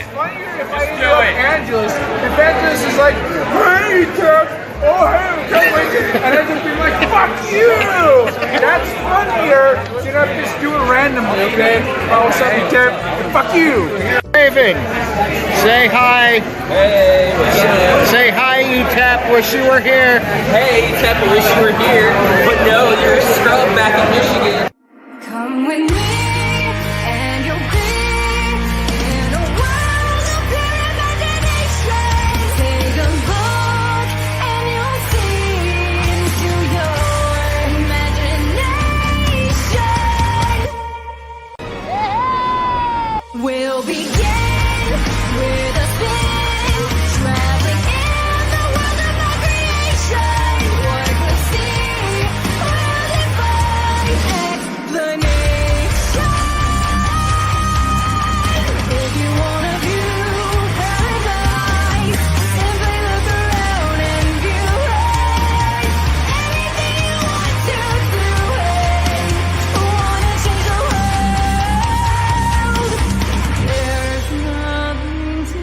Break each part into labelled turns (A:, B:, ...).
A: it's funnier if I interrupt Angelus. If Angelus is like, hey, Jeff, oh, hey, can't wait to, and I just be like, fuck you! That's funnier than I'm just doing randomly, okay? Oh, what's up, Jeff? Fuck you!
B: Raven, say hi.
C: Hey, what's up?
B: Say hi, E-Tap. Wish you were here.
C: Hey, Tap, I wish you were here. But no, you're a scrub back in Michigan.
D: Come with me, and you'll be in a world of pure imagination. Take a look, and you'll see into your imagination. We'll begin with a spin, traveling in the world of our creation. What we'll see will defy explanation. If you wanna view paradise, simply look around and view it. Anything you want to do it. Wanna change the world? There's nothing to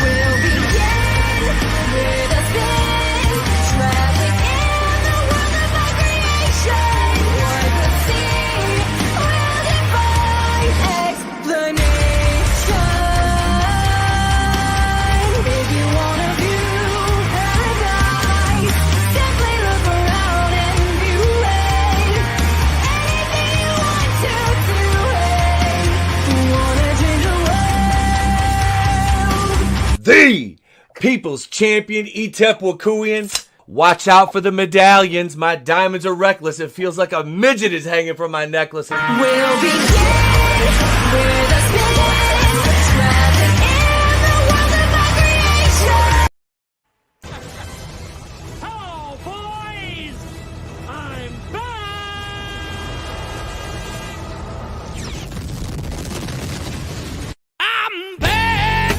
D: We'll begin with a spin, traveling in the world of our creation. What we'll see will defy explanation. If you wanna view paradise, simply look around and view it. Anything you want to do it. Wanna change the world?
E: The People's Champion, Etep Wakuian. Watch out for the medallions. My diamonds are reckless. It feels like a midget is hanging from my necklace.
D: We'll begin with a spin, traveling in the world of our creation.
F: Hello, boys! I'm back! I'm back!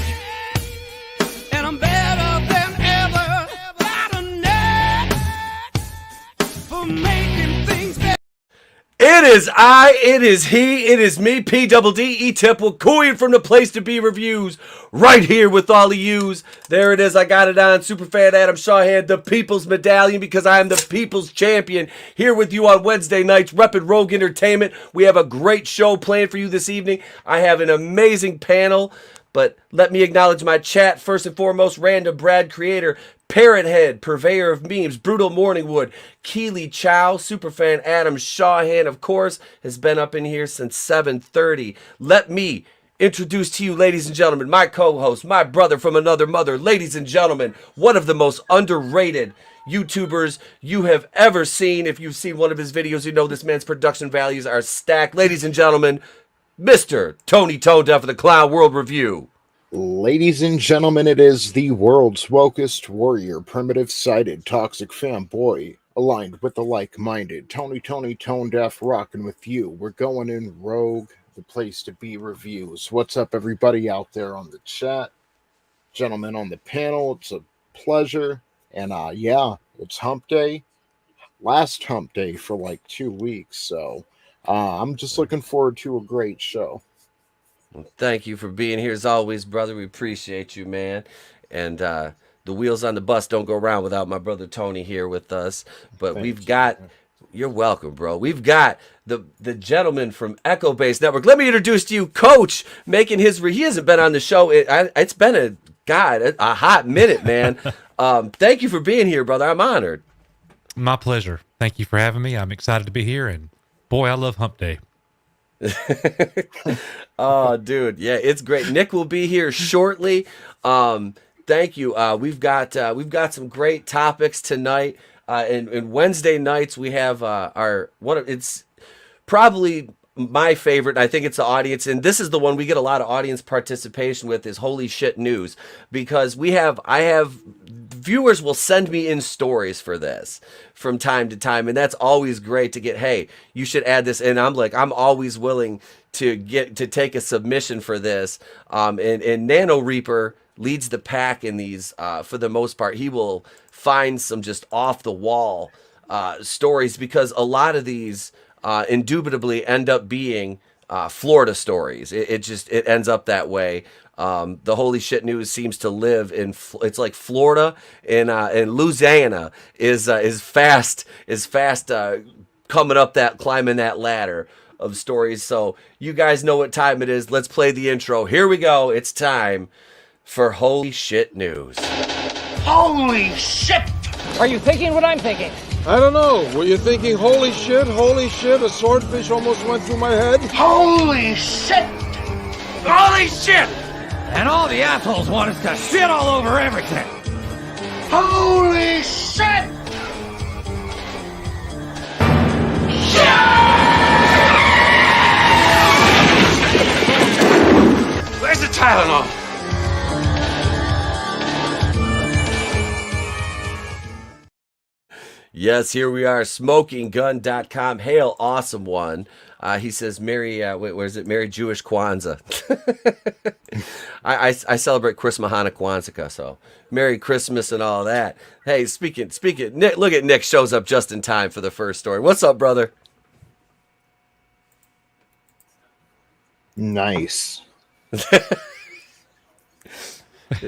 F: And I'm better than ever. Got a knack for making things better.
E: It is I, it is he, it is me, P double D, Etep Wakuian from the Place to Be Reviews, right here with all of yous. There it is, I got it on. Superfan Adam Shawhan, the People's Medallion, because I am the People's Champion, here with you on Wednesday nights, repping Rogue Entertainment. We have a great show planned for you this evening. I have an amazing panel, but let me acknowledge my chat. First and foremost, Random Brad Creator, Parrothead, Purveyor of Memes, Brutal Morningwood, Keely Chow, Superfan Adam Shawhan, of course, has been up in here since 7:30. Let me introduce to you, ladies and gentlemen, my co-host, my brother from another mother, ladies and gentlemen, one of the most underrated YouTubers you have ever seen. If you've seen one of his videos, you know this man's production values are stacked. Ladies and gentlemen, Mr. ToneDef of the Clown World Review.
B: Ladies and gentlemen, it is the world's wokest warrior, primitive-sided, toxic fanboy, aligned with the like-minded. ToneDef rocking with you. We're going in Rogue, the Place to Be Reviews. What's up, everybody out there on the chat? Gentlemen on the panel, it's a pleasure. And yeah, it's hump day. Last hump day for like 2 weeks, so I'm just looking forward to a great show.
E: Well, thank you for being here as always, brother. We appreciate you, man. And the wheels on the bus don't go around without my brother Tony here with us. But we've got, you're welcome, bro. We've got the gentleman from Echo Base Network. Let me introduce to you Coach, making his, he hasn't been on the show. It's been a hot minute, man. Thank you for being here, brother. I'm honored.
G: My pleasure. Thank you for having me. I'm excited to be here. And boy, I love hump day.
E: Oh, dude, yeah, it's great. Nick will be here shortly. Thank you. We've got some great topics tonight. And Wednesday nights we have it's probably my favorite. I think it's the audience, and this is the one we get a lot of audience participation with, is Holy Shit News, because I have viewers will send me in stories for this from time to time, and that's always great to get, hey, you should add this, and I'm always willing to take a submission for this. And Nano Reaper leads the pack in these for the most part. He will find some just off the wall stories, because a lot of these indubitably end up being Florida stories. It ends up that way. The Holy Shit News seems to live in it's like Florida and Louisiana is fast climbing that ladder of stories. So you guys know what time it is. Let's play the intro. Here we go. It's time for Holy Shit News.
H: Holy shit!
I: Are you thinking what I'm thinking?
J: I don't know. Were you thinking, holy shit, a swordfish almost went through my head?
H: Holy shit!
F: Holy shit! And all the assholes want us to shit all over everything.
H: Holy shit!
F: Where's the Tylenol?
E: Yes, here we are, smokinggun.com. Hail, awesome one. He says, Merry, where is it? Merry Jewish Kwanzaa. I celebrate Christmas, Hanukkah, Kwanzaa, so Merry Christmas and all that. Hey, speaking, Nick, look at Nick, shows up just in time for the first story. What's up, brother?
B: Nice.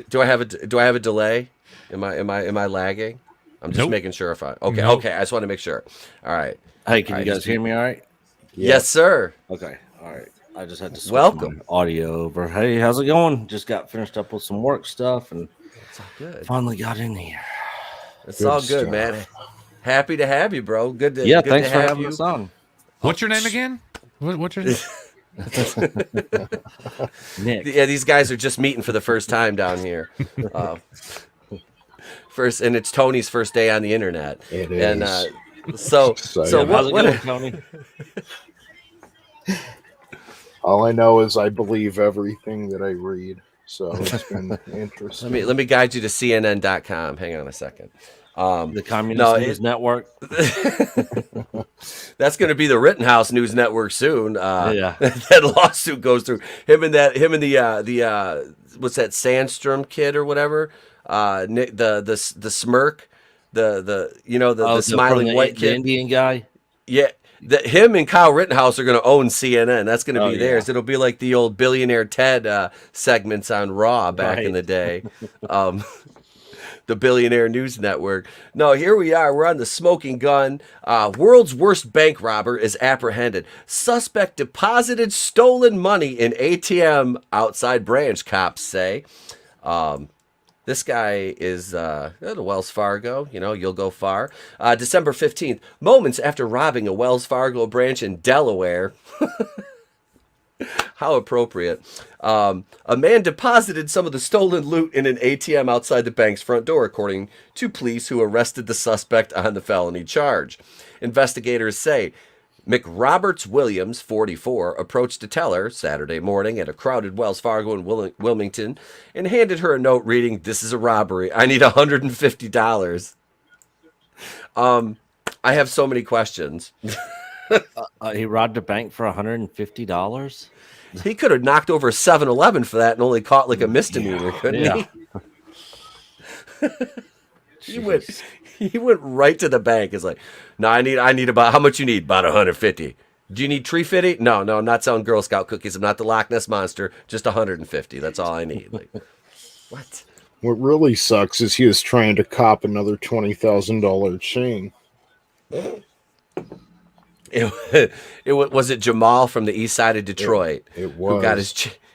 E: Do I have a delay? Am I lagging? I'm just making sure if okay. I just want to make sure. All right.
K: Hey, can you guys hear me all right?
E: Yes, sir.
K: Okay, all right. I just had to switch
E: Welcome.
K: my audio over. Hey, how's it going? Just got finished up with some work stuff and
E: It's all good.
K: finally got in here.
E: It's all good,
B: stuff.
E: man. Happy to have you, bro. Good to
K: Thanks
E: to
K: for
E: have
K: having
E: you.
K: us on.
G: What's your name again? What's your name?
K: Nick.
E: Yeah, these guys are just meeting for the first time down here. And it's Tony's first day on the internet.
B: It
E: And
B: is.
E: so
B: Exciting.
K: How's it
E: what
K: going, Tony?
B: All I know is I believe everything that I read. So it's been interesting.
E: let me guide you to CNN.com. Hang on a second.
K: The Communist News Network.
E: That's going to be the Rittenhouse News Network soon.
K: Yeah.
E: That lawsuit goes through him and the what's that, Sandstrom kid or whatever? Nick, the smirk, the smiling white
K: the
E: kid,
K: Indian guy.
E: yeah. Him and Kyle Rittenhouse are going to own CNN. That's going to be theirs.
K: Yeah.
E: It'll be like the old Billionaire Ted segments on Raw back in the day. The Billionaire News Network. No, here we are. We're on the smoking gun. World's worst bank robber is apprehended. Suspect deposited stolen money in ATM outside branch, cops say. This guy is at a Wells Fargo. You'll go far. December 15th, moments after robbing a Wells Fargo branch in Delaware. How appropriate. A man deposited some of the stolen loot in an ATM outside the bank's front door, according to police who arrested the suspect on the felony charge. Investigators say McRoberts Williams, 44, approached a teller Saturday morning at a crowded Wells Fargo in Wilmington and handed her a note reading, "This is a robbery. I need $150. I have so many questions.
K: He robbed a bank for $150.
E: He could have knocked over a 7-Eleven for that and only caught like a misdemeanor, couldn't he? He went right to the bank. It's like, no, I need about, how much you need? About 150. Do you need $350? No, I'm not selling Girl Scout cookies. I'm not the Loch Ness Monster. Just 150. That's all I need. Like, what?
B: What really sucks is he was trying to cop another $20,000 chain.
E: Was it Jamal from the east side of Detroit?
B: It was.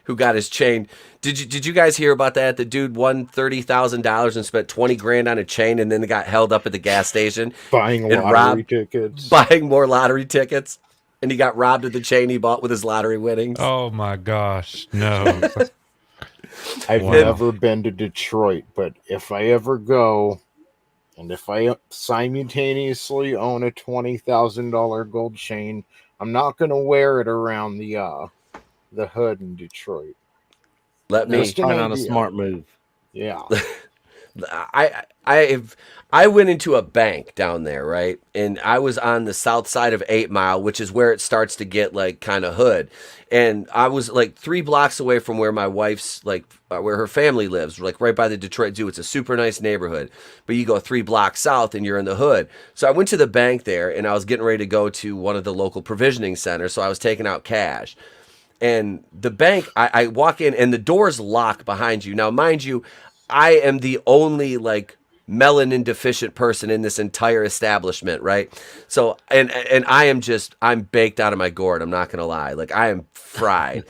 E: Who got his chain. Did you guys hear about that? The dude won $30,000 and spent $20,000 on a chain, and then got held up at the gas station
B: Buying lottery tickets.
E: buying more lottery tickets, and he got robbed of the chain he bought with his lottery winnings.
G: Oh my gosh, no.
B: I've never been to Detroit, but if I ever go, And if I simultaneously own a $20,000 gold chain, I'm not going to wear it around the hood in Detroit.
E: Let me.
B: Just an
K: Probably not a
B: idea.
K: smart move.
B: Yeah.
E: I went into a bank down there, right? And I was on the south side of 8 Mile, which is where it starts to get like kind of hood. And I was like 3 blocks away from where my wife's where her family lives, like right by the Detroit Zoo. It's a super nice neighborhood, but you go 3 blocks south and you're in the hood. So I went to the bank there and I was getting ready to go to one of the local provisioning centers. So I was taking out cash. And the bank, I walk in and the doors lock behind you. Now, mind you, I am the only like melanin deficient person in this entire establishment, right? So, and I'm baked out of my gourd. I'm not gonna lie, like I am fried,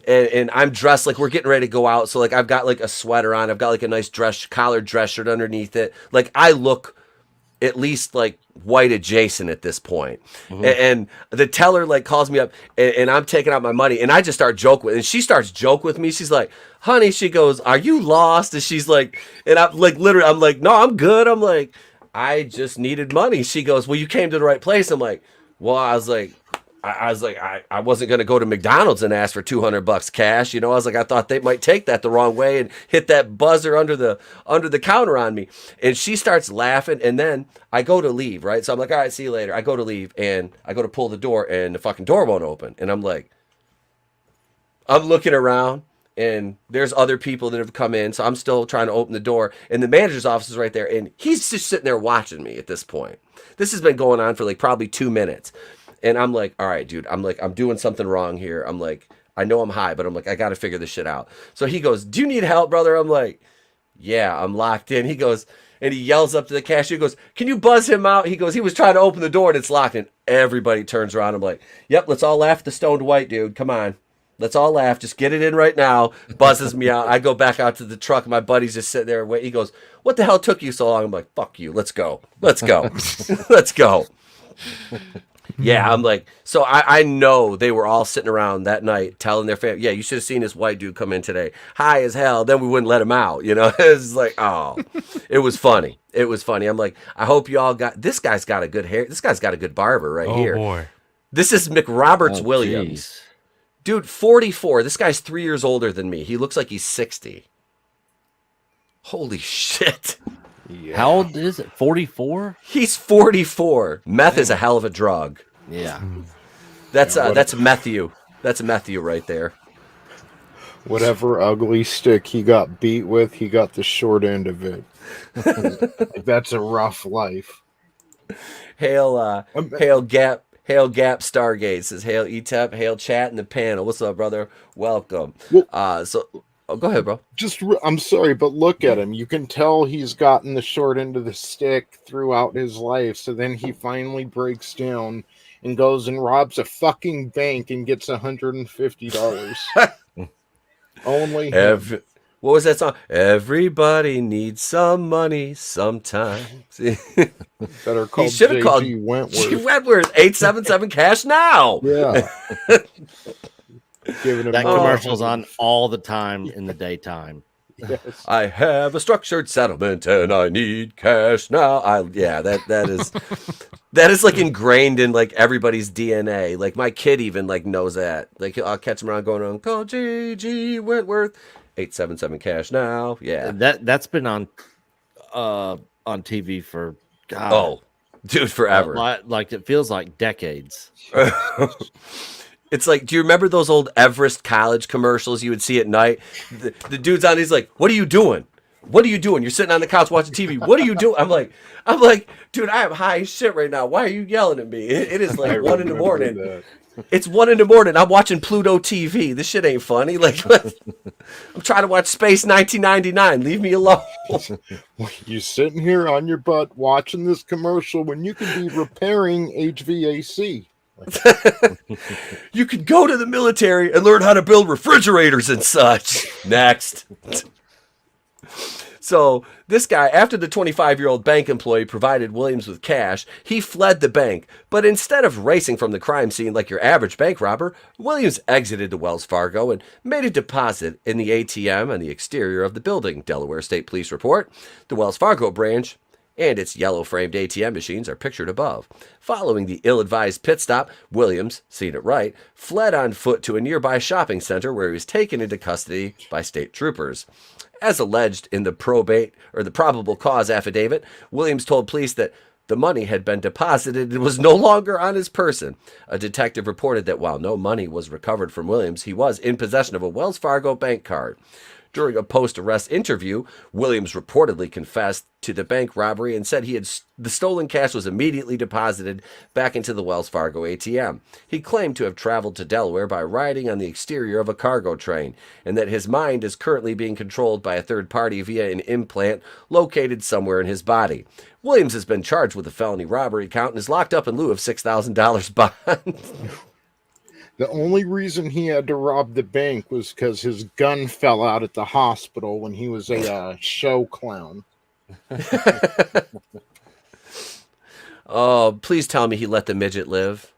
E: and I'm dressed like we're getting ready to go out. So like I've got like a sweater on, I've got like a nice collared dress shirt underneath it. Like I look at least like white adjacent at this point. And the teller like calls me up and I'm taking out my money and I just start joking with, and she starts joke with me. She's like, honey, she goes, are you lost? And she's like, and I'm like, literally, I'm like, no, I'm good. I'm like, I just needed money. She goes, well, you came to the right place. I'm like, well, I was like, I wasn't going to go to McDonald's and ask for $200 cash. You know, I was like, I thought they might take that the wrong way and hit that buzzer under the counter on me. And she starts laughing. And then I go to leave, right? So I'm like, all right, see you later. I go to leave and I go to pull the door and the fucking door won't open. And I'm like, I'm looking around and there's other people that have come in. So I'm still trying to open the door and the manager's office is right there. And he's just sitting there watching me at this point. This has been going on for like probably 2 minutes. And I'm like, all right, dude, I'm like, I'm doing something wrong here. I'm like, I know I'm high, but I'm like, I got to figure this shit out. So he goes, do you need help, brother? I'm like, yeah, I'm locked in. He goes, and he yells up to the cashier, goes, can you buzz him out? He goes, he was trying to open the door and it's locked. And everybody turns around. I'm like, yep, let's all laugh at the stoned white dude. Come on. Let's all laugh. Just get it in right now. Buzzes me out. I go back out to the truck. My buddy's just sitting there and wait. He goes, what the hell took you so long? I'm like, fuck you. Let's go. Let's go. Let's go. Yeah, I'm like, so I know they were all sitting around that night telling their family, yeah, you should have seen this white dude come in today. High as hell. Then we wouldn't let him out. You know, it's like, oh, it was funny. It was funny. I'm like, I hope you all this guy's got a good hair. This guy's got a good barber right here. Oh, boy. This is McRoberts Williams. Geez. Dude, 44. This guy's 3 years older than me. He looks like he's 60. Holy shit.
K: Yeah. How old is it? 44?
E: He's 44. Meth is a hell of a drug.
K: Yeah.
E: That's methu. That's methu right there.
B: Whatever ugly stick he got beat with, he got the short end of it. That's a rough life.
E: Hail Gap Stargate says, hail ETEP, hail chat in the panel. What's up, brother? Welcome. Well, go ahead, bro.
B: I'm sorry, but look at him. You can tell he's gotten the short end of the stick throughout his life. So then he finally breaks down and goes and robs a fucking bank and gets $150. Only him.
E: What was that song? Everybody needs some money sometimes.
B: Better call J.G.
E: Wentworth. 877 cash now.
B: Yeah.
K: That commercial's on all the time in the daytime.
B: Yes.
E: I have a structured settlement and I need cash now. That is like ingrained in like everybody's DNA. Like my kid even like knows that. Like I'll catch him around going on, call J.G. Wentworth. 877 cash now. Yeah.
K: That's been on TV for God.
E: Oh, dude, forever.
K: Like it feels like decades.
E: It's like, do you remember those old Everest College commercials you would see at night? The dude's on, he's like, what are you doing? What are you doing? You're sitting on the couch watching TV. What are you doing? I'm like, dude, I am high as shit right now. Why are you yelling at me? It is like 1 in the morning. That. It's 1 in the morning. I'm watching Pluto TV. This shit ain't funny. Like, I'm trying to watch Space 1999. Leave me alone.
B: You're sitting here on your butt watching this commercial when you could be repairing HVAC.
E: You could go to the military and learn how to build refrigerators and such. Next. So this guy, after the 25-year-old bank employee provided Williams with cash, he fled the bank. But instead of racing from the crime scene like your average bank robber, Williams exited the Wells Fargo and made a deposit in the ATM on the exterior of the building. Delaware State Police report. The Wells Fargo branch and its yellow-framed ATM machines are pictured above. Following the ill-advised pit stop, Williams, seen it right, fled on foot to a nearby shopping center where he was taken into custody by state troopers. As alleged in the probable cause affidavit, Williams told police that the money had been deposited and was no longer on his person. A detective reported that while no money was recovered from Williams, he was in possession of a Wells Fargo bank card. During a post-arrest interview, Williams reportedly confessed to the bank robbery and said the stolen cash was immediately deposited back into the Wells Fargo ATM. He claimed to have traveled to Delaware by riding on the exterior of a cargo train, and that his mind is currently being controlled by a third party via an implant located somewhere in his body. Williams has been charged with a felony robbery count and is locked up in lieu of $6,000 bond.
B: The only reason he had to rob the bank was because his gun fell out at the hospital when he was a show clown.
E: Oh, please tell me he let the midget live.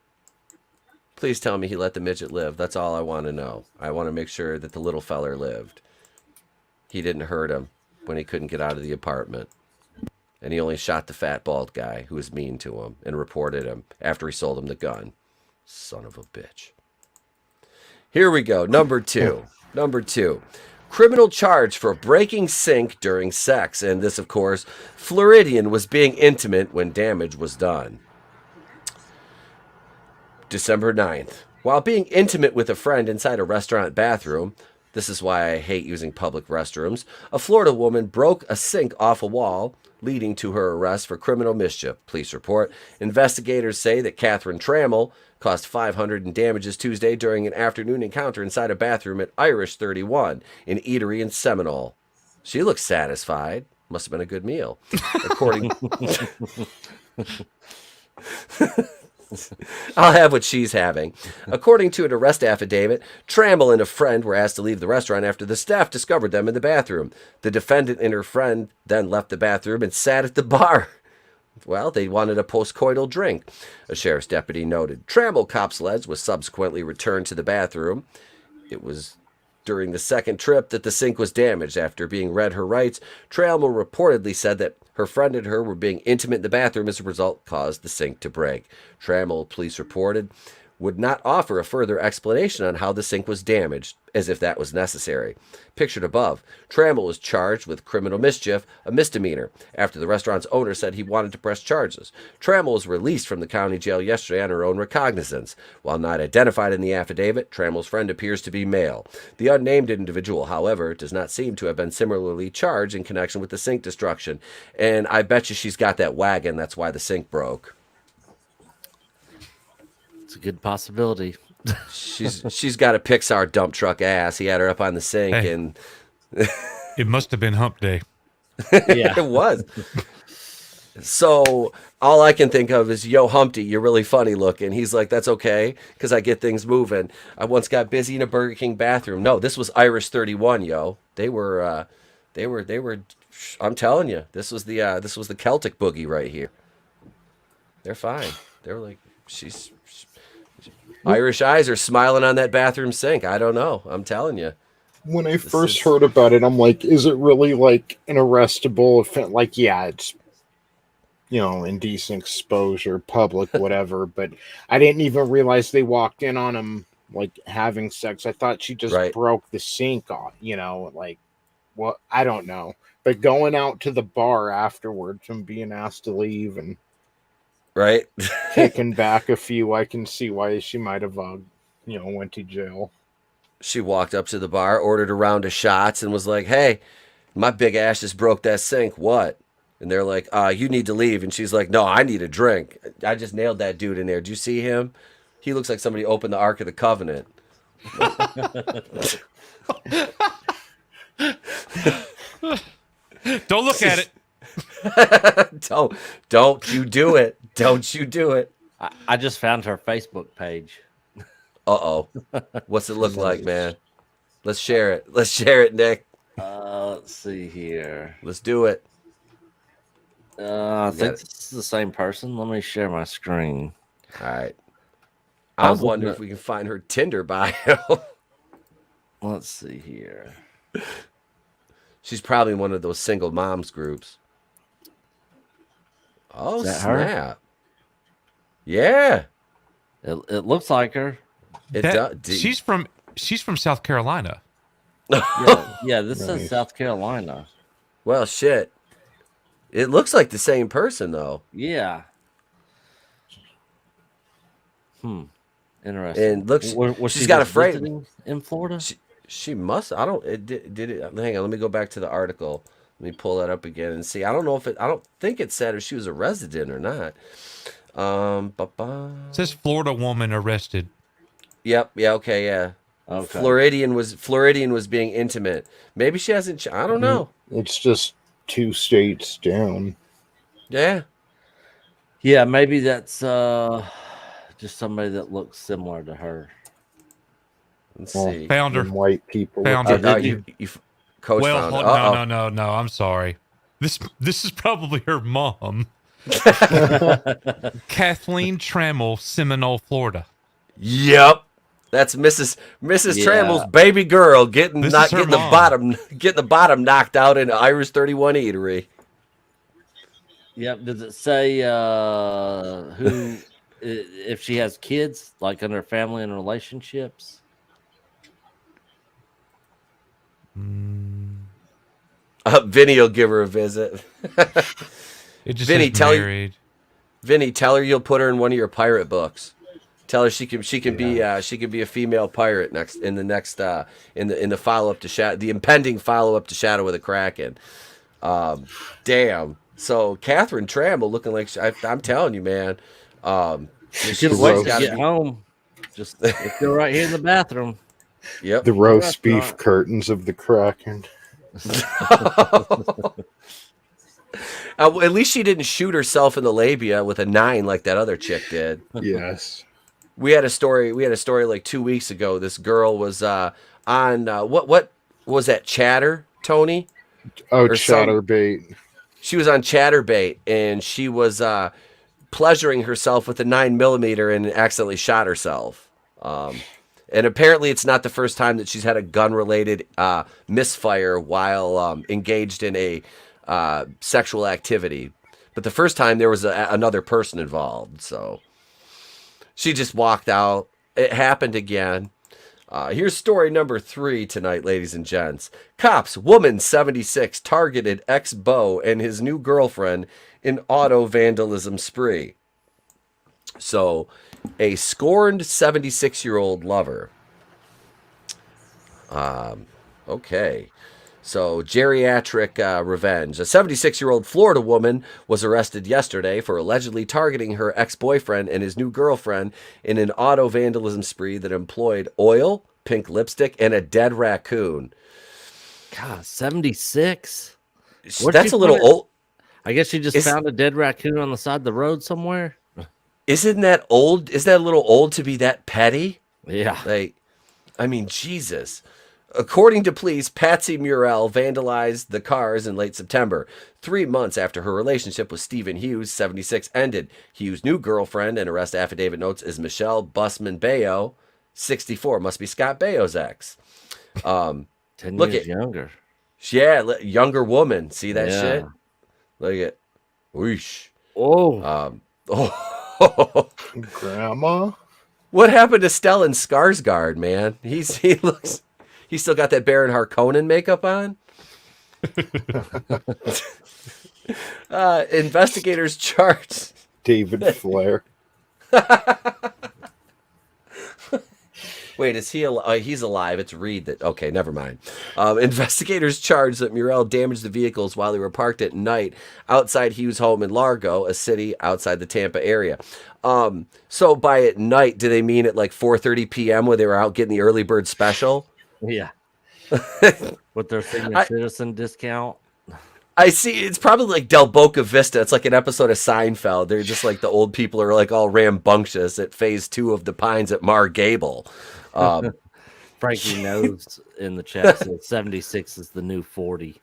E: Please tell me he let the midget live. That's all I want to know. I want to make sure that the little feller lived. He didn't hurt him when he couldn't get out of the apartment. And he only shot the fat, bald guy who was mean to him and reported him after he sold him the gun. Son of a bitch. Here we go. Number two. Criminal charge for breaking sink during sex. And this, of course, Floridian was being intimate when damage was done. December 9th. While being intimate with a friend inside a restaurant bathroom, this is why I hate using public restrooms, a Florida woman broke a sink off a wall, leading to her arrest for criminal mischief. Police report. Investigators say that Catherine Trammell cost $500 in damages Tuesday during an afternoon encounter inside a bathroom at Irish 31, an eatery in Seminole. She looks satisfied. Must have been a good meal. According... I'll have what she's having. According to an arrest affidavit, Trammell and a friend were asked to leave the restaurant after the staff discovered them in the bathroom. The defendant and her friend then left the bathroom and sat at the bar. Well, they wanted a postcoital drink, a sheriff's deputy noted. Trammell, cops alleged, was subsequently returned to the bathroom. It was during the second trip that the sink was damaged. After being read her rights, Trammell reportedly said that her friend and her were being intimate in the bathroom, as a result caused the sink to break. Trammell, police reported, would not offer a further explanation on how the sink was damaged, as if that was necessary. Pictured above, Trammell was charged with criminal mischief, a misdemeanor, after the restaurant's owner said he wanted to press charges. Trammell was released from the county jail yesterday on her own recognizance. While not identified in the affidavit, Trammell's friend appears to be male. The unnamed individual, however, does not seem to have been similarly charged in connection with the sink destruction. And I bet you she's got that wagon, that's why the sink broke.
K: It's a good possibility.
E: She's got a Pixar dump truck ass. He had her up on the sink,
G: Hey.
E: and
G: It must have been hump day.
K: Yeah.
E: it was. So all I can think of is, yo, Humpty, you're really funny looking. He's like, that's okay, because I get things moving. I once got busy in a Burger King bathroom. No, this was Irish 31, yo. They were. I'm telling you, this was the Celtic boogie right here. They're fine. They were like, she's Irish eyes are smiling on that bathroom sink. I don't know. I'm telling you.
B: When I first heard about it, I'm like, is it really like an arrestable offense? Like, yeah, it's, indecent exposure, public, whatever. But I didn't even realize they walked in on him, like, having sex. I thought she just broke the sink off, like, well, I don't know. But going out to the bar afterwards and being asked to leave and
E: right,
B: taken back a few, I can see why she might have, went to jail.
E: She walked up to the bar, ordered a round of shots, and was like, hey, my big ass just broke that sink. What? And they're like, you need to leave. And she's like, no, I need a drink. I just nailed that dude in there. Did you see him? He looks like somebody opened the Ark of the Covenant.
G: Don't look at it.
E: Don't you do it. Don't you do it.
K: I just found her Facebook page.
E: Uh-oh. What's it look like, man? Let's share it. Let's share it, Nick.
K: Let's see here.
E: Let's do it.
K: I think it's the same person. Let me share my screen.
E: All right. I'm wondering if we can find her Tinder bio.
K: Let's see here.
E: She's probably in one of those single moms groups. Oh,
K: Is that her?
E: snap. Yeah.
K: It looks like her.
G: She's from South Carolina.
K: Yeah, this says South Carolina.
E: Well, shit. It looks like the same person, though.
K: Yeah. Interesting.
E: And looks,
K: was
E: she's
K: she
E: got a
K: just
E: frame
K: visiting in Florida?
E: She must. I don't. Did it? Hang on. Let me go back to the article. Let me pull that up again and see. I don't know if it. I don't think it said if she was a resident or not.
G: It says Florida woman arrested.
E: Yep. Yeah. Okay. Yeah.
K: Okay.
E: Floridian was being intimate. Maybe she hasn't. I don't know.
B: It's just 2 states down.
E: Yeah.
K: Yeah, maybe that's just somebody that looks similar to her.
E: Let's see.
G: Found her.
B: White people.
G: Found her.
E: You coach
G: Well,
E: found
G: no. I'm sorry. This is probably her mom. Kathleen Trammell, Seminole, Florida.
E: Yep. That's Mrs. Trammell's baby girl getting
G: This
E: not
G: is her
E: getting the
G: mom.
E: bottom knocked out in Irish 31 eatery.
K: Yep. Does it say who if she has kids, like in her family and relationships?
E: Vinny will give her a visit.
G: It just
E: Vinny,
G: says married.
E: Vinny, tell her you'll put her in one of your pirate books. Tell her she can be a female pirate in the follow up to the impending follow up to Shadow of the Kraken. Damn. So Catherine Trammell looking like I'm telling you, man.
K: She's wait to get home. Just go right here in the bathroom.
B: Yep. The roast beef curtains of the Kraken.
E: At least she didn't shoot herself in the labia with a 9 like that other chick did.
B: Yes.
E: We had a story like 2 weeks ago. This girl was on what was that, Chatter, Tony?
B: Oh, Chatterbait.
E: She was on Chatterbait and she was pleasuring herself with a 9mm and accidentally shot herself. And apparently it's not the first time that she's had a gun-related misfire while engaged in a sexual activity. But the first time there was another person involved, so she just walked out. It happened again. Here's story number 3 tonight, ladies and gents. Cops, woman 76, targeted ex-beau and his new girlfriend in auto vandalism spree. So, a scorned 76-year-old lover. Okay. So, geriatric revenge. A 76-year-old Florida woman was arrested yesterday for allegedly targeting her ex-boyfriend and his new girlfriend in an auto vandalism spree that employed oil, pink lipstick, and a dead raccoon.
K: God, 76?
E: That's a little old.
K: I guess she just found a dead raccoon on the side of the road somewhere.
E: Isn't that old? Is that a little old to be that petty?
K: Yeah.
E: I mean, Jesus. According to police, Patsy Murrell vandalized the cars in late September, 3 months after her relationship with Stephen Hughes, 76, ended. Hughes' new girlfriend, and arrest affidavit notes, is Michelle Busman Bayo, 64. Must be Scott Baio's ex.
K: 10 years younger.
E: Yeah, younger woman. See that shit? Look at, whoosh.
K: Oh.
B: Grandma?
E: What happened to Stellan Skarsgård, man? He still got that Baron Harkonnen makeup on. Investigators charged
B: David Flair.
E: Wait, is he alive? He's alive. It's Reed that. Okay, never mind. Investigators charged that Murrell damaged the vehicles while they were parked at night outside Hughes' home in Largo, a city outside the Tampa area. So by at night, do they mean at like 4:30 p.m. when they were out getting the early bird special?
K: Yeah. With their senior citizen discount.
E: I see. It's probably like Del Boca Vista. It's like an episode of Seinfeld. They're just like the old people are like all rambunctious at phase 2 of the Pines at Mar Gable.
K: Frankie knows in the chat says 76 is the new 40.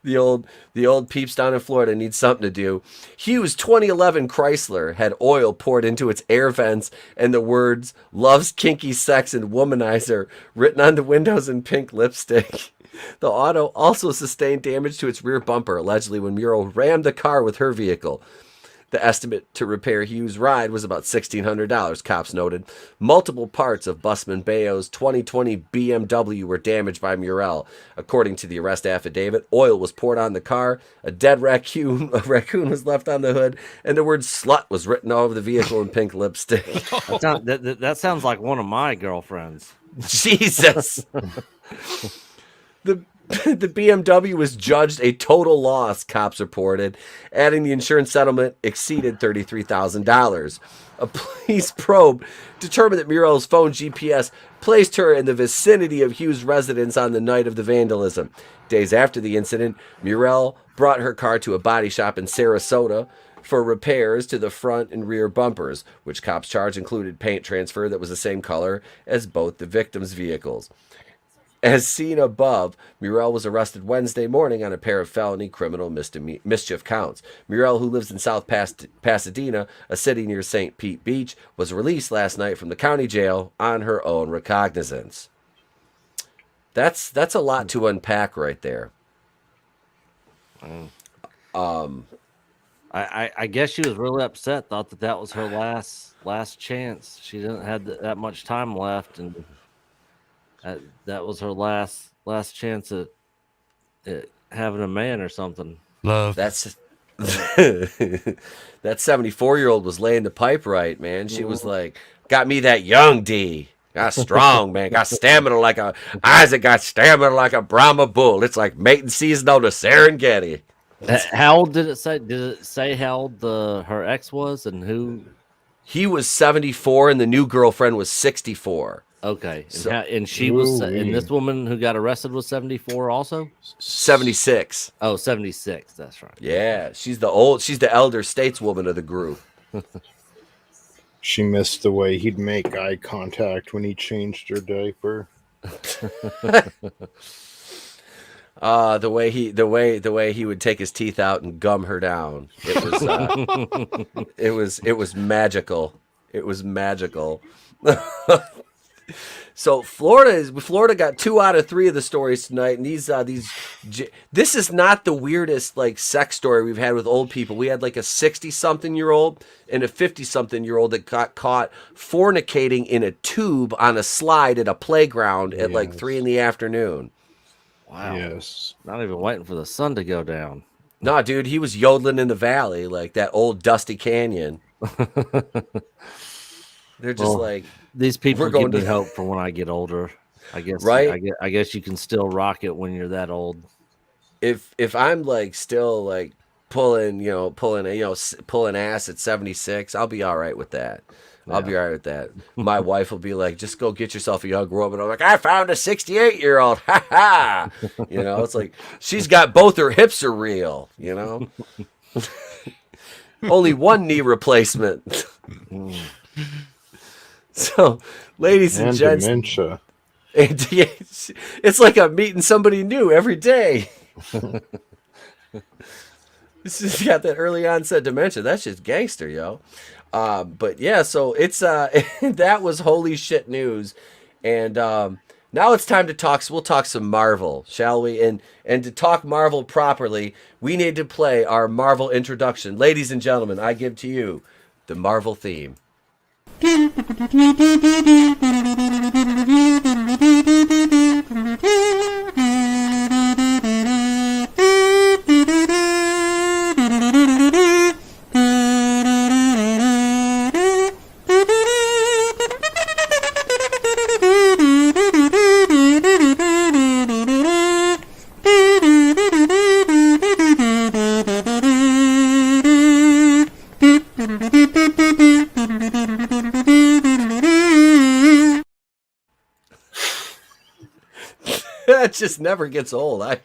E: The old peeps down in Florida need something to do. Hughes' 2011 Chrysler had oil poured into its air vents and the words "loves kinky sex and womanizer" written on the windows in pink lipstick. The auto also sustained damage to its rear bumper, allegedly when Muriel rammed the car with her vehicle. The estimate to repair Hughes' ride was about $1,600, cops noted. Multiple parts of Busman Bayo's 2020 BMW were damaged by Muriel. According to the arrest affidavit, oil was poured on the car, a dead raccoon was left on the hood, and the word slut was written all over the vehicle in pink lipstick.
K: That sounds like one of my girlfriends.
E: Jesus. The BMW was judged a total loss, cops reported, adding the insurance settlement exceeded $33,000. A police probe determined that Muriel's phone GPS placed her in the vicinity of Hughes' residence on the night of the vandalism. Days after the incident, Muriel brought her car to a body shop in Sarasota for repairs to the front and rear bumpers, which cops charged included paint transfer that was the same color as both the victims' vehicles. As seen above, Muriel was arrested Wednesday morning on a pair of felony criminal mischief counts. Muriel, who lives in South Pasadena, a city near St. Pete Beach, was released last night from the county jail on her own recognizance. That's a lot to unpack right there.
K: I guess she was really upset. Thought that was her last chance. She didn't have that much time left, and that was her last chance at having a man or something.
G: Love.
E: That 74-year-old was laying the pipe right, man. She was like, got me that young D. Got strong, man. Got stamina like a Isaac. Got stamina like a Brahma bull. It's like mating season on the Serengeti.
K: How old did it say? Did it say how old her ex was and who?
E: He was 74 and the new girlfriend was 64.
K: Okay, and she was, and this woman who got arrested was 74 also?
E: 76.
K: Oh, 76, that's right.
E: Yeah, she's the elder stateswoman of the group.
B: She missed the way he'd make eye contact when he changed her diaper.
E: The way he would take his teeth out and gum her down. It was magical. It was magical. So Florida got 2 out of 3 of the stories tonight, and this is not the weirdest like sex story we've had with old people. We had like a 60-something-year-old and a 50-something-year-old that got caught fornicating in a tube on a slide at a playground at like 3 in the afternoon.
K: Wow.
B: Yes.
K: Not even waiting for the sun to go down.
E: No, dude, he was yodeling in the valley like that old dusty canyon. They're just like,
K: these people
E: we're going
K: give me
E: to
K: hope for when I get older. I guess,
E: right?
K: I guess you can still rock it when you're that old.
E: If I'm like still like pulling ass at 76, I'll be all right with that.
K: Yeah.
E: I'll be all right with that. My wife will be like, just go get yourself a young woman. I'm like, I found a 68-year-old. Ha ha. It's like she's got both her hips are real. Only one knee replacement. So, ladies and gents,
B: dementia.
E: It's like I'm meeting somebody new every day. This has got that early onset dementia. That's just gangster, yo. But yeah, so it's that was holy shit news, and now it's time to talk. So we'll talk some Marvel, shall we? And to talk Marvel properly, we need to play our Marvel introduction. Ladies and gentlemen, I give to you the Marvel theme. That just never gets old. I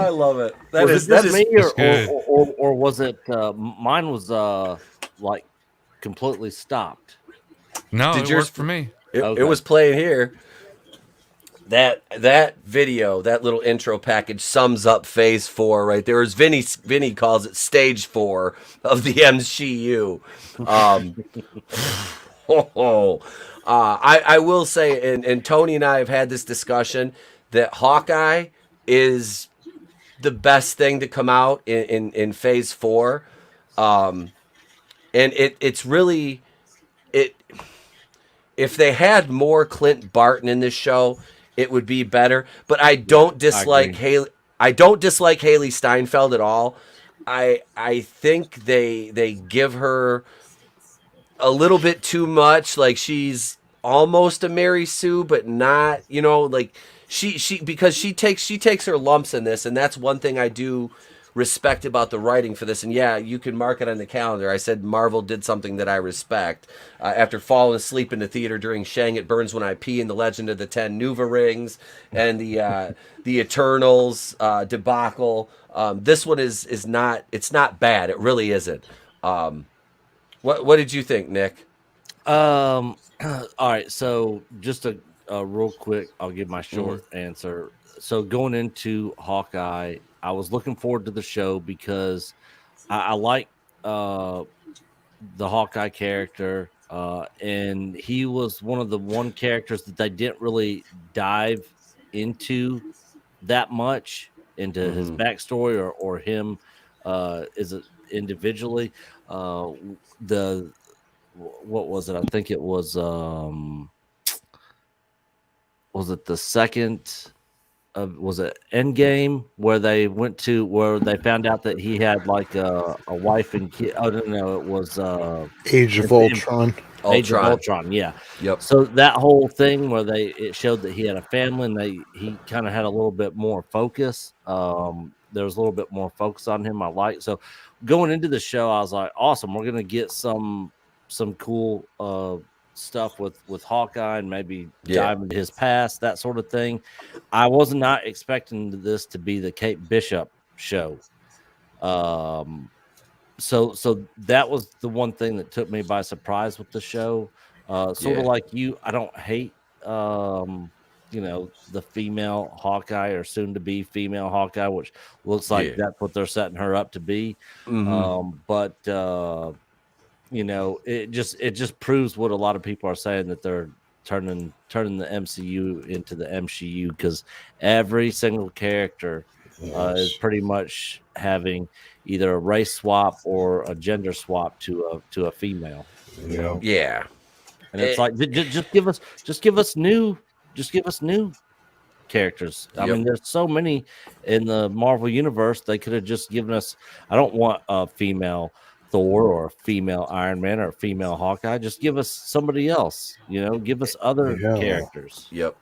E: love it. That
K: was
E: is
K: it just me,
G: good.
K: or was it mine was like completely stopped?
G: No,
E: Did
G: it
E: yours-
G: worked for me.
E: It was playing here. That video, that little intro package sums up Phase 4 right there. As Vinny calls it, Stage 4 of the MCU. I will say, and Tony and I have had this discussion, that Hawkeye is the best thing to come out in phase 4. And it's really it if they had more Clint Barton in this show, it would be better. But I don't dislike Haley. I don't dislike Haley Steinfeld at all. I think they give her a little bit too much. Like she's almost a Mary Sue, but not. Like she because she takes her lumps in this, and that's one thing I do respect about the writing for this. And yeah, you can mark it on the calendar. I said Marvel did something that I respect. After falling asleep in the theater during Shang It Burns When I Pee and the Legend of the 10 Nuva Rings and the Eternals debacle, this one is not. It's not bad. It really isn't. What did you think, Nick?
K: All right, so just a real quick, I'll give my short answer. So going into Hawkeye, I was looking forward to the show because I like the Hawkeye character, and he was one of the characters that they didn't really dive into that much into his backstory or him as individually. What was it? I think it was it the second? Was it Endgame where they went to where they found out that he had like a wife and kid? Oh no, it was
B: Age of Ultron.
K: Age of Ultron, yeah.
E: Yep.
K: So that whole thing where it showed that he had a family and he kind of had a little bit more focus. There was a little bit more focus on him. I like so going into the show, I was like, awesome. We're gonna get some cool stuff with Hawkeye and maybe dive into his past, that sort of thing. I was not expecting this to be the Kate Bishop show. So that was the one thing that took me by surprise with the show. Sort of like you, I don't hate the female Hawkeye or soon to be female Hawkeye, which looks like that's what they're setting her up to be. But it just proves what a lot of people are saying, that they're turning the MCU into the MCU, because every single character is pretty much having either a race swap or a gender swap to a female.
E: Yeah.
K: And it's like just give us new characters. I mean, there's so many in the Marvel universe. They could have just given us. I don't want a female Thor or a female Iron Man or a female Hawkeye. Just give us somebody else. Give us other characters.
E: Yep.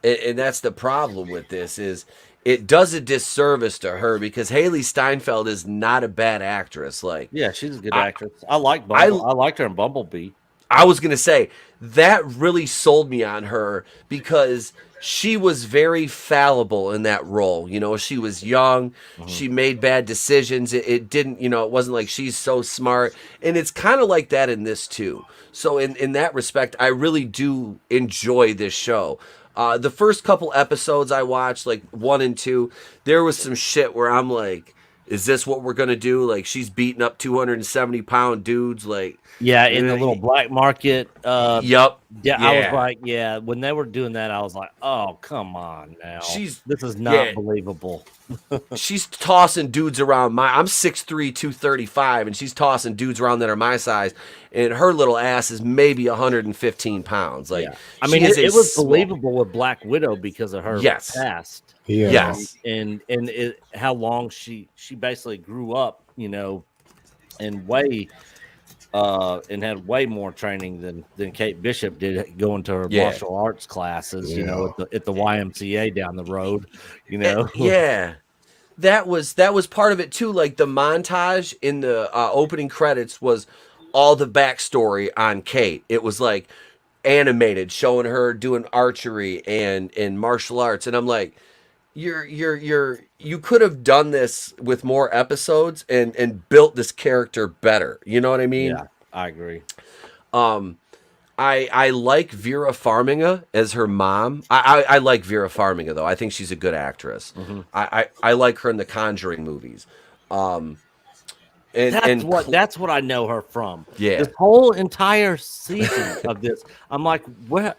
E: And that's the problem with this is it does a disservice to her, because Haley Steinfeld is not a bad actress. Like,
K: yeah, she's a good actress. I like I liked her in Bumblebee.
E: I was gonna say that really sold me on her, because she was very fallible in that role. She was young, she made bad decisions. It didn't, it wasn't like she's so smart, and it's kind of like that in this too. So in that respect, I really do enjoy this show. The first couple episodes I watched, like 1 and 2, there was some shit where I'm like, is this what we're gonna do? Like, she's beating up 270-pound dudes, like,
K: in the little black market.
E: Yep.
K: Yeah, I was like, when they were doing that, I was like, oh, come on now. This is not believable.
E: She's tossing dudes around I'm 6'3", 235, and she's tossing dudes around that are my size, and her little ass is maybe 115 pounds. Like,
K: I mean, it was believable with Black Widow because of her past.
B: Yeah.
E: Yes.
K: And how long she basically grew up, and had way more training than Kate Bishop did, going to her martial arts classes, at the YMCA down the road,
E: Yeah. That was part of it too. Like, the montage in the opening credits was all the backstory on Kate. It was like animated, showing her doing archery and martial arts, and I'm like, you could have done this with more episodes and built this character better. You know what I mean?
K: Yeah, I agree.
E: I like Vera Farmiga as her mom. I like Vera Farmiga, though. I think she's a good actress. I like her in the Conjuring movies.
K: That's what I know her from.
E: Yeah.
K: This whole entire season of this, I'm like, what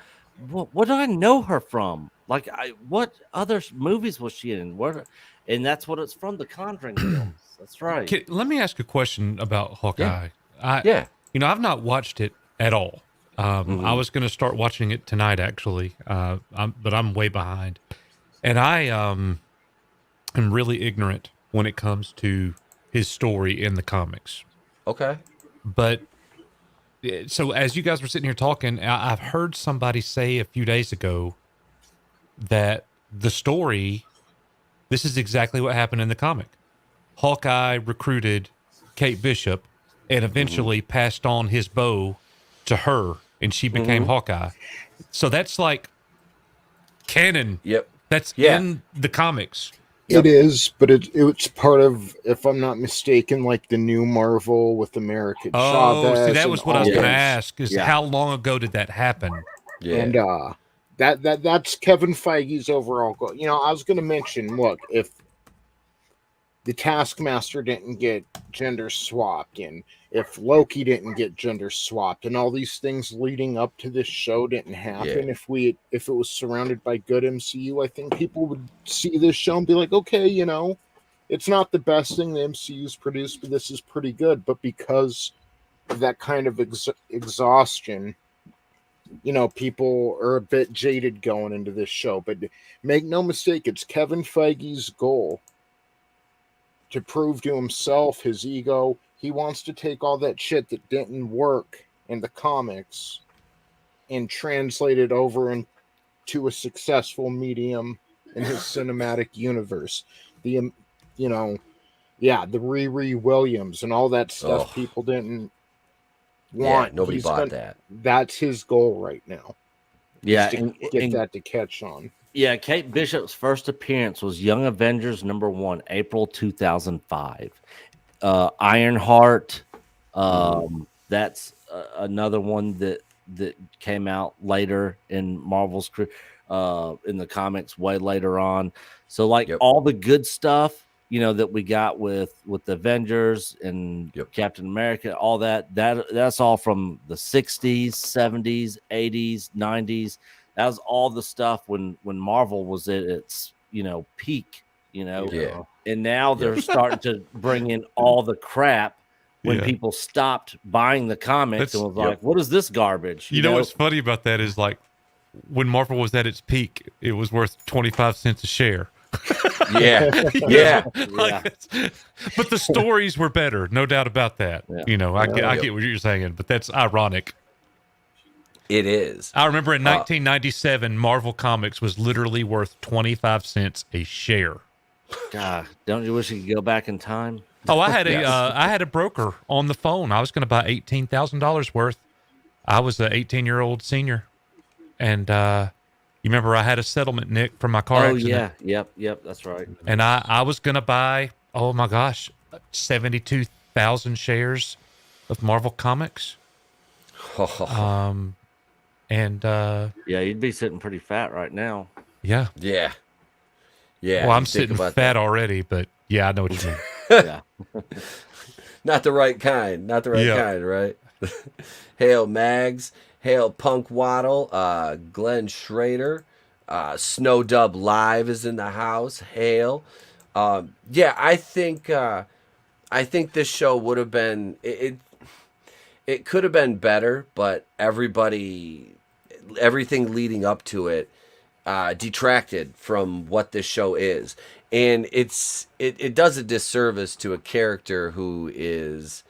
K: do I know her from? Like, what other movies was she in? What? And that's what it's from, the Conjuring films. That's right.
G: Let me ask a question about Hawkeye.
E: Yeah.
G: I've not watched it at all. I was going to start watching it tonight, actually, but I'm way behind. And I am really ignorant when it comes to his story in the comics.
E: Okay.
G: But so as you guys were sitting here talking, I've heard somebody say a few days ago that the story, this is exactly what happened in the comic. Hawkeye recruited Kate Bishop and eventually passed on his bow to her, and she became Hawkeye. So that's like canon.
E: Yep.
G: That's in the comics.
B: It is, but it's part of, if I'm not mistaken, like the new Marvel with America Chavez.
G: See, that was what I was going to ask, is
B: Yeah.
G: how long ago did that happen?
E: Yeah.
B: And that's Kevin Feige's overall goal. You know, I was going to mention, look, if the Taskmaster didn't get gender swapped, and if Loki didn't get gender swapped, and all these things leading up to this show didn't happen, if it was surrounded by good MCU, I think people would see this show and be like, okay, you know, it's not the best thing the MCU's produced, but this is pretty good. But because of that kind of exhaustion, you know, people are a bit jaded going into this show. But make no mistake, it's Kevin Feige's goal to prove to himself, his ego. He wants to take all that shit that didn't work in the comics and translate it over into a successful medium in his cinematic universe. The Riri Williams and all that stuff people didn't want.
E: Yeah, nobody bought that.
B: That's his goal right now.
K: Yeah,
B: to get that to catch on.
K: Yeah, Kate Bishop's first appearance was Young Avengers #1, April 2005. Ironheart, that's another one that came out later in Marvel's in the comics way later on. So like all the good stuff, you know, that we got with the Avengers and Captain America, all that's all from the 60s, 70s, 80s, 90s. That was all the stuff when Marvel was at its, you know, peak, you know.
E: Yeah.
K: And now they're starting to bring in all the crap when people stopped buying the comics and was like, what is this garbage?
G: You know what's funny about that is, like, when Marvel was at its peak, it was worth 25 cents a share.
E: Yeah.
G: But the stories were better, no doubt about that. You know, I get what you're saying, but that's ironic.
E: It is.
G: I remember in 1997, Marvel Comics was literally worth 25 cents a share.
K: God, don't you wish you could go back in time?
G: Oh, I had a broker on the phone. I was going to buy $18,000 worth. I was an 18-year-old senior, and you remember I had a settlement, Nick, from my car accident.
K: Yep, that's right.
G: And I was going to buy, oh my gosh, 72,000 shares of Marvel Comics.
K: You'd be sitting pretty fat right now.
G: Yeah.
E: Well,
G: I'm sitting fat already, but yeah, I know what you mean.
K: Yeah.
E: Not the right kind. Not the right kind, right? Hail Mags. Hail Punk Waddle. Glenn Schrader. Snow Dub Live is in the house. Hail. I think this show would have been it could have been better, but everything leading up to it detracted from what this show is. And it does a disservice to a character who is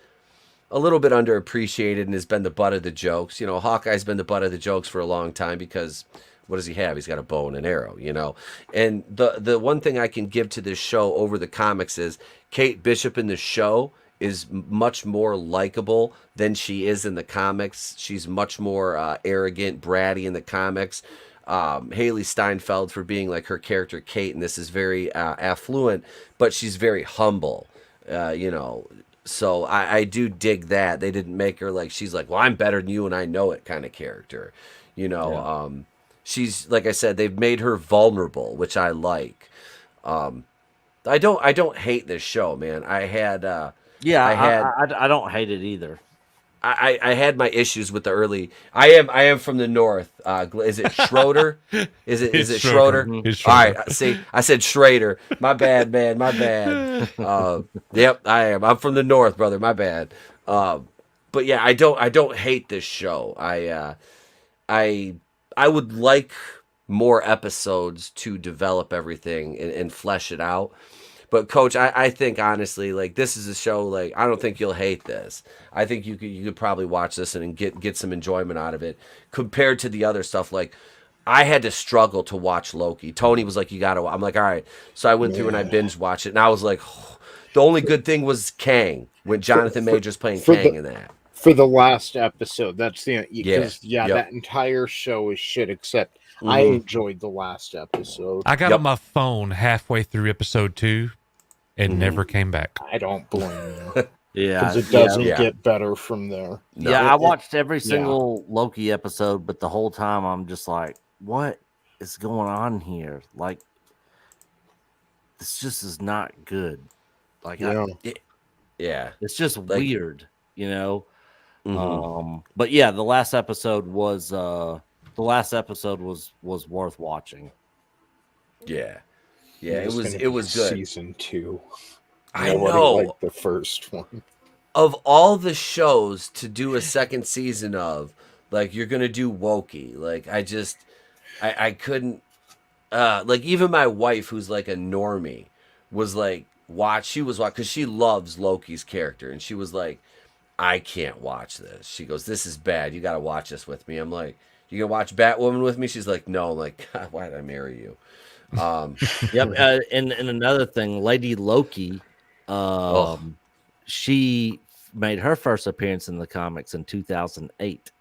E: a little bit underappreciated and has been the butt of the jokes. You know, Hawkeye's been the butt of the jokes for a long time because what does he have? He's got a bow and an arrow, you know. And the one thing I can give to this show over the comics is Kate Bishop in the show is much more likable than she is in the comics. She's much more arrogant, bratty in the comics. Haley Steinfeld for being like her character Kate, and this is very affluent, but she's very humble, you know. So I do dig that they didn't make her like she's like, well, I'm better than you and I know it kind of character, you know. She's, like I said, they've made her vulnerable, which I like. I don't hate this show, man. I don't hate it either. I had my issues with the early. I am from the north. Is it Schroeder? Is it Schroeder?
G: It's
E: All
G: Schroeder.
E: right. See, I said Schrader. My bad, man. My bad. Yep, I am. I'm from the north, brother. My bad. But yeah, I don't hate this show. I would like more episodes to develop everything and flesh it out. But Coach, I think honestly, like this is a show. Like I don't think you'll hate this. I think you could probably watch this and get some enjoyment out of it compared to the other stuff. Like I had to struggle to watch Loki. Tony was like, "You gotta." I'm like, "All right." So I went through and I binge watched it, and I was like, the only good thing was Kang when Jonathan Majors playing Kang in that.
B: For the last episode, that's the
E: Yep.
B: that entire show is shit. Except I enjoyed the last episode.
G: I got on my phone halfway through episode 2 and never came back.
B: I don't blame you.
K: Yeah,
B: Because it doesn't get better from there.
K: Yeah, I watched every single Loki episode, but the whole time I'm just like, what is going on here? Like, this just is not good. Like, it's just weird, you know. But yeah, the last episode was worth watching.
E: Yeah, it was good.
B: Season 2.
E: I know.
B: Like the first one.
E: Of all the shows to do a second season of, like you're gonna do Wokey. Like I couldn't. Like even my wife, who's like a normie, was like she was watching because she loves Loki's character, and she was like, I can't watch this. She goes, this is bad. You got to watch this with me. I'm like, you gonna watch Batwoman with me? She's like, no. I'm like, God, why did I marry you?
K: Yep. And another thing, Lady Loki, she made her first appearance in the comics in 2008.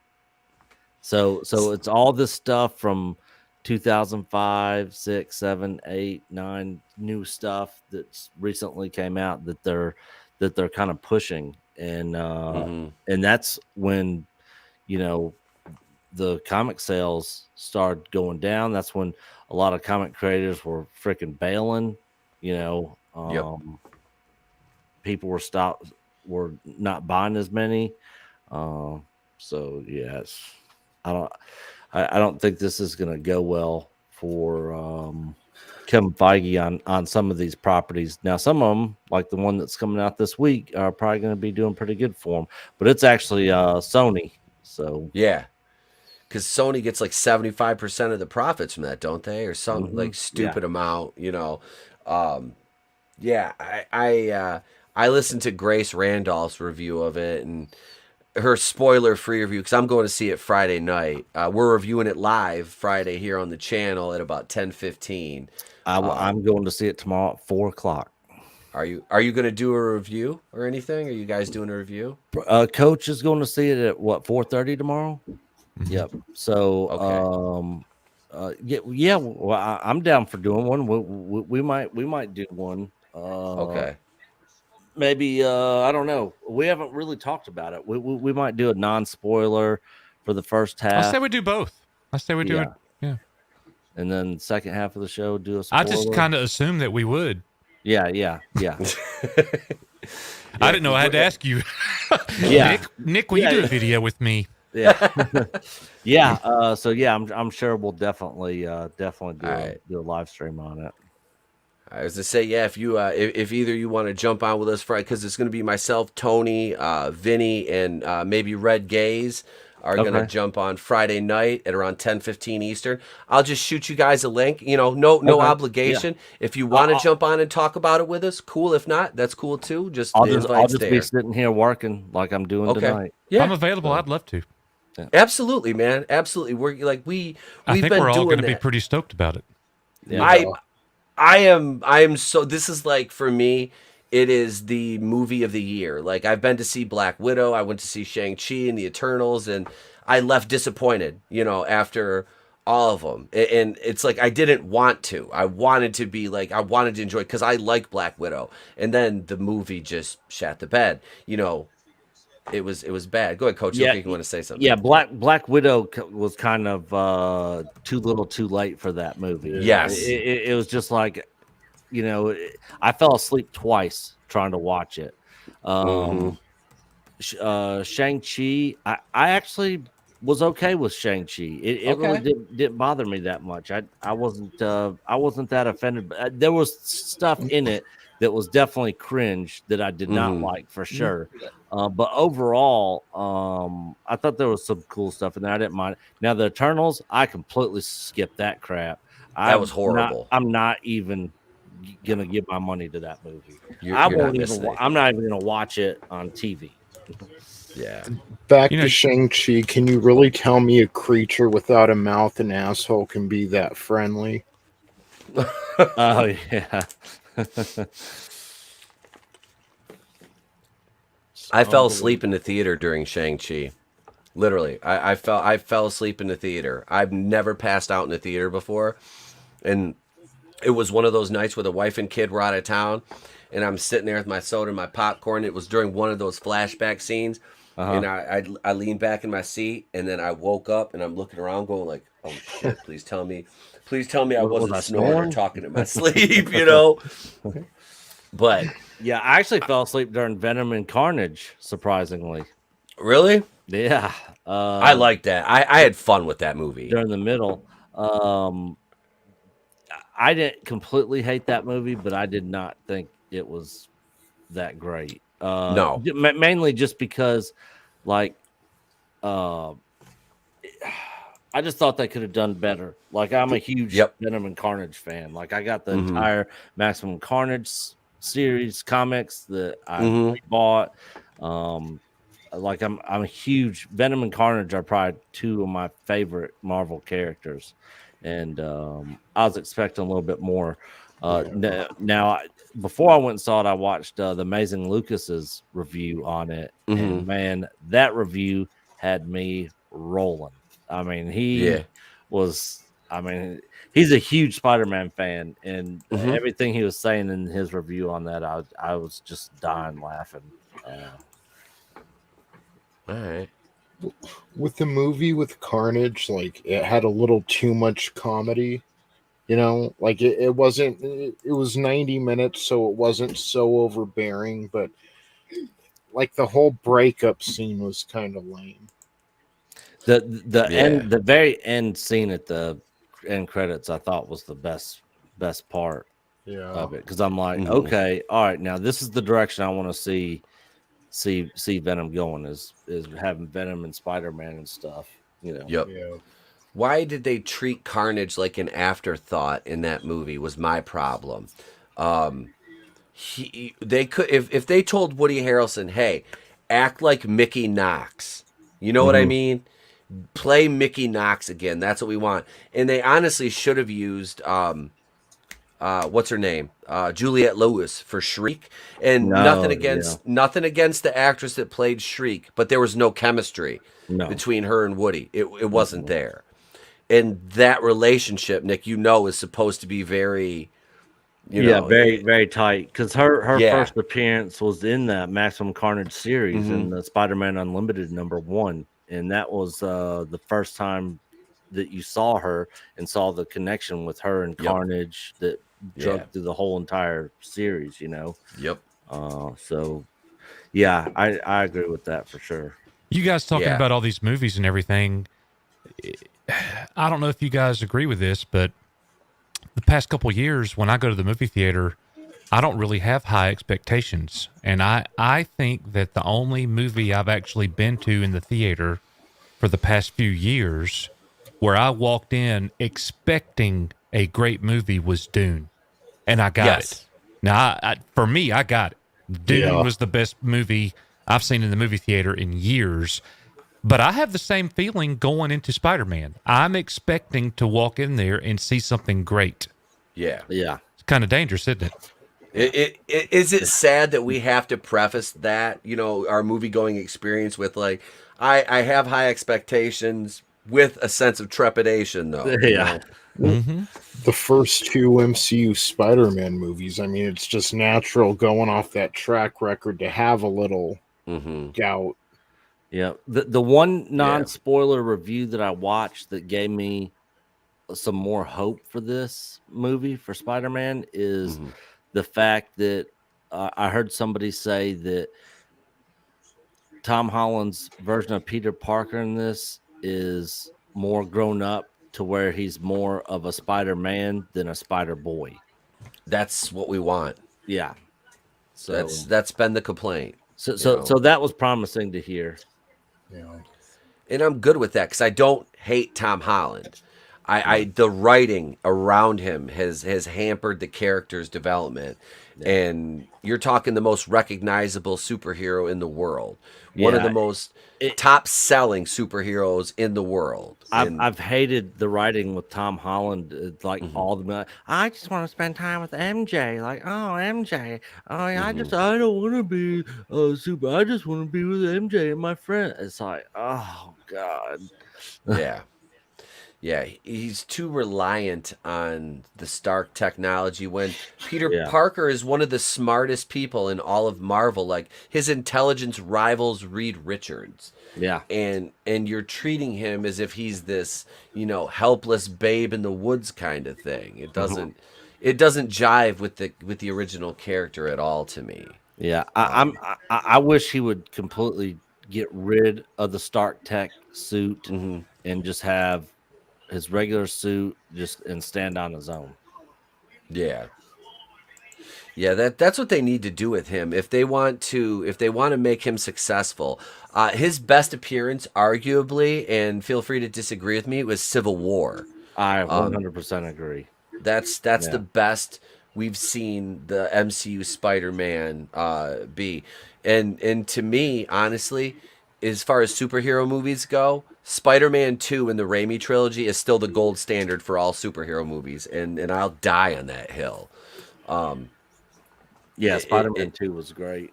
K: So it's all this stuff from 2005, 6, 7, 8, 9 new stuff that's recently came out that they're kind of pushing, and that's when, you know, the comic sales started going down. That's when a lot of comic creators were freaking bailing, you know. People were not buying as many. So yes, I don't think this is going to go well for Kevin Feige on some of these properties. Now, some of them, like the one that's coming out this week, are probably going to be doing pretty good for them. But it's actually Sony. So
E: yeah, because Sony gets like 75% of the profits from that, don't they, or some like stupid amount, you know? I listened to Grace Randolph's review of it and her spoiler-free review because I'm going to see it Friday night. We're reviewing it live Friday here on the channel at about 10:15.
K: I'm going to see it tomorrow at 4:00.
E: Are you going to do a review or anything? Are you guys doing a review?
K: Coach is going to see it at what, 4:30 tomorrow? Yep. So yeah. Well, I'm down for doing one. We might do one.
E: Okay.
K: Maybe I don't know. We haven't really talked about it. We might do a non-spoiler for the first half.
G: I say we do both. I say we do it. Yeah.
K: And then second half of the show, do a spoiler.
G: I just kind of assumed that we would.
K: Yeah.
G: I didn't know I had to ask you.
K: Yeah.
G: Nick, will you do a video with me?
K: Yeah. Yeah. So yeah, I'm sure we'll definitely do a live stream on it.
E: I was to say, yeah, if you if either you want to jump on with us Friday, because it's going to be myself, Tony, Vinny, and maybe Red Gaze are going to jump on Friday night at around 10:15 Eastern. I'll just shoot you guys a link. You know, no obligation. Yeah. If you want to jump on and talk about it with us, cool. If not, that's cool too.
K: I'll just be sitting here working like I'm doing tonight.
G: Yeah, I'm available. I'd love to.
E: Yeah. Absolutely, man. Absolutely. We're like I think
G: we're all going to be pretty stoked about it.
E: Yeah. I am so, this is like, for me, it is the movie of the year. Like, I've been to see Black Widow, I went to see Shang-Chi and the Eternals, and I left disappointed, you know, after all of them. And it's like, I didn't want to. I wanted to be like, I wanted to enjoy it because I like Black Widow. And then the movie just shat the bed, you know. It was bad. Go ahead, Coach.
K: Yeah,
E: I think you want to say something.
K: Yeah, Black Widow was kind of too little, too late for that movie.
E: Yes,
K: it was just like, you know, I fell asleep twice trying to watch it. Shang-Chi, I actually was okay with Shang-Chi. It really
E: Okay.
K: didn't bother me that much. I wasn't that offended. But there was stuff in it that was definitely cringe that I did not like for sure. But overall, I thought there was some cool stuff in there. I didn't mind. Now the Eternals, I completely skipped that crap.
E: That was horrible.
K: I'm not even gonna give my money to that movie.
E: You're not missing
K: I'm
E: anything.
K: not even gonna watch it on TV.
E: Yeah.
B: Back
G: You know-
B: to Shang-Chi, can you really tell me a creature without a mouth and asshole can be that friendly?
K: Oh yeah.
E: I fell asleep in the theater during Shang-Chi. Literally, I fell asleep in the theater. I've never passed out in the theater before, and it was one of those nights where the wife and kid were out of town, and I'm sitting there with my soda and my popcorn. It was during one of those flashback scenes, and I leaned back in my seat, and then I woke up and I'm looking around, going like, "Oh shit! Please tell me I wasn't
K: I
E: snoring or
K: snoring?
E: talking in my sleep," you know. But
K: Yeah, I actually fell asleep during Venom and Carnage, surprisingly.
E: really,
K: Yeah.
E: I like that. I had fun with that movie.
K: During the middle. I didn't completely hate that movie, but I did not think it was that great.
E: No.
K: Mainly just because, like, uh, I just thought they could have done better. Like, I'm a huge Venom and Carnage fan. Like, I got the entire Maximum Carnage series comics that I bought. Like, I'm a huge Venom and Carnage are probably two of my favorite Marvel characters, and I was expecting a little bit more. Now, before I went and saw it, I watched the Amazing Lucas's review on it, and man, that review had me rolling. I mean, he's a huge Spider-Man fan, and everything he was saying in his review on that, I was just dying laughing.
E: All right.
B: With the movie with Carnage, like it had a little too much comedy. You know, like it wasn't. It was 90 minutes, so it wasn't so overbearing. But like the whole breakup scene was kind of lame.
K: The very end scene at the end credits, I thought was the best part of it, because I'm like, okay, all right, now this is the direction I want to see Venom going, is having Venom and Spider-Man and stuff, you know.
E: Yep.
B: Yeah.
E: Why did they treat Carnage like an afterthought in that movie was my problem. They could if they told Woody Harrelson, "Hey, act like Mickey Knox." You know what I mean? Play Mickey Knox again. That's what we want. And they honestly should have used what's her name? Juliette Lewis for Shriek. And nothing against the actress that played Shriek, but there was no chemistry between her and Woody. It wasn't there. And that relationship, Nick, is supposed to be very
K: very, very tight, because her first appearance was in that Maximum Carnage series in the Spider-Man Unlimited #1, and that was the first time that you saw her and saw the connection with her and Carnage that drug through the whole entire series, you know. So yeah, I agree with that for sure.
G: You guys talking about all these movies and everything, I don't know if you guys agree with this, but the past couple of years when I go to the movie theater, I don't really have high expectations. And I think that the only movie I've actually been to in the theater for the past few years where I walked in expecting a great movie was Dune. And I got it. Now, for me, I got it. Dune was the best movie I've seen in the movie theater in years. But I have the same feeling going into Spider-Man. I'm expecting to walk in there and see something great.
E: Yeah.
G: It's kind of dangerous, isn't it?
E: Is it sad that we have to preface that, our movie-going experience with, like, I have high expectations with a sense of trepidation, though.
B: The first two MCU Spider-Man movies, I mean, it's just natural going off that track record to have a little doubt.
K: Yeah, the one non-spoiler review that I watched that gave me some more hope for this movie for Spider-Man is the fact that I heard somebody say that Tom Holland's version of Peter Parker in this is more grown up to where he's more of a Spider-Man than a Spider-Boy.
E: That's what we want.
K: Yeah. So
E: That's been the complaint.
K: So
E: you know?
K: so that was promising to hear.
E: And I'm good with that because I don't hate Tom Holland. I the writing around him has hampered the character's development. And you're talking the most recognizable superhero in the world. One of the most top-selling superheroes in the world.
K: I've hated the writing with Tom Holland. It's like all the I just want to spend time with MJ. Like, oh MJ, oh yeah, I don't want to be super. I just want to be with MJ and my friend. It's like, oh god,
E: yeah, he's too reliant on the Stark technology when Peter Parker is one of the smartest people in all of Marvel. Like his intelligence rivals Reed Richards.
K: Yeah.
E: And you're treating him as if he's this, helpless babe in the woods kind of thing. It doesn't jive with the original character at all to me.
K: Yeah. I wish he would completely get rid of the Stark tech suit and just have his regular suit and stand on his own.
E: Yeah. Yeah, that's what they need to do with him if they want to make him successful. His best appearance, arguably, and feel free to disagree with me, was Civil War.
K: I 100% agree.
E: That's the best we've seen the MCU Spider-Man be, and to me, honestly, as far as superhero movies go, Spider-Man 2 in the Raimi trilogy is still the gold standard for all superhero movies, and I'll die on that hill.
K: Yeah, Spider-Man 2 was great.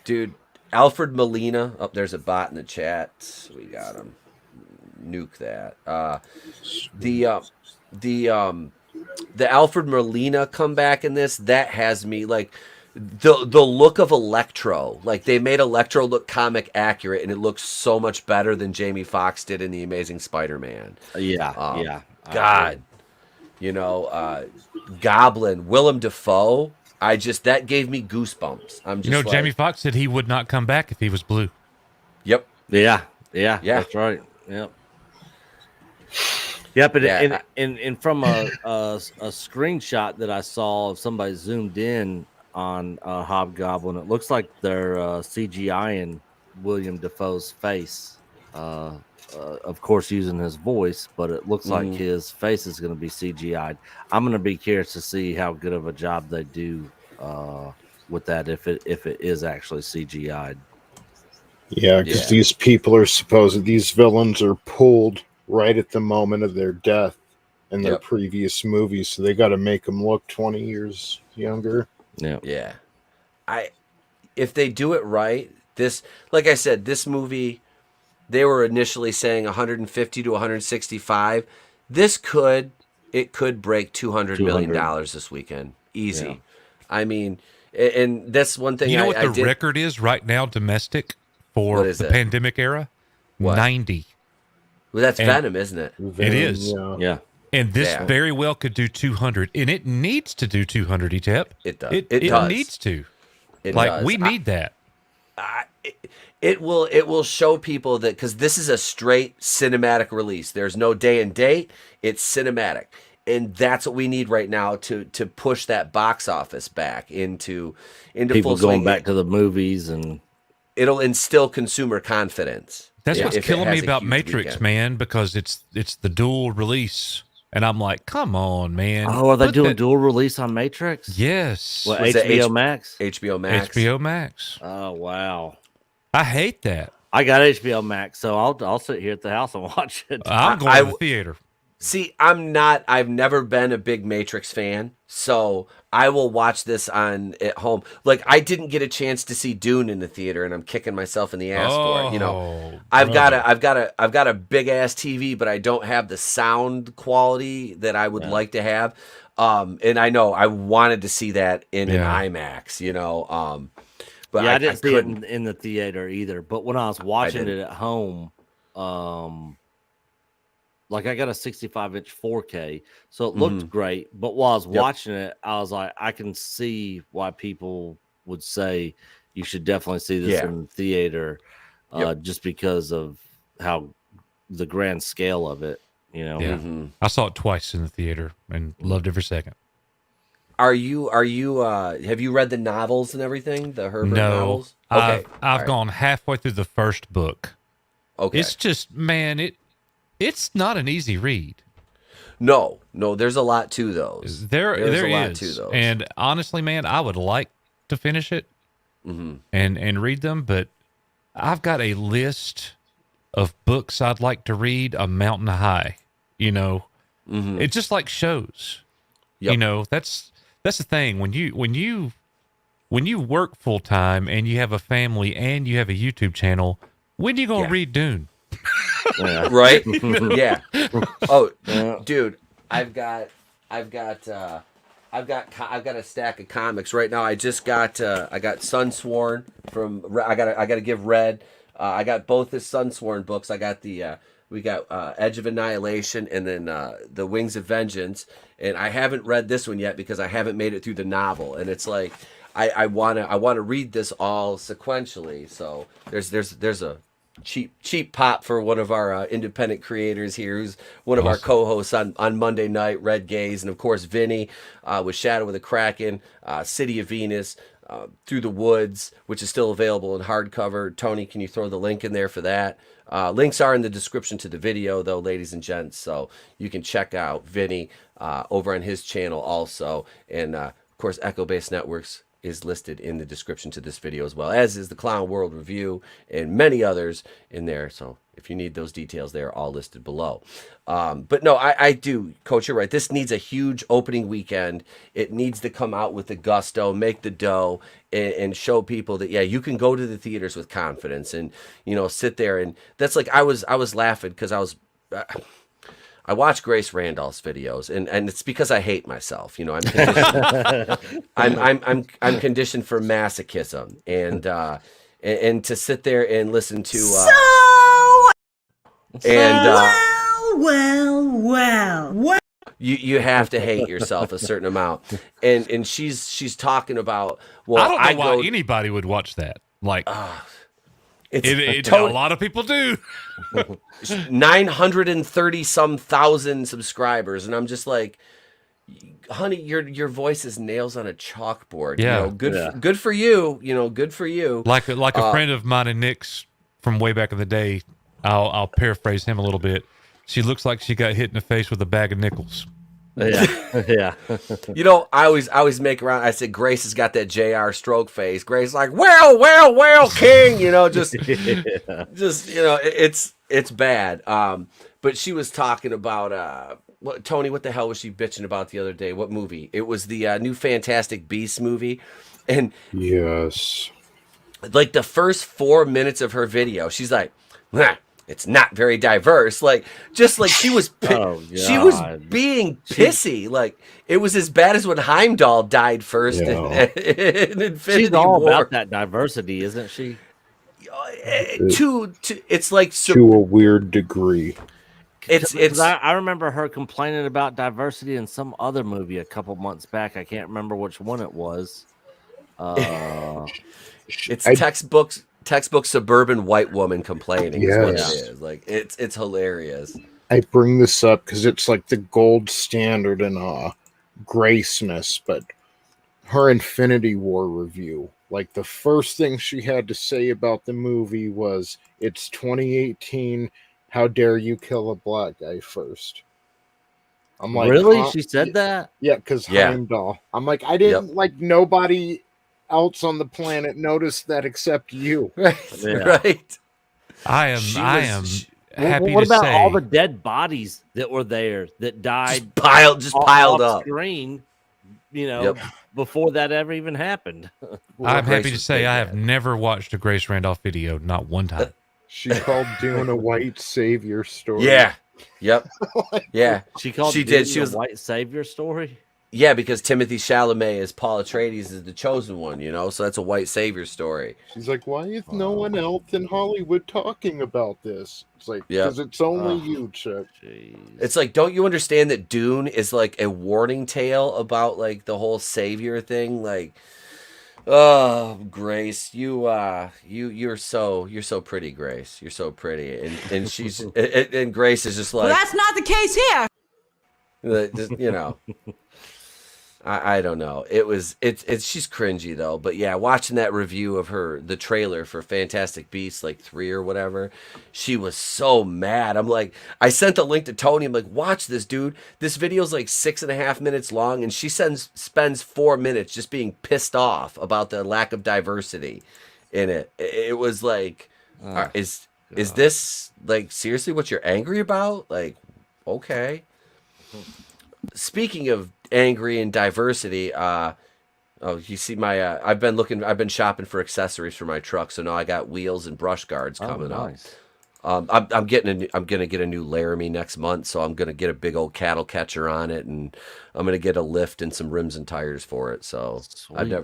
E: Dude, Alfred Molina, there's a bot in the chat. We got him. Nuke that. The Alfred Molina comeback in this, that has me like the look of Electro. Like they made Electro look comic accurate, and it looks so much better than Jamie Foxx did in The Amazing Spider-Man.
K: Yeah.
E: God. Goblin, Willem Dafoe. That gave me goosebumps. I'm just
G: Jamie Foxx said he would not come back if he was blue.
E: Yep.
K: Yeah. That's right. Yep. Yep. And from a screenshot that I saw of somebody zoomed in on Hobgoblin, it looks like they're CGIing William Dafoe's face. Of course, using his voice, but it looks like his face is going to be CGI'd. I'm going to be curious to see how good of a job they do with that if it is actually CGI'd.
B: Yeah, because these these villains are pulled right at the moment of their death in their previous movies, so they got to make them look 20 years younger.
E: Yeah. If they do it right, like I said, this movie, they were initially saying 150 to 165. It could break $200 million this weekend. Easy. Yeah. I mean, and that's one thing.
G: You know what the record is right now domestic for the pandemic era?
E: What?
G: 90.
E: Well, that's Venom, isn't it?
G: It is.
K: Yeah.
G: And this very well could do 200, and it needs to do 200. ETEP.
E: It does.
G: It
E: does.
G: Needs to.
E: It
G: does. We need that.
E: It will show people that, because this is a straight cinematic release. There's no day and date. It's cinematic, and that's what we need right now to push that box office back into
K: people
E: full swing.
K: Going back to the movies, and
E: it'll instill consumer confidence.
G: That's what's killing me about Matrix, man, because it's the dual release. And I'm like, come on, man.
K: Oh, are they doing dual release on Matrix?
G: Yes.
K: What, HBO Max?
E: HBO Max.
G: HBO Max.
K: Oh, wow.
G: I hate that.
K: I got HBO Max, so I'll sit here at the house and watch it.
G: I'm going to the theater.
E: See, I've never been a big Matrix fan, so I will watch this at home. Like, I didn't get a chance to see Dune in the theater, and I'm kicking myself in the ass for it. I've got a big ass TV, but I don't have the sound quality that I would like to have. And I know I wanted to see that in an IMAX, but
K: I didn't see it in the theater either. But when I was watching it at home, like I got a 65-inch 4K, so it looked great. But while I was watching it, I was like, I can see why people would say you should definitely see this in the theater. just because of how the grand scale of it. You know,
G: Yeah. I saw it twice in the theater and loved every second.
E: Are you have you read the novels and everything? The Herbert
G: No,
E: novels? Okay.
G: I've gone halfway through the first book.
E: Okay.
G: It's just, man, it's not an easy read.
E: No, there's a lot to those.
G: There
E: a lot
G: is.
E: to those.
G: And honestly, man, I would like to finish it and read them, but I've got a list of books I'd like to read a mountain high. You know, it's just like shows.
E: Yep.
G: You know, that's the thing. When you work full time and you have a family and you have a YouTube channel, when are you gonna read Dune?
E: Right? Yeah. Oh, dude, I've got a stack of comics right now. I just got Sunsworn from. I gotta give Red. I got both his Sunsworn books. I got we got Edge of Annihilation and then the Wings of Vengeance. And I haven't read this one yet because I haven't made it through the novel. And it's like I wanna read this all sequentially. So there's a cheap pop for one of our independent creators here, who's one of our co-hosts on Monday Night, Red Gaze, and of course Vinny with Shadow of the Kraken, City of Venus, Through the Woods, which is still available in hardcover. Tony, can you throw the link in there for that? Links are in the description to the video, though, ladies and gents, so you can check out Vinny over on his channel also, and of course Echo Base Networks is listed in the description to this video as well, as is the Clown World Review and many others in there. So if you need those details, they're all listed below. But no, I do, Coach, you're right. This needs a huge opening weekend. It needs to come out with the gusto, make the dough, and show people that, yeah, you can go to the theaters with confidence and, you know, sit there. And that's like, I was laughing because I watch Grace Randolph's videos, and it's because I hate myself. You know, I'm conditioned, I'm conditioned for masochism, and to sit there and listen to
L: well.
E: You have to hate yourself a certain amount, and she's talking about, well,
G: I don't know why anybody would watch that. Like, a lot of people do.
E: 930 some thousand subscribers, and I'm just like, honey, your voice is nails on a chalkboard.
G: Yeah,
E: you know, good for you. You know, good for you.
G: Like a friend of mine and Nick's from way back in the day. I'll paraphrase him a little bit. She looks like she got hit in the face with a bag of nickels.
K: Yeah.
E: You know, I always make around. I said Grace has got that JR stroke face. Grace is like, well, King. You know, just you know, it's bad. But she was talking about Tony. What the hell was she bitching about the other day? What movie? It was the new Fantastic Beasts movie, and
B: yes,
E: like the first 4 minutes of her video, she's like, nah, it's not very diverse. Like, just like she was she was being pissy. Like, it was as bad as when Heimdall died first in Infinity
K: She's all
E: War.
K: about that diversity, isn't she?
E: It's like
B: to a weird degree.
K: I remember her complaining about diversity in some other movie a couple months back. I can't remember which one it was.
E: It's textbook suburban white woman complaining. Is what it is. Like, it's hilarious.
B: I bring this up because it's like the gold standard in graceness, but her Infinity War review, like the first thing she had to say about the movie was, it's 2018, how dare you kill a black guy first? I'm like,
K: really? She said that?
B: Yeah, because Heimdall. I'm like, I didn't like nobody else on the planet noticed that except you.
E: Right.
G: I am happy
K: what
G: to
K: about
G: say,
K: all the dead bodies that were there that died
E: just piled
K: off
E: up
K: screen, you know, before that ever even happened.
G: I'm happy to say I have never watched a Grace Randolph video, not one time.
B: She called Dune a white savior story.
E: Yeah. Yep. Yeah.
K: She called
E: she
K: Dune
E: did. She was
K: a white savior story.
E: Yeah, because Timothy Chalamet as Paul Atreides is the chosen one, you know, so that's a white savior story.
B: She's like, why is no one else in Hollywood talking about this? It's like, because it's only you, Chuck.
E: It's like, don't you understand that Dune is like a warning tale about like the whole savior thing? Like, Oh, Grace, you're so pretty, Grace. You're so pretty, and she's and Grace is just like,
I: Well, that's not the case here.
E: just, you know. I don't know. It's she's cringy though. But yeah, watching that review of the trailer for Fantastic Beasts like 3 or whatever, she was so mad. I'm like, I sent the link to Tony. I'm like, watch this, dude. This video's like 6.5 minutes long, and she spends 4 minutes just being pissed off about the lack of diversity in it. It was like, is this like seriously what you're angry about? Like, okay. Speaking of angry and diversity, you see my I've been shopping for accessories for my truck, so now I got wheels and brush guards coming up. I'm gonna get a new Laramie next month, so I'm gonna get a big old cattle catcher on it, and I'm gonna get a lift and some rims and tires for it. So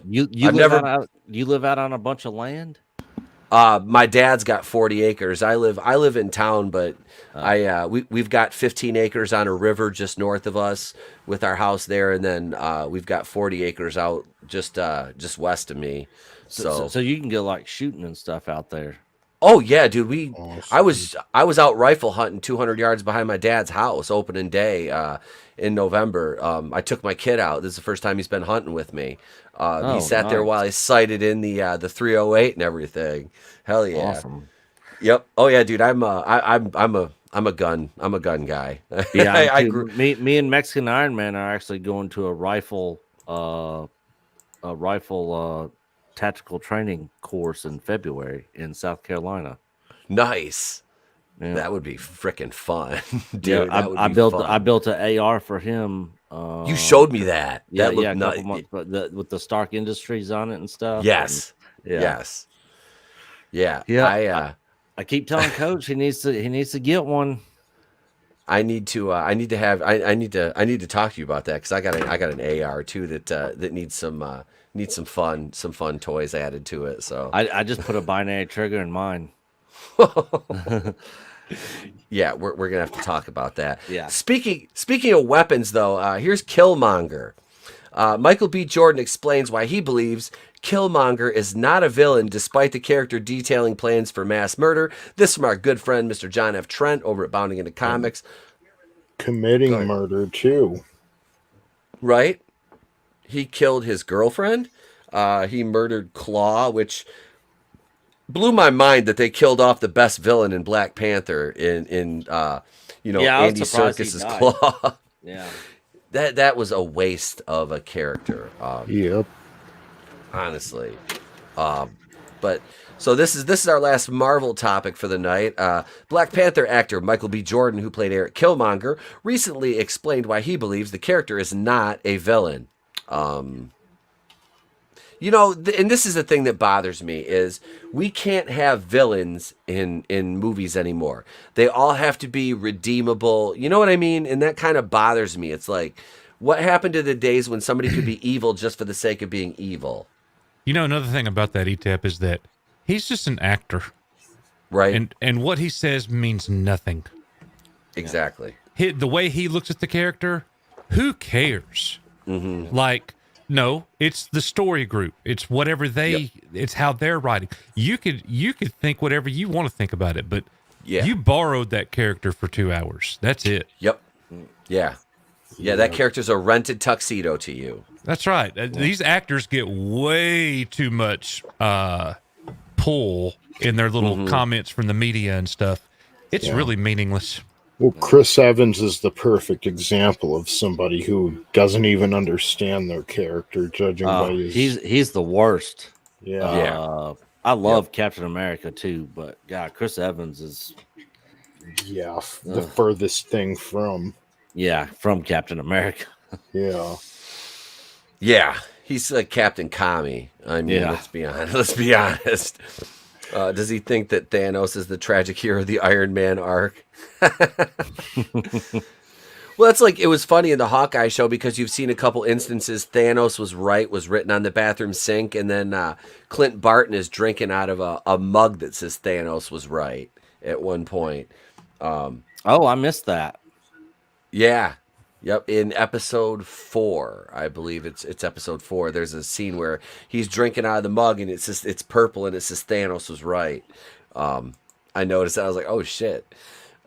K: you live out on a bunch of land?
E: My dad's got 40 acres. I live in town, but we've got 15 acres on a river just north of us with our house there, and then we've got 40 acres out just west of me.
K: So you can go like shooting and stuff out there.
E: Oh yeah, dude. I was out rifle hunting 200 yards behind my dad's house opening day in November. I took my kid out. This is the first time he's been hunting with me. He sat there while I sighted in the 308 and everything. Hell yeah.
K: Awesome.
E: Yep. Oh yeah, dude. I'm a gun guy.
K: Yeah,
E: I grew.
K: Me and Mexican Iron Man are actually going to a rifle tactical training course in February in South Carolina.
E: Nice.
K: Yeah.
E: That would be freaking fun, dude.
K: Yeah, I built an AR for him.
E: You showed me that.
K: Yeah,
E: That looked
K: a couple
E: nice.
K: months, but with the Stark Industries on it and stuff.
E: Yes.
K: And, yeah.
E: Yes. Yeah.
K: Yeah. I keep telling Coach he needs to get one.
E: I need to talk to you about that because I got an AR too that needs some fun toys added to it. So
K: I just put a binary trigger in mine.
E: Yeah, we're gonna have to talk about that.
K: Yeah.
E: Speaking of weapons, though, here's Killmonger. Michael B. Jordan explains why he believes Killmonger is not a villain, despite the character detailing plans for mass murder. This from our good friend Mr. John F. Trent over at Bounding Into Comics.
B: Committing murder too.
E: Right? He killed his girlfriend. He murdered Claw, which blew my mind that they killed off the best villain in Black Panther in Andy Serkis's Claw.
K: Yeah.
E: That was a waste of a character.
B: Yep.
E: Honestly. But so this is our last Marvel topic for the night. Black Panther actor Michael B. Jordan, who played Eric Killmonger, recently explained why he believes the character is not a villain. And this is the thing that bothers me is we can't have villains in movies anymore. They all have to be redeemable. You know what I mean? And that kind of bothers me. It's like, what happened to the days when somebody could be evil just for the sake of being evil?
G: You know, another thing about that ETEP is that he's just an actor.
E: Right.
G: And what he says means nothing.
E: Exactly.
G: The way he looks at the character, who cares?
E: Mm-hmm.
G: Like, no, it's the story group. It's whatever it's how they're writing. You could think whatever you want to think about it, but you borrowed that character for 2 hours. That's it.
E: Yep. Yeah. Yeah, that character's a rented tuxedo to you.
G: That's right. These actors get way too much pull in their little comments from the media and stuff. It's really meaningless.
B: Well, Chris Evans is the perfect example of somebody who doesn't even understand their character, judging by his...
K: He's the worst.
B: Yeah.
K: I love Captain America too, but God, Chris Evans is
B: the furthest thing from
K: Captain America.
E: Yeah, he's like Captain Kami. I mean, let's be honest. Does he think that Thanos is the tragic hero of the Iron Man arc? Well, that's like, it was funny in the Hawkeye show because you've seen a couple instances Thanos was written on the bathroom sink, and then Clint Barton is drinking out of a mug that says Thanos was right at one point.
K: I missed that.
E: Yeah, Yep, in episode 4, I believe it's episode 4. There's a scene where he's drinking out of the mug and it's purple and it says Thanos was right. I noticed that. I was like, oh shit.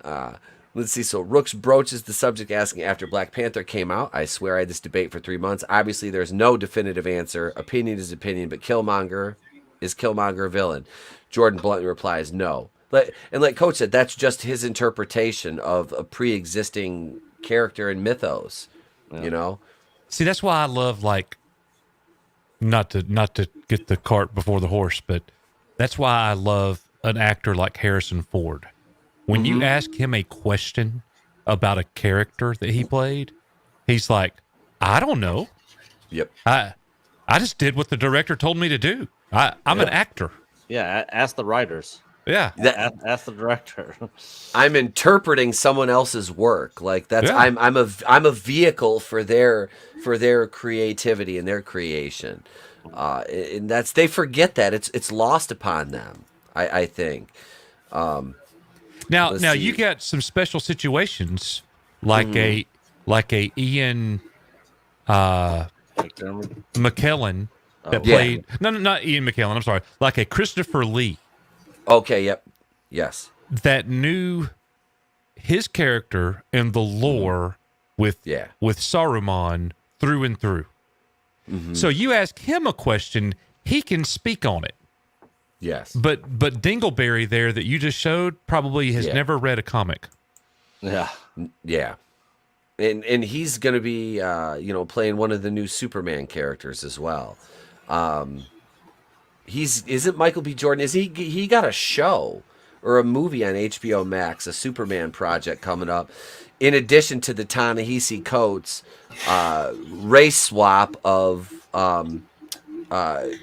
E: Let's see. So Rooks broaches the subject, asking after Black Panther came out. I swear I had this debate for 3 months. Obviously, there's no definitive answer. Opinion is opinion, but is Killmonger a villain? Jordan bluntly replies, no. And like Coach said, that's just his interpretation of a pre-existing character in mythos.
K: Yeah.
E: You know.
G: See, that's why I love, like, not to get the cart before the horse, but that's why I love an actor like Harrison Ford. When you ask him a question about a character that he played, he's like, I don't know.
E: Yep.
G: I just did what the director told me to do. I'm an actor.
K: Yeah, ask the writers.
G: Yeah.
K: Ask the director.
E: I'm interpreting someone else's work. Like that's
G: Yeah.
E: I'm a vehicle for their creativity and their creation. And they forget that. It's lost upon them, I think.
G: Now
E: see.
G: you got some special situations like a Ian McKellen that played no, not Ian McKellen, I'm sorry, like a Christopher Lee.
E: Okay, yep. Yes.
G: That knew his character and the lore with Saruman through and through. So you ask him a question, he can speak on it.
E: Yes.
G: But Dingleberry there that you just showed probably has never read a comic.
K: Yeah.
E: Yeah. And he's going to be playing one of the new Superman characters as well. Isn't Michael B. Jordan, he got a show or a movie on HBO Max, a Superman project coming up, in addition to the Ta-Nehisi Coates race swap of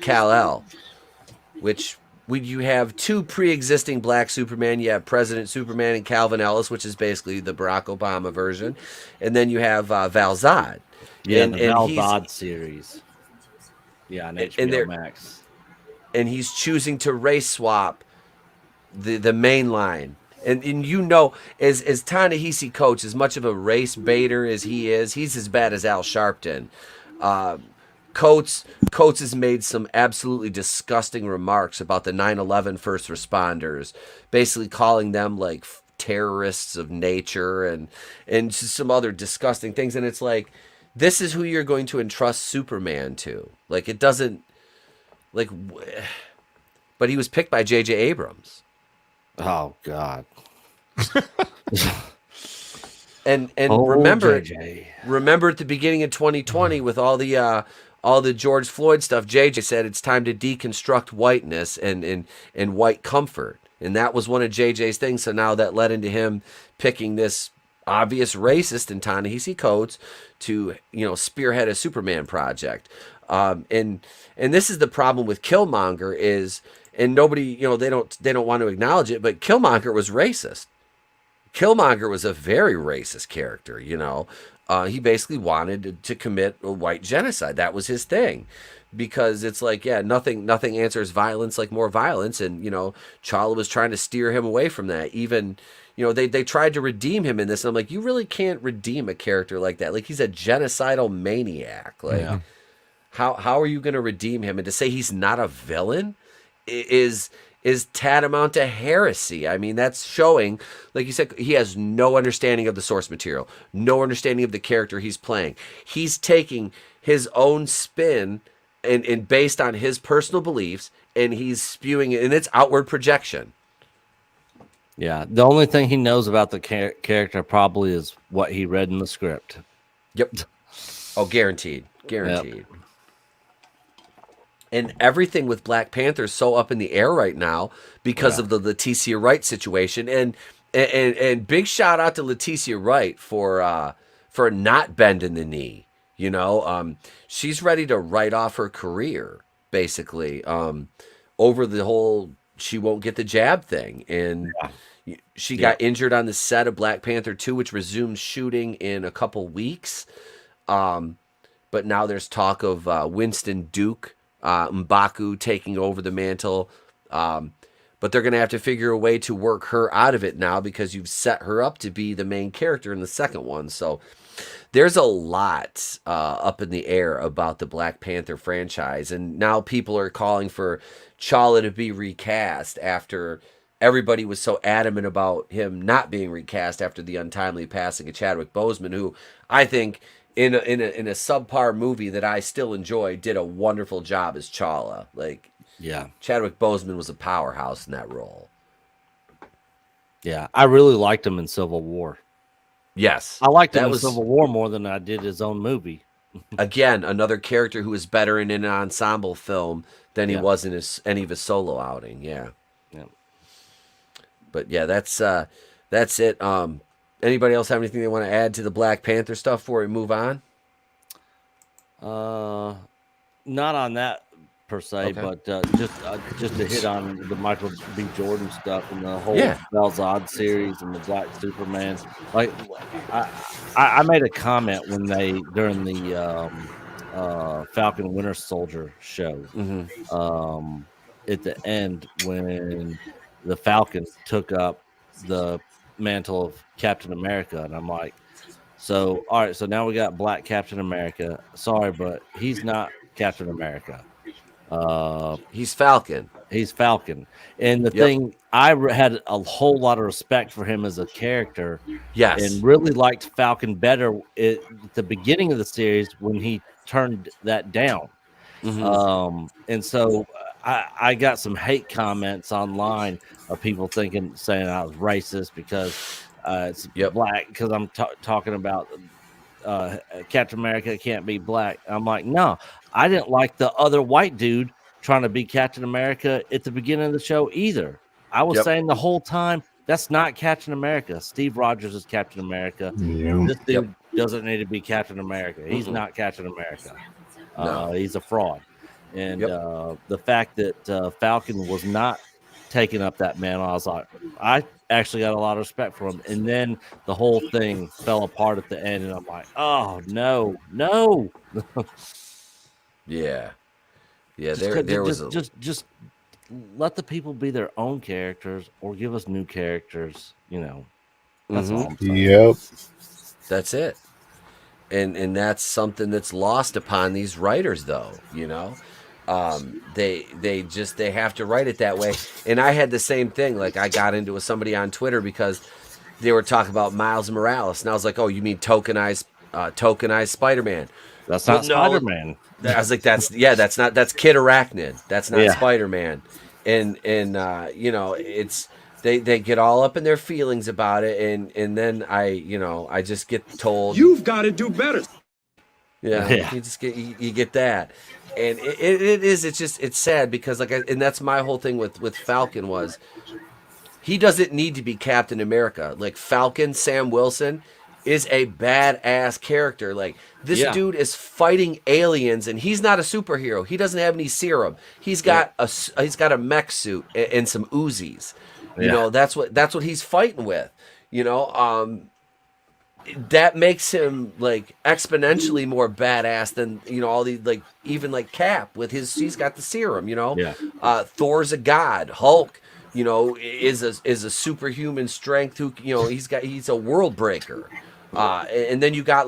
E: Kal-El, which when you have two pre-existing black Superman, you have President Superman and Calvin Ellis, which is basically the Barack Obama version, and then you have Val Zod.
K: Yeah, the Val Zod series. Yeah, on HBO Max.
E: And he's choosing to race swap the main line. And you know, as Ta-Nehisi Coates, as much of a race baiter as he is, he's as bad as Al Sharpton. Coates has made some absolutely disgusting remarks about the 9/11 first responders, basically calling them like terrorists of nature and just some other disgusting things. And it's like, this is who you're going to entrust Superman to. Like, it doesn't, like, but he was picked by J.J. Abrams.
K: Oh God.
E: and remember at the beginning of 2020 with all the George Floyd stuff, JJ said it's time to deconstruct whiteness and white comfort. And that was one of JJ's things. So now that led into him picking this obvious racist in Ta-Nehisi Coates to, spearhead a Superman project. And this is the problem with Killmonger is, and nobody, they don't want to acknowledge it, but Killmonger was racist. Killmonger was a very racist character, He basically wanted to commit a white genocide. That was his thing. Because it's like, nothing answers violence like more violence. And, Charla was trying to steer him away from that. Even, they tried to redeem him in this. And I'm like, you really can't redeem a character like that. Like, he's a genocidal maniac. Like, how are you going to redeem him? And to say he's not a villain is tantamount to heresy. I mean, that's showing, like you said, he has no understanding of the source material, no understanding of the character he's playing. He's taking his own spin and based on his personal beliefs, and he's spewing it, and it's outward projection.
K: Yeah, the only thing he knows about the character probably is what he read in the script.
E: Yep. Oh, guaranteed. Yep. And everything with Black Panther is so up in the air right now because of the Leticia Wright situation. And big shout out to Leticia Wright for not bending the knee. She's ready to write off her career, basically, over the whole she won't get the jab thing. And she got injured on the set of Black Panther 2, which resumes shooting in a couple weeks. But now there's talk of Winston Duke, M'Baku taking over the mantle. But they're going to have to figure a way to work her out of it now because you've set her up to be the main character in the second one. So there's a lot up in the air about the Black Panther franchise, and now people are calling for T'Challa to be recast after everybody was so adamant about him not being recast after the untimely passing of Chadwick Boseman, who I think in a subpar movie that I still enjoy did a wonderful job as T'Challa. Like,
K: Yeah.
E: Chadwick Boseman was a powerhouse in that role.
K: Yeah. I really liked him in Civil War.
E: Yes,
K: I liked him
E: that
K: in
E: was
K: Civil War more than I did his own movie.
E: again another character who was better in an ensemble film than he
K: Yeah.
E: was in any of his solo outing. Yeah.
K: Yeah.
E: But yeah, that's it. Anybody else have anything they want to add to the Black Panther stuff before we move on?
K: Not on that per se,
E: Okay.
K: but just to hit on the Michael B. Jordan stuff and the whole
E: Yeah.
K: Belzod series and the Black Superman. Like, I made a comment when they during the Falcon Winter Soldier show. At the end when the Falcon took up the mantle of Captain America, and I'm like, so all right, so now we got Black Captain America. Sorry, but he's not Captain America.
E: He's Falcon.
K: He's Falcon. And the
E: Yep.
K: thing, had a whole lot of respect for him as a character.
E: Yes.
K: And really liked Falcon better at the beginning of the series when he turned that down. And so I got some hate comments online of people saying I was racist because it's black, because I'm talking about Captain America can't be black. I'm like, no, I didn't like the other white dude trying to be Captain America at the beginning of the show either. I was saying the whole time, that's not Captain America. Steve Rogers is Captain America. This dude doesn't need to be Captain America. He's not Captain America. He's a fraud. And the fact that Falcon was not taking up that mantle, I was like, I actually got a lot of respect for him. And then the whole thing fell apart at the end, and I'm like, oh no.
E: Yeah.
K: Just let the people be their own characters, or give us new characters. That's all I'm saying.
B: Yep.
E: That's it. And that's something that's lost upon these writers, though. They have to write it that way. And I had the same thing. Like, I got into with somebody on Twitter because they were talking about Miles Morales, and I was like, "Oh, you mean tokenized Spider-Man?"
K: That's not Spider-Man.
E: I was like, that's Kid Arachnid. That's not Spider-Man. And it's they get all up in their feelings about it, and then I just get told,
J: You've got to do better.
E: Yeah. You get that. And it's sad because and that's my whole thing with Falcon was he doesn't need to be Captain America. Like, Falcon, Sam Wilson is a badass character. Like, this dude is fighting aliens, and he's not a superhero. He doesn't have any serum. He's got a mech suit and some Uzis. That's what he's fighting with. That makes him like exponentially more badass than all the even Cap with he's got the serum. Thor's a god. Hulk is a superhuman strength who he's a world breaker. And then you got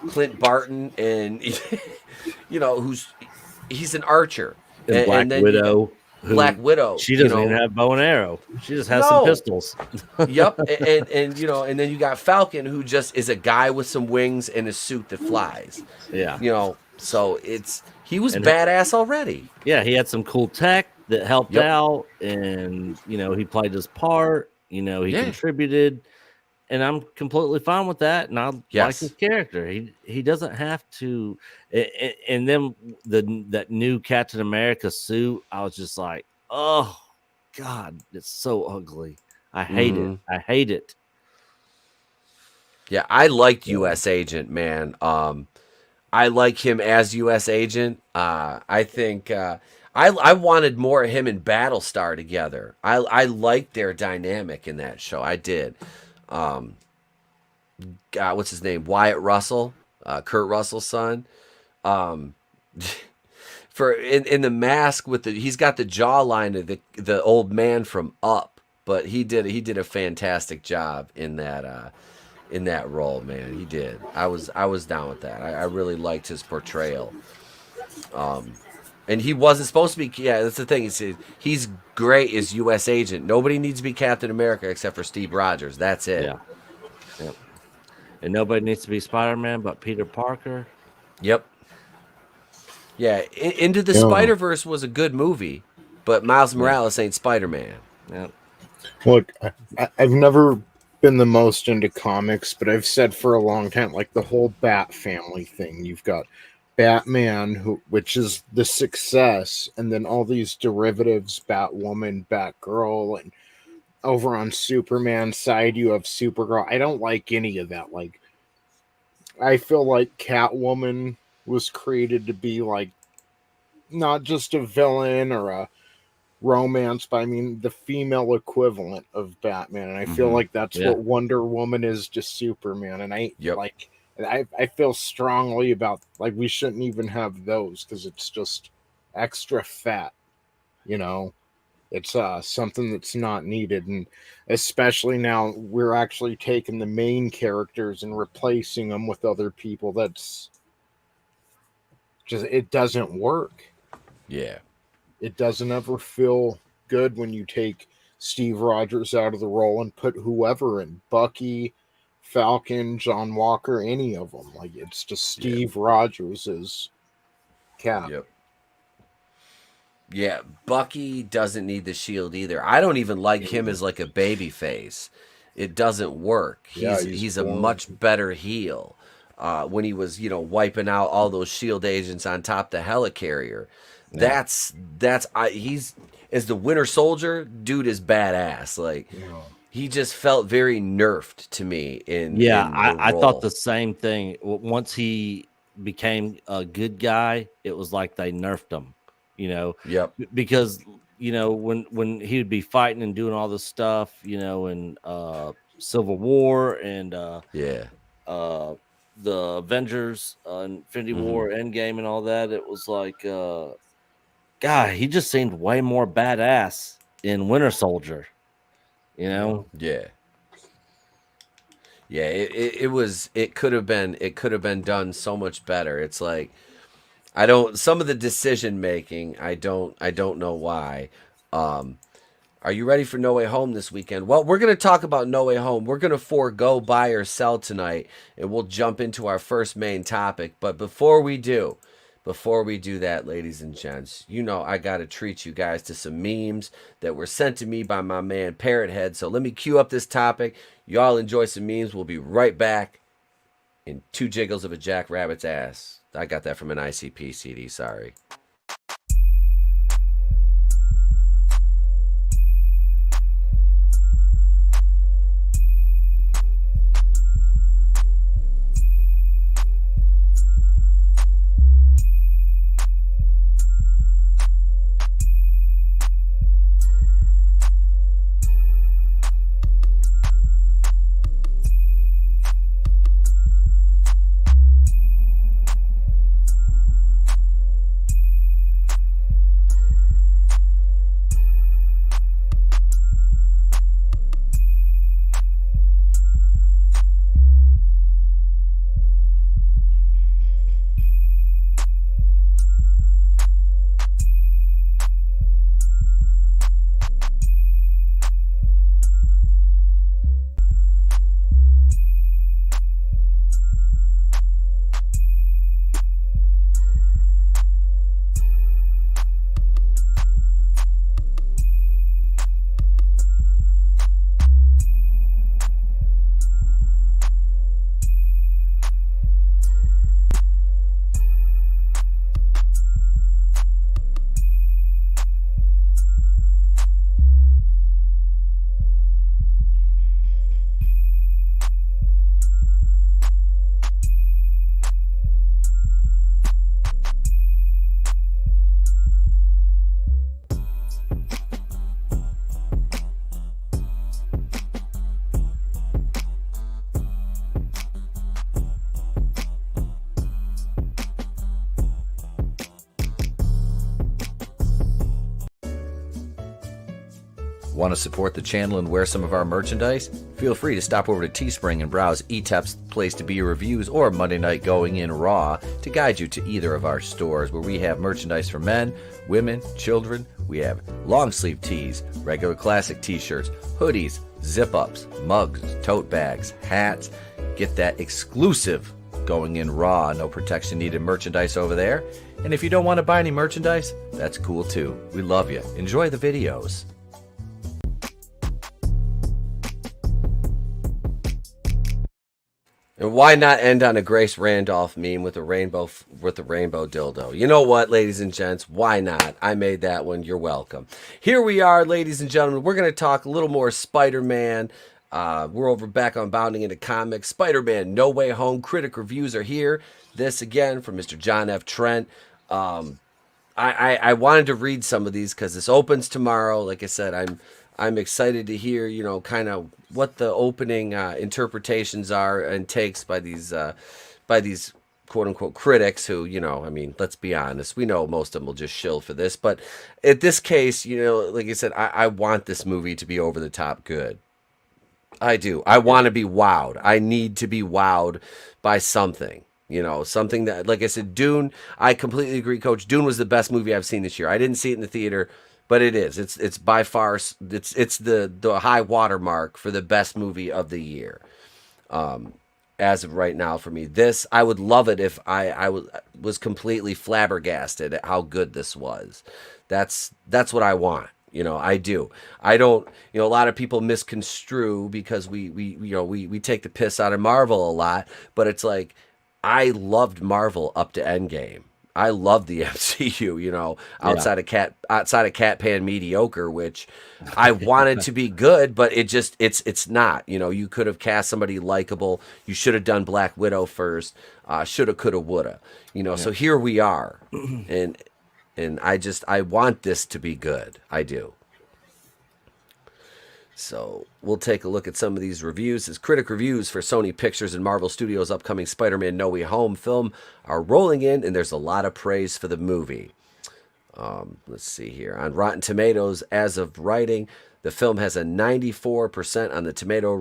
E: Clint Barton, and he's an archer.
K: And Black Widow.
E: Black Widow.
K: She doesn't even have bow and arrow. She just has some pistols.
E: Yep. And then you got Falcon, who just is a guy with some wings and a suit that flies.
K: Yeah.
E: So he was badass already.
K: Yeah, he had some cool tech that helped out, and he played his part. He contributed, and I'm completely fine with that. And I like his character. He doesn't have to. And then that new Captain America suit, I was just like, oh God, it's so ugly. I hate it. I hate it.
E: Yeah, I liked U.S. Agent, man. I like him as U.S. Agent. I think I wanted more of him and Battlestar together. I liked their dynamic in that show. I did. What's his name? Wyatt Russell, Kurt Russell's son. For in the mask with he's got the jawline of the old man from Up, but he did a fantastic job in that in that role, man. He did. I was down with that. I really liked his portrayal. And he wasn't supposed to be. Yeah, that's the thing. He's great as U.S. agent. Nobody needs to be Captain America except for Steve Rogers. That's it.
K: Yeah. Yep. And nobody needs to be Spider-Man but Peter Parker.
E: Yep. Yeah, Into the
B: Yeah.
E: Spider-Verse was a good movie, but Miles Morales ain't Spider-Man.
K: Yep.
B: Look, I've never been the most into comics, but I've said for a long time, like the whole Bat family thing. You've got Batman, which is the success, and then all these derivatives, Batwoman, Batgirl, and over on Superman's side, you have Supergirl. I don't like any of that. Like, I feel like Catwoman was created to be like not just a villain or a romance, but I mean the female equivalent of Batman, and I feel like that's what Wonder Woman is to Superman. And I feel strongly about, like, we shouldn't even have those because it's just extra fat, you know. It's something that's not needed, and especially now we're actually taking the main characters and replacing them with other people. That's just, it doesn't work.
E: Yeah.
B: It doesn't ever feel good when you take Steve Rogers out of the role and put whoever in. Bucky, Falcon, John Walker, any of them. Like, it's just Steve Rogers as Cap.
E: Yep. Yeah, Bucky doesn't need the shield either. I don't even like him as like a baby face. It doesn't work. He's a much better heel. When he was, wiping out all those shield agents on top the helicarrier. He's as the Winter Soldier, dude is badass. Like, he just felt very nerfed to me in
K: I
E: role.
K: thought the same thing. Once he became a good guy, it was like they nerfed him.
E: Yep.
K: Because when he would be fighting and doing all this stuff, in Civil War and the Avengers, Infinity War, Endgame, and all that, it was like, God, he just seemed way more badass in Winter Soldier.
E: Yeah. Yeah, it could have been done so much better. It's like, some of the decision making, I don't know why. Are you ready for No Way Home this weekend? Well, we're going to talk about No Way Home. We're going to forego buy or sell tonight, and we'll jump into our first main topic. But before we do that, ladies and gents, I got to treat you guys to some memes that were sent to me by my man Parrothead. So let me cue up this topic. Y'all enjoy some memes. We'll be right back in 2 jiggles of a jackrabbit's ass. I got that from an ICP CD, sorry.
L: Want to support the channel and wear some of our merchandise? Feel free to stop over to Teespring and browse ETEP's Place to Be reviews or Monday Night Going In Raw to guide you to either of our stores where we have merchandise for men, women, children. We have long sleeve tees, regular classic t-shirts, hoodies, zip-ups, mugs, tote bags, hats. Get that exclusive Going In Raw, no protection needed merchandise over there. And if you don't want to buy any merchandise, that's cool too. We love you. Enjoy the videos.
E: And why not end on a Grace Randolph meme with a rainbow dildo? You know what, ladies and gents? Why not? I made that one. You're welcome. Here we are, ladies and gentlemen. We're going to talk a little more Spider-Man. We're back on Bounding into Comics. Spider-Man No Way Home. Critic reviews are here. This again from Mr. John F. Trent. I wanted to read some of these because this opens tomorrow. Like I said, I'm excited to hear, you know, kind of what the opening interpretations are and takes by these quote unquote critics who, you know, I mean, let's be honest, we know most of them will just shill for this, but at this case, you know, like I said, I want this movie to be over the top good. I do. I want to be wowed. I need to be wowed by something. You know, something that, like I said, Dune, I completely agree, Coach. Dune was the best movie I've seen this year. I didn't see it in the theater, but it is. It's by far, it's the high watermark for the best movie of the year. As of right now for me. This, I would love it if I was completely flabbergasted at how good this was. That's what I want. You know, I do. I don't, you know, a lot of people misconstrue because we take the piss out of Marvel a lot, but it's like, I loved Marvel up to Endgame. I love the MCU, you know, outside of Cat Pan mediocre, which I wanted to be good, but it's not. You know, you could have cast somebody likable. You should have done Black Widow first. Shoulda, coulda, woulda. You know, so here we are, and I want this to be good. I do. So we'll take a look at some of these reviews. As critic reviews for Sony Pictures and Marvel Studios' upcoming Spider-Man No Way Home film are rolling in, and there's a lot of praise for the movie. Let's see here. On Rotten Tomatoes, as of writing, the film has a 94% on the tomato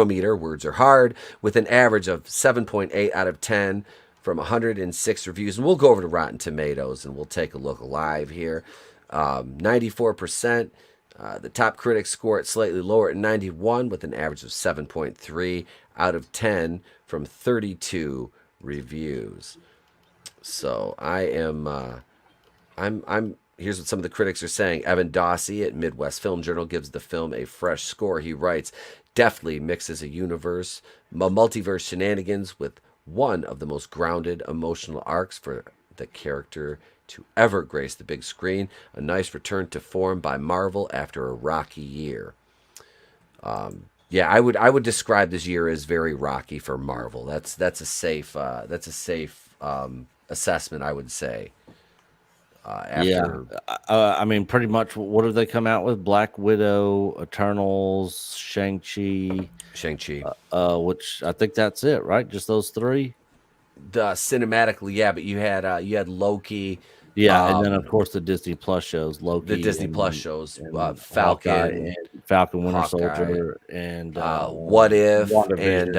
E: meter, words are hard, with an average of 7.8 out of 10 from 106 reviews. And we'll go over to Rotten Tomatoes, and we'll take a look live here. 94%. The top critics score it slightly lower at 91 with an average of 7.3 out of 10 from 32 reviews. So I'm here's what some of the critics are saying. Evan Dossie at Midwest Film Journal gives the film a fresh score. He writes, deftly mixes a multiverse shenanigans with one of the most grounded emotional arcs for the character to ever grace the big screen. A nice return to form by Marvel after a rocky year. Yeah, I would describe this year as very rocky for Marvel. That's a safe assessment, I would say.
K: I mean, pretty much. What have they come out with? Black Widow, Eternals, Shang-Chi, which I think that's it, right? Just those three.
E: Cinematically, yeah, but you had Loki.
K: Yeah, and then of course the Disney Plus shows, Loki.
E: The Disney Plus shows, Falcon,
K: Winter Soldier, and
E: What If, and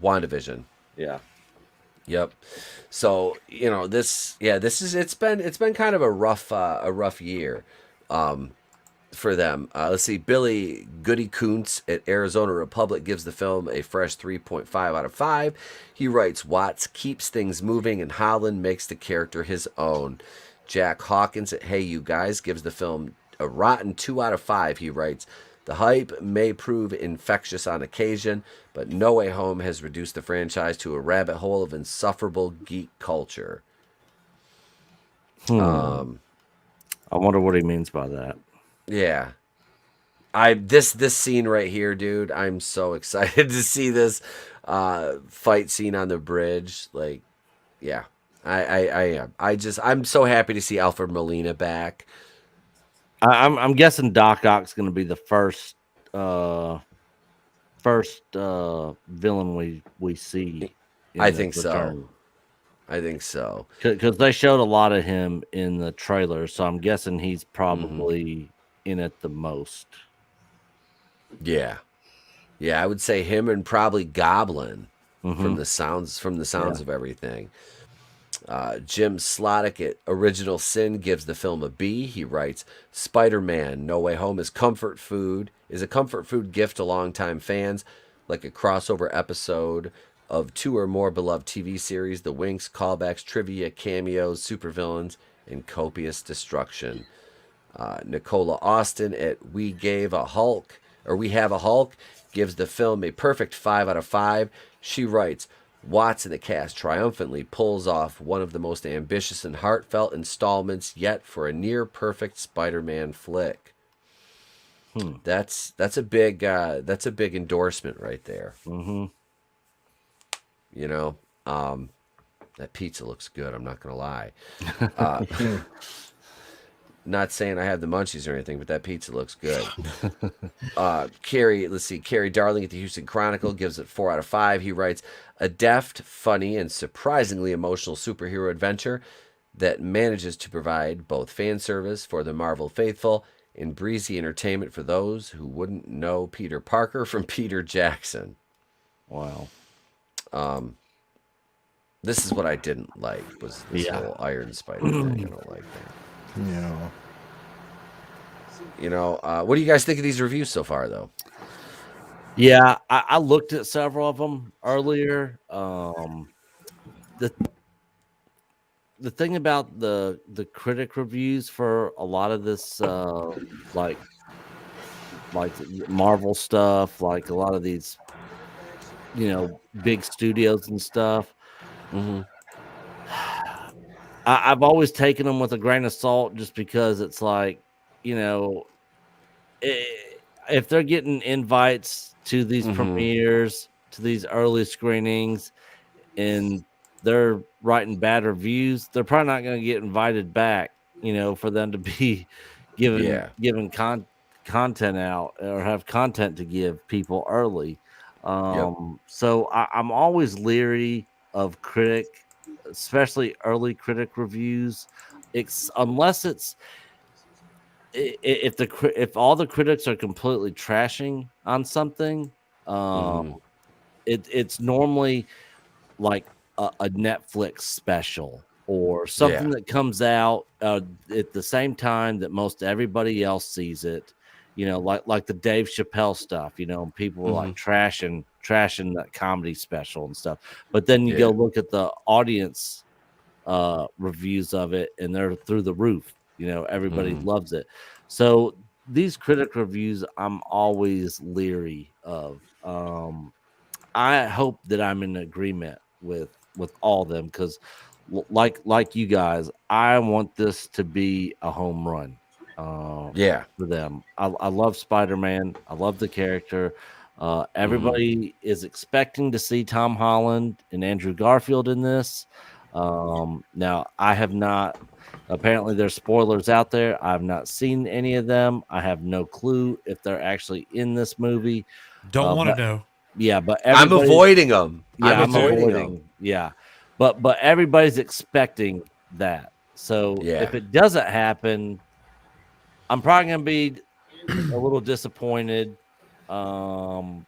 E: WandaVision.
K: Yeah.
E: Yep. So you know it's been kind of a rough year, for them. Let's see. Billy Goody Kuntz at Arizona Republic gives the film a fresh 3.5 out of 5. He writes, Watts keeps things moving and Holland makes the character his own. Jack Hawkins at Hey You Guys gives the film a rotten 2 out of 5. He writes, the hype may prove infectious on occasion, but No Way Home has reduced the franchise to a rabbit hole of insufferable geek culture.
K: I wonder what he means by that.
E: Yeah. This scene right here, dude, I'm so excited to see this fight scene on the bridge. Like, yeah. I am. I'm so happy to see Alfred Molina back.
K: I'm guessing Doc Ock's going to be the first villain we see.
E: I think so.
K: Because they showed a lot of him in the trailer, so I'm guessing he's probably in it the most.
L: Yeah. Yeah, I would say him and probably Goblin
K: Mm-hmm.
L: from the sounds of everything. Jim Slottick at Original Sin gives the film a B. He writes, Spider-Man No Way Home is a comfort food gift to longtime fans, like a crossover episode of 2 or more beloved TV series, the winks, callbacks, trivia, cameos, supervillains, and copious destruction. Nicola Austin at We Have a Hulk gives the film a perfect 5 out of 5. She writes, Watts and the cast triumphantly pulls off one of the most ambitious and heartfelt installments yet for a near perfect Spider-Man flick. That's a big endorsement right there.
K: Mm-hmm.
L: You know, that pizza looks good. I'm not gonna lie. Not saying I have the munchies or anything, but that pizza looks good. Carrie Darling at the Houston Chronicle gives it 4 out of 5. He writes, a deft, funny, and surprisingly emotional superhero adventure that manages to provide both fan service for the Marvel faithful and breezy entertainment for those who wouldn't know Peter Parker from Peter Jackson.
K: Wow.
L: This is what I didn't like, was this whole Iron Spider thing. I don't like that.
B: Yeah.
L: You know, what do you guys think of these reviews so far, though?
K: Yeah, I looked at several of them earlier. The thing about the critic reviews for a lot of this, like Marvel stuff, like a lot of these, big studios and stuff.
L: Mm-hmm.
K: I've always taken them with a grain of salt, just because it's like, if they're getting invites to these premieres, to these early screenings, and they're writing bad reviews, they're probably not going to get invited back, for them to be giving content out or have content to give people early. So I'm always leery of critic, especially early critic reviews, unless it's if all the critics are completely trashing on something. It's normally like a Netflix special or something that comes out at the same time that most everybody else sees it. Like the Dave Chappelle stuff. People were like trashing that comedy special and stuff. But then you go look at the audience reviews of it, and they're through the roof. Everybody loves it. So these critic reviews, I'm always leery of. I hope that I'm in agreement with all of them, because like you guys, I want this to be a home run. For them. I love Spider-Man. I love the character. Everybody is expecting to see Tom Holland and Andrew Garfield in this. Now, I have not. Apparently, there's spoilers out there. I have not seen any of them. I have no clue if they're actually in this movie.
G: Don't want to know.
K: Yeah, but
L: I'm avoiding them.
K: Yeah, I'm avoiding them. Yeah, but everybody's expecting that. So if it doesn't happen, I'm probably gonna be a little disappointed. But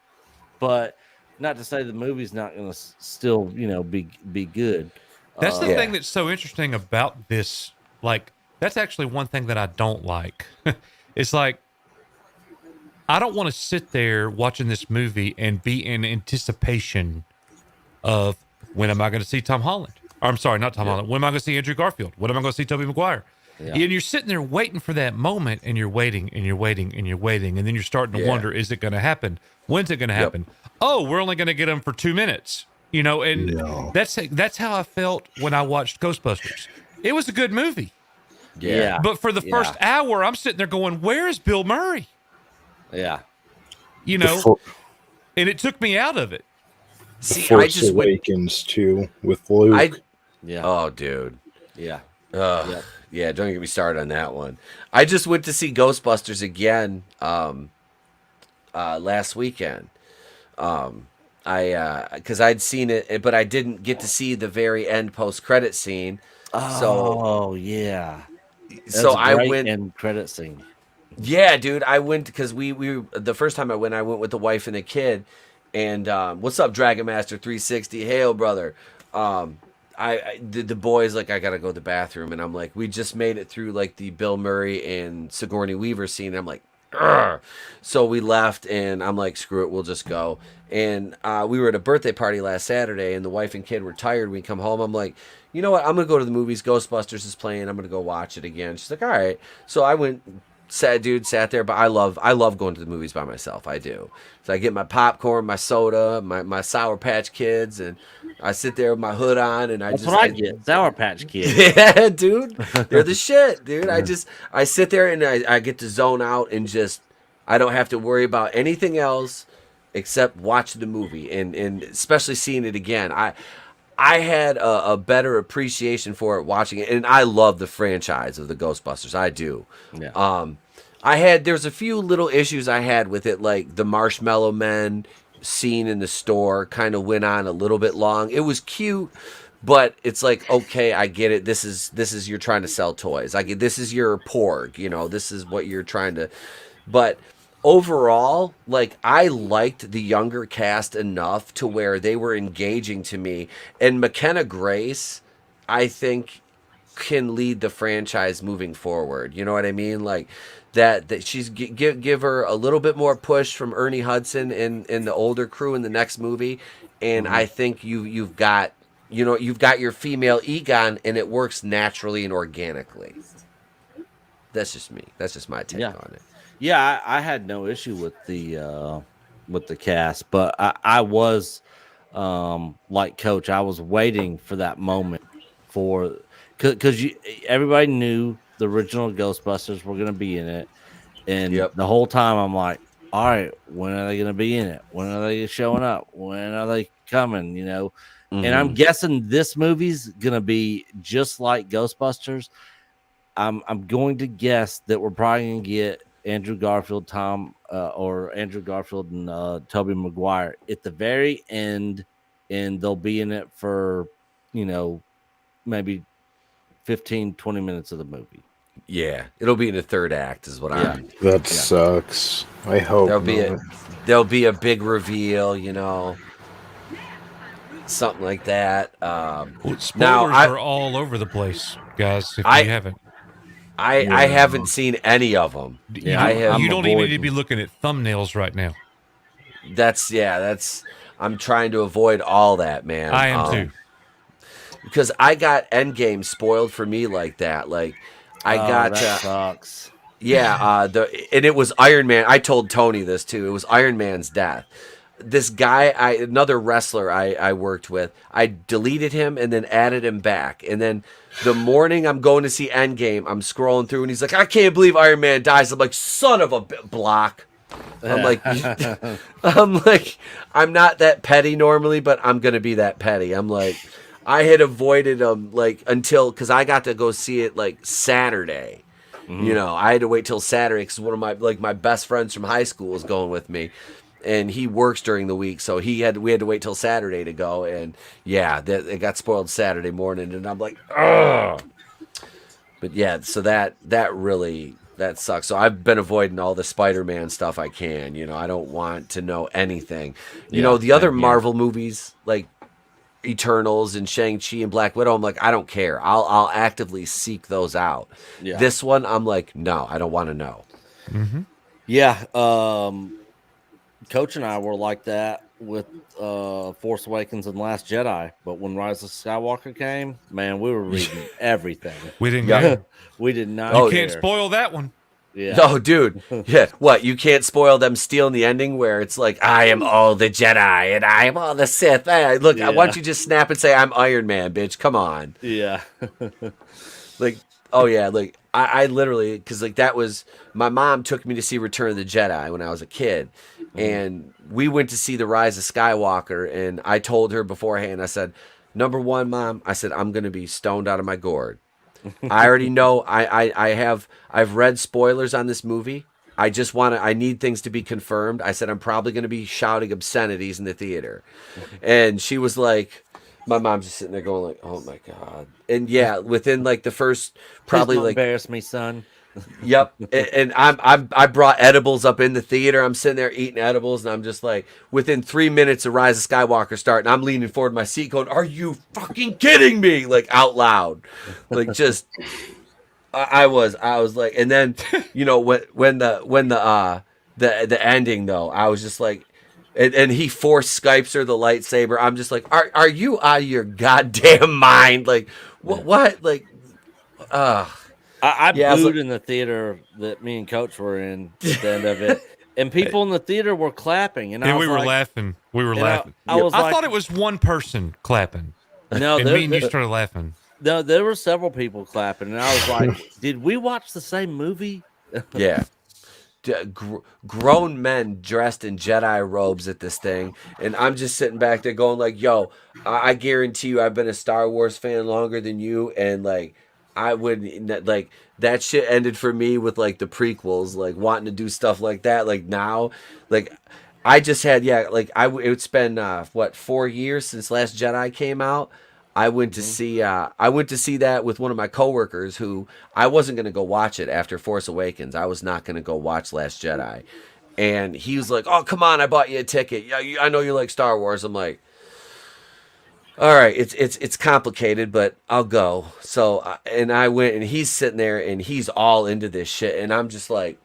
K: not to say the movie's not gonna still, be good.
G: That's the thing that's so interesting about this. Like, that's actually one thing that I don't like. It's like, I don't want to sit there watching this movie and be in anticipation of, when am I going to see Tom Holland? Or, I'm sorry, not Tom Holland. When am I going to see Andrew Garfield? When am I going to see Tobey Maguire? Yeah. And you're sitting there waiting for that moment, and you're waiting, and you're waiting, and you're waiting, and then you're starting to wonder, is it going to happen? When's it going to happen? Oh, we're only going to get them for 2 minutes. That's how I felt when I watched Ghostbusters. It was a good movie.
K: Yeah.
G: But for the first hour, I'm sitting there going, where is Bill Murray?
K: Yeah.
G: And it took me out of it.
B: See, Force Awakens too, with Luke.
L: Oh, dude.
K: Yeah.
L: Yeah, don't get me started on that one. I just went to see Ghostbusters again last weekend. Because I'd seen it, but I didn't get to see the very end post-credit scene.
K: Oh, yeah.
L: So I went
K: end credit scene.
E: Yeah, dude. I went because we the first time I went with the wife and the kid. And what's up, Dragon Master 360? Hail, brother. The boys like I gotta go to the bathroom, and I'm like, we just made it through like the Bill Murray and Sigourney Weaver scene. And I'm like, "Ugh." So we left, and I'm like, screw it, we'll just go. And we were at a birthday party last Saturday, and the wife and kid were tired. We come home. I'm like, you know what? I'm gonna go to the movies. Ghostbusters is playing. I'm gonna go watch it again. She's like, all right. So I went. Sat there, but I love going to the movies by myself. I do. So I get my popcorn, my soda, my Sour Patch Kids, and I sit there with my hood on, and
K: That's what I get. Sour Patch Kids.
E: Yeah, dude, they're the shit, dude. I sit there and I get to zone out and just I don't have to worry about anything else except watch the movie and especially seeing it again. I had a better appreciation for it watching it, and I love the franchise of the Ghostbusters. I do.
K: Yeah.
E: There's a few little issues I had with it, like the Marshmallow Men scene in the store kind of went on a little bit long. It was cute, but it's like, okay, I get it. This is you're trying to sell toys. This is your Porg, this is what you're trying to, but overall, like I liked the younger cast enough to where they were engaging to me, and McKenna Grace, I think, can lead the franchise moving forward. You know what I mean? Like that she's give her a little bit more push from Ernie Hudson and the older crew in the next movie, and I think you've got your female Egon, and it works naturally and organically. That's just me. That's just my take on it.
K: Yeah, I had no issue with the cast, but I was like Coach. I was waiting for that moment because everybody knew the original Ghostbusters were going to be in it, and the whole time I'm like, all right, when are they going to be in it? When are they showing up? When are they coming? And I'm guessing this movie's going to be just like Ghostbusters. I'm going to guess that we're probably going to get Andrew Garfield, or Andrew Garfield and Tobey Maguire at the very end, and they'll be in it for, maybe 15, 20 minutes of the movie.
E: Yeah, it'll be in the third act, is what I'm.
B: That sucks. I hope
E: there'll be a big reveal, something like that.
G: Spoilers are all over the place, guys. If you haven't.
E: I haven't seen any of them.
G: You don't even need to be looking at thumbnails right now.
E: I'm trying to avoid all that, man.
G: I am too.
E: Because I got Endgame spoiled for me like that. Like
K: that sucks.
E: Yeah, and it was Iron Man. I told Tony this too. It was Iron Man's death. This guy, another wrestler I worked with, I deleted him and then added him back. And then the morning I'm going to see Endgame, I'm scrolling through and he's like, I can't believe Iron Man dies. I'm like, son of a block. I'm like, I'm not that petty normally, but I'm going to be that petty. I'm like, I had avoided him because I got to go see it like Saturday. I had to wait till Saturday because one of my best friends from high school was going with me. And he works during the week, so we had to wait till Saturday to go. And yeah, it got spoiled Saturday morning, and I'm like, ugh. But yeah, so that really sucks. So I've been avoiding all the Spider-Man stuff I can. I don't want to know anything. The other Marvel movies like Eternals and Shang-Chi and Black Widow, I'm like, I don't care. I'll actively seek those out. Yeah. This one, I'm like, no, I don't want to know.
K: Mm-hmm. Yeah. Coach and I were like that with Force Awakens and Last Jedi, but when Rise of Skywalker came, man, we were reading everything.
G: We didn't care.
K: We did not.
G: You can't spoil that one.
K: Yeah.
E: No, dude. Yeah. What? You can't spoil them stealing the ending where it's like, I am all the Jedi and I am all the Sith. Hey, look, I want you to just snap and say, I'm Iron Man, bitch. Come on.
K: Yeah.
E: Oh yeah, I literally, because that was, my mom took me to see Return of the Jedi when I was a kid, and we went to see The Rise of Skywalker, and I told her beforehand, I said, number one, Mom, I said, I'm going to be stoned out of my gourd. I already know, I've read spoilers on this movie. I need things to be confirmed. I said, I'm probably going to be shouting obscenities in the theater. And she was like, my mom's just sitting there going like, oh my God. And yeah, within the first, probably
K: Please don't embarrass me, son.
E: Yep, and I brought edibles up in the theater. I'm sitting there eating edibles, and I'm just like, within 3 minutes of Rise of Skywalker starting, I'm leaning forward in my seat, going, "Are you fucking kidding me?" Like out loud, like just. I was like, and then when the ending though, I was just like, and he forced Skypes her the lightsaber. I'm just like, are you out of your goddamn mind? Like what like,
K: I
E: yeah, I was
K: booed
E: like,
K: in the theater that me and Coach were in at the end of it, and people in the theater were clapping, and I was
G: we were
K: like,
G: laughing. We were
K: and
G: laughing.
K: I was like,
G: thought it was one person clapping.
K: no,
G: And me and you started laughing.
K: no, there were several people clapping, and I was like, did we watch the same movie?
E: yeah. Grown men dressed in Jedi robes at this thing, and I'm just sitting back there going like, "Yo, I guarantee you, I've been a Star Wars fan longer than you, and like, I would like that shit ended for me with like the prequels, like wanting to do stuff like that. Like now, like I just had like it's been what 4 years since Last Jedi came out. I went to see that with one of my coworkers who I wasn't going to go watch it after Force Awakens. I was not going to go watch Last Jedi. And he was like, "Oh, come on, I bought you a ticket. Yeah, I know you like Star Wars." I'm like, "All right, it's complicated, but I'll go." So and I went, and he's sitting there and he's all into this shit, and I'm just like,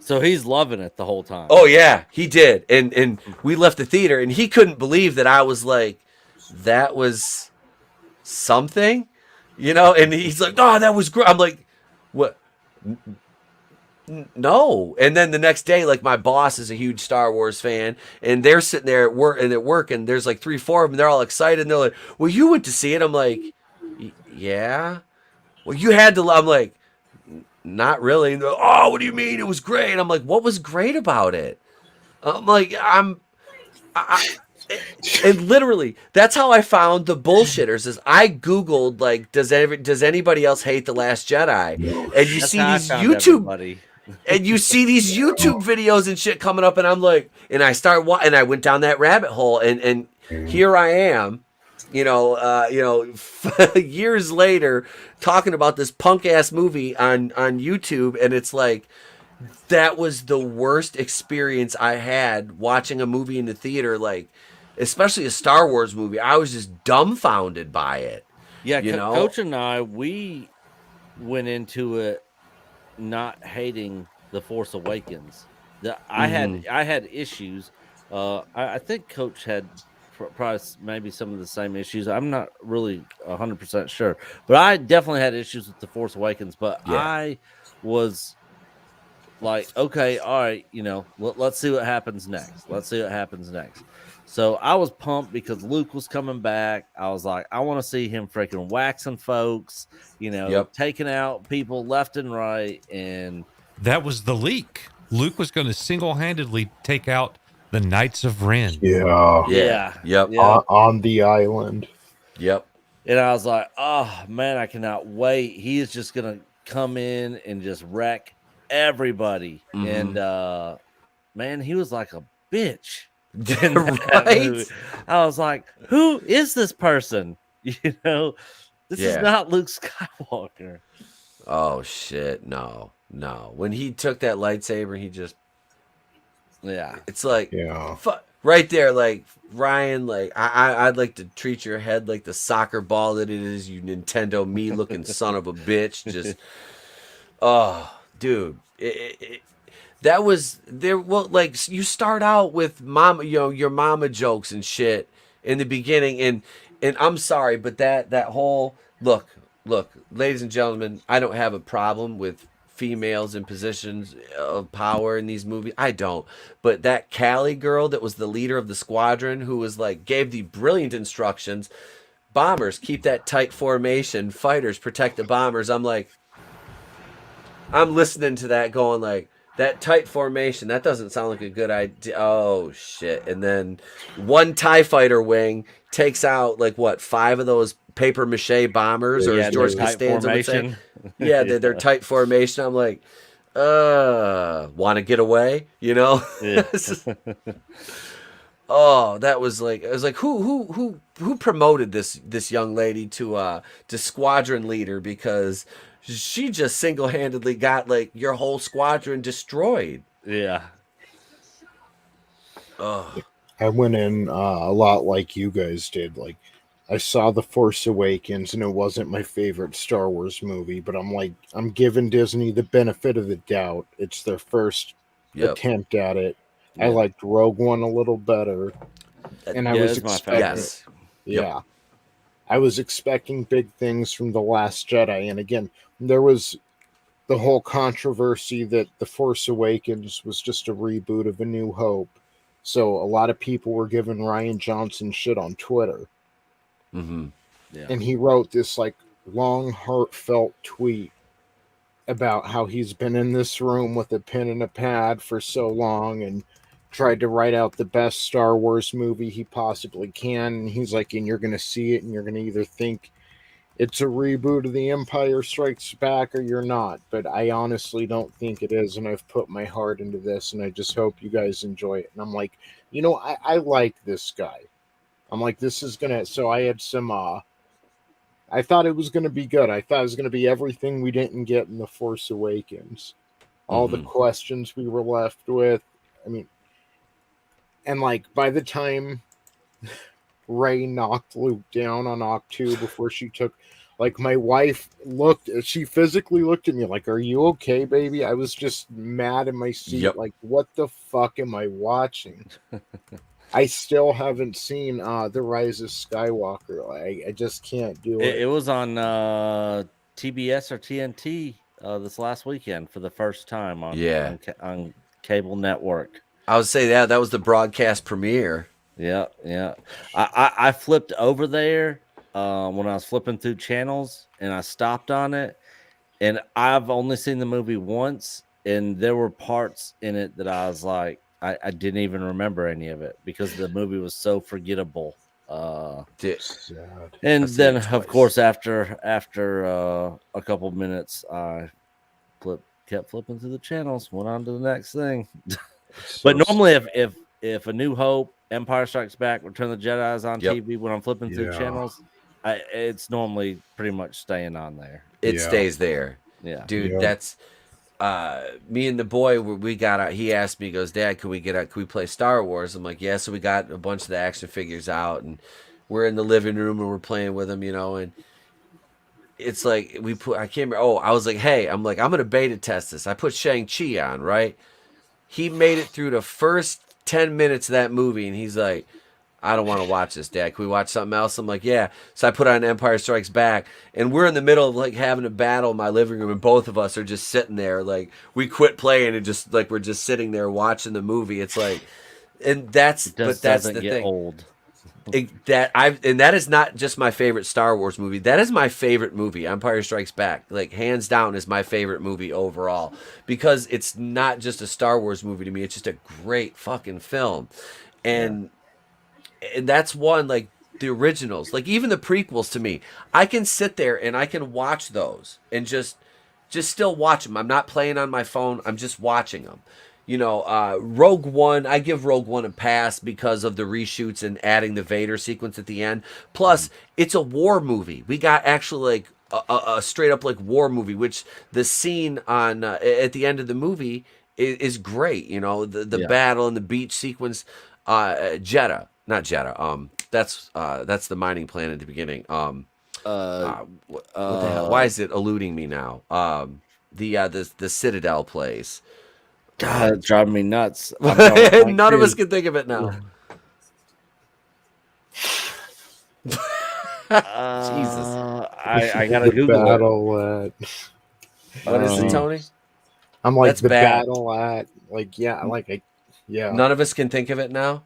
K: So he's loving it the whole time.
E: "Oh yeah, he did." And we left the theater, and he couldn't believe that I was like, "That was something," And he's like, "Oh, that was great." I'm like, "What? No." And then the next day, like my boss is a huge Star Wars fan, and they're sitting there at work, and there's like 3, 4 of them. They're all excited, and they're like, "Well, you went to see it." I'm like, "Yeah." "Well, you had to." I'm like, "Not really." And they're like, "Oh, what do you mean? It was great." I'm like, "What was great about it?" I'm like, and literally, that's how I found the bullshitters. Is I googled like, does anybody else hate The Last Jedi? And you
K: That's
E: see
K: how I
E: these
K: found
E: YouTube,
K: everybody.
E: and you see these YouTube videos and shit coming up, and I'm like, and I went down that rabbit hole, and here I am, years later, talking about this punk ass movie on YouTube, and it's like. That was the worst experience I had watching a movie in the theater, like especially a Star Wars movie. I was just dumbfounded by it.
K: Yeah, Coach and I, we went into it not hating The Force Awakens. I had issues. I think Coach had probably maybe some of the same issues. I'm not really 100% sure, but I definitely had issues with The Force Awakens. But
E: Yeah.
K: I was like, okay, all right, let's see what happens next. So I was pumped because Luke was coming back. I was like, I want to see him freaking waxing folks, taking out people left and right. And
G: that was the leak. Luke was going to single-handedly take out the Knights of Ren.
K: Yeah.
E: Yep.
B: On the island.
E: Yep.
K: And I was like, oh man, I cannot wait. He is just gonna come in and just wreck everybody. And man, he was like a bitch.
E: Right?
K: I was like, who is this person? This is not Luke Skywalker.
E: Oh shit, no. When he took that lightsaber, he just it's like right there, like Ryan, like I'd like to treat your head like the soccer ball that it is, you Nintendo me looking son of a bitch. Just dude, that was there. Well, like you start out with mama, your mama jokes and shit in the beginning, and I'm sorry, but that whole look, ladies and gentlemen, I don't have a problem with females in positions of power in these movies. I don't. But that Callie girl that was the leader of the squadron, who was like gave the brilliant instructions: bombers, keep that tight formation. Fighters, protect the bombers. I'm like, I'm listening to that going like, that tight formation, that doesn't sound like a good idea. Oh, shit. And then one TIE fighter wing takes out, like, what, 5 of those paper mache bombers? Or as George Costanza would say. Yeah, they're tight formation. I'm like, want to get away?
K: Yeah.
E: Oh, that was like, I was like, who promoted this young lady to squadron leader, because she just single handedly got like your whole squadron destroyed.
K: Yeah.
E: Oh,
B: I went in a lot like you guys did. Like, I saw The Force Awakens, and it wasn't my favorite Star Wars movie, but I'm like, I'm giving Disney the benefit of the doubt. It's their first
E: yep.
B: attempt at it. I
K: Yeah.
B: liked Rogue One a little better, and I
K: Yeah,
B: was
K: it's my
B: expecting,
K: favorite.
E: Yes.
B: yeah, I was expecting big things from The Last Jedi, and again, there was the whole controversy that The Force Awakens was just a reboot of A New Hope. So a lot of people were giving Ryan Johnson shit on Twitter.
E: Mm-hmm.
K: Yeah.
B: And he wrote this like long, heartfelt tweet about how he's been in this room with a pen and a pad for so long and tried to write out the best Star Wars movie he possibly can. And he's like, and you're going to see it, and you're going to either think it's a reboot of The Empire Strikes Back or you're not. But I honestly don't think it is, and I've put my heart into this, and I just hope you guys enjoy it. And I'm like, you know, I like this guy. I'm like, this is gonna. So I had some. I thought it was gonna be good. I thought it was gonna be everything we didn't get in The Force Awakens. All the questions we were left with. I mean, and like by the time Ray knocked Luke down on Octu before she took, like, my wife looked, she physically looked at me like, are you okay, baby? I was just mad in my seat.
E: Yep.
B: Like, what the fuck am I watching? I still haven't seen The Rise of Skywalker. I just can't do it.
K: It was on TBS or TNT this last weekend for the first time on cable network.
E: I would say that was the broadcast premiere.
K: Yeah, yeah. I flipped over there when I was flipping through channels, and I stopped on it. And I've only seen the movie once, and there were parts in it that I was like, I didn't even remember any of it because the movie was so forgettable. And then, of course, after a couple minutes, I kept flipping through the channels, went on to the next thing. But normally, if A New Hope, Empire Strikes Back, Return of the Jedi is on TV, when I'm flipping through channels, it's normally pretty much staying on there.
E: It stays there.
K: Yeah,
E: dude, that's me and the boy. We got out. He asked me, he goes, Dad, can we play Star Wars? I'm like, yeah. So we got a bunch of the action figures out, and we're in the living room and we're playing with them, you know. And it's like I can't remember. Oh, I was like, hey, I'm gonna beta test this. I put Shang-Chi on, right? He made it through the first 10 minutes of that movie, and he's like, I don't want to watch this, Dad. Can we watch something else? I'm like, yeah. So I put on Empire Strikes Back, and we're in the middle of like having a battle in my living room, and both of us are just sitting there. Like, we quit playing and just like we're just sitting there watching the movie. It's like, and that's the thing.
K: Old.
E: That is not just my favorite Star Wars movie. That is my favorite movie. Empire Strikes Back, like hands down, is my favorite movie overall because it's not just a Star Wars movie to me. It's just a great fucking film, and that's one, like the originals, like even the prequels. To me, I can sit there and I can watch those and just still watch them. I'm not playing on my phone. I'm just watching them. You know, Rogue One, I give Rogue One a pass because of the reshoots and adding the Vader sequence at the end. Plus, it's a war movie. We got actually like a straight up like war movie, which the scene on at the end of the movie is great. You know, the battle and the beach sequence. Jeddah, not Jeddah. That's the mining plan at the beginning. What the hell? Why is it eluding me now? The Citadel place.
K: God, it's driving me nuts.
E: None of us can think of it now. Jesus.
K: I gotta Google
B: battle
K: it.
E: What is it, Tony?
B: I'm like,
E: that's
B: the
E: bad.
B: battle at, like, yeah, like, yeah.
E: None of us can think of it now.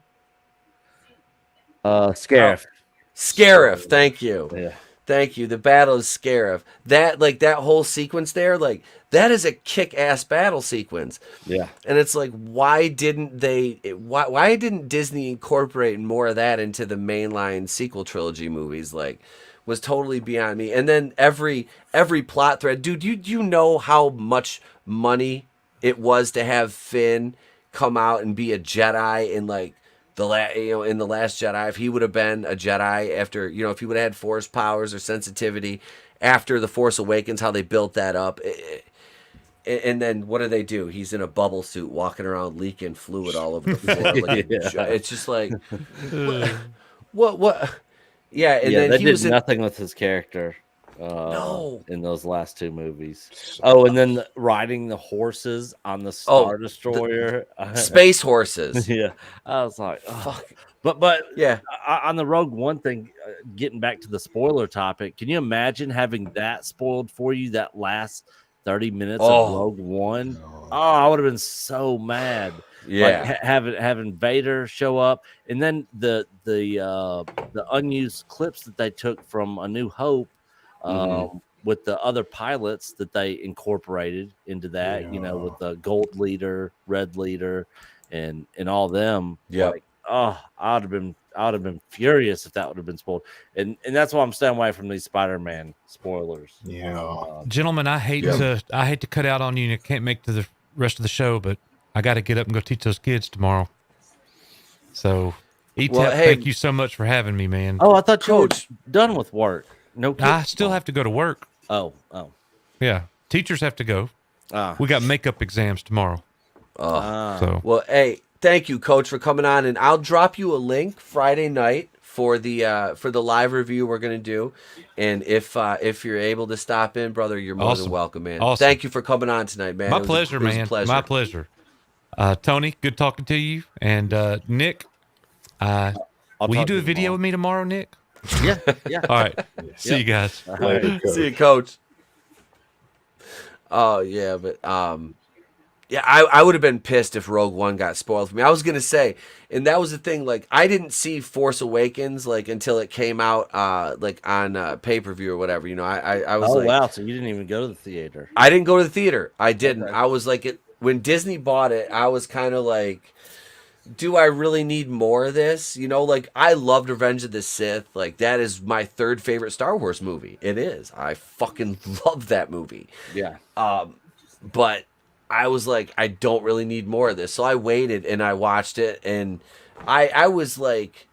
K: Scarif.
E: Scarif, thank you.
K: Yeah.
E: Thank you. The battle is Scarif. That whole sequence there, like that is a kick-ass battle sequence.
K: Yeah.
E: And it's like, why didn't Disney incorporate more of that into the mainline sequel trilogy movies? Like, was totally beyond me. And then every plot thread, dude, you know how much money it was to have Finn come out and be a Jedi and like in the Last Jedi, if he would have been a Jedi after, if he would have had Force powers or sensitivity after the Force Awakens, how they built that up. And then what do? He's in a bubble suit walking around leaking fluid all over the floor. Like it's just like, what? Yeah, and then
K: they
E: he
K: did
E: was
K: nothing with his character.
E: No.
K: In those last two movies. Oh, and then riding the horses on the Star Destroyer,
E: space horses.
K: Yeah, I was like, fuck. But
E: yeah,
K: on the Rogue One thing, getting back to the spoiler topic, can you imagine having that spoiled for you? That last 30 minutes of Rogue One. Oh, I would have been so mad.
E: Yeah,
K: like, having Vader show up, and then the unused clips that they took from A New Hope. With the other pilots that they incorporated into that, with the gold leader, red leader, and all them.
E: Yeah.
K: Like, I would have been furious if that would have been spoiled. And that's why I'm staying away from these Spider-Man spoilers.
B: Yeah.
G: Gentlemen, I hate to cut out on you and I can't make to the rest of the show, but I got to get up and go teach those kids tomorrow. So, thank you so much for having me, man.
K: Oh, I thought you were done with work. No kids.
G: I still have to go to work.
K: Oh.
G: Yeah. Teachers have to go. We got makeup exams tomorrow. So.
E: Well, hey, thank you, Coach, for coming on, and I'll drop you a link Friday night for the live review we're gonna do. And if you're able to stop in, brother, you're more than welcome, man.
G: Awesome.
E: Thank you for coming on tonight, man.
G: My pleasure, man. My pleasure. Tony, good talking to you. And Nick, will you do a video with me tomorrow, Nick?
K: Yeah.
G: All right. See you guys.
B: Later,
E: See you, Coach. Oh yeah, but I would have been pissed if Rogue One got spoiled for me. I was gonna say, and that was the thing. Like, I didn't see Force Awakens until it came out on pay-per-view or whatever. I was
K: wow, so you didn't even go to the theater?
E: I didn't go to the theater. I didn't. Okay. I was like, when Disney bought it, I was kind of like, do I really need more of this? I loved Revenge of the Sith. Like, that is my third favorite Star Wars movie. It is. I fucking love that movie.
K: Yeah.
E: But I was like, I don't really need more of this. So I waited and I watched it, and I was like,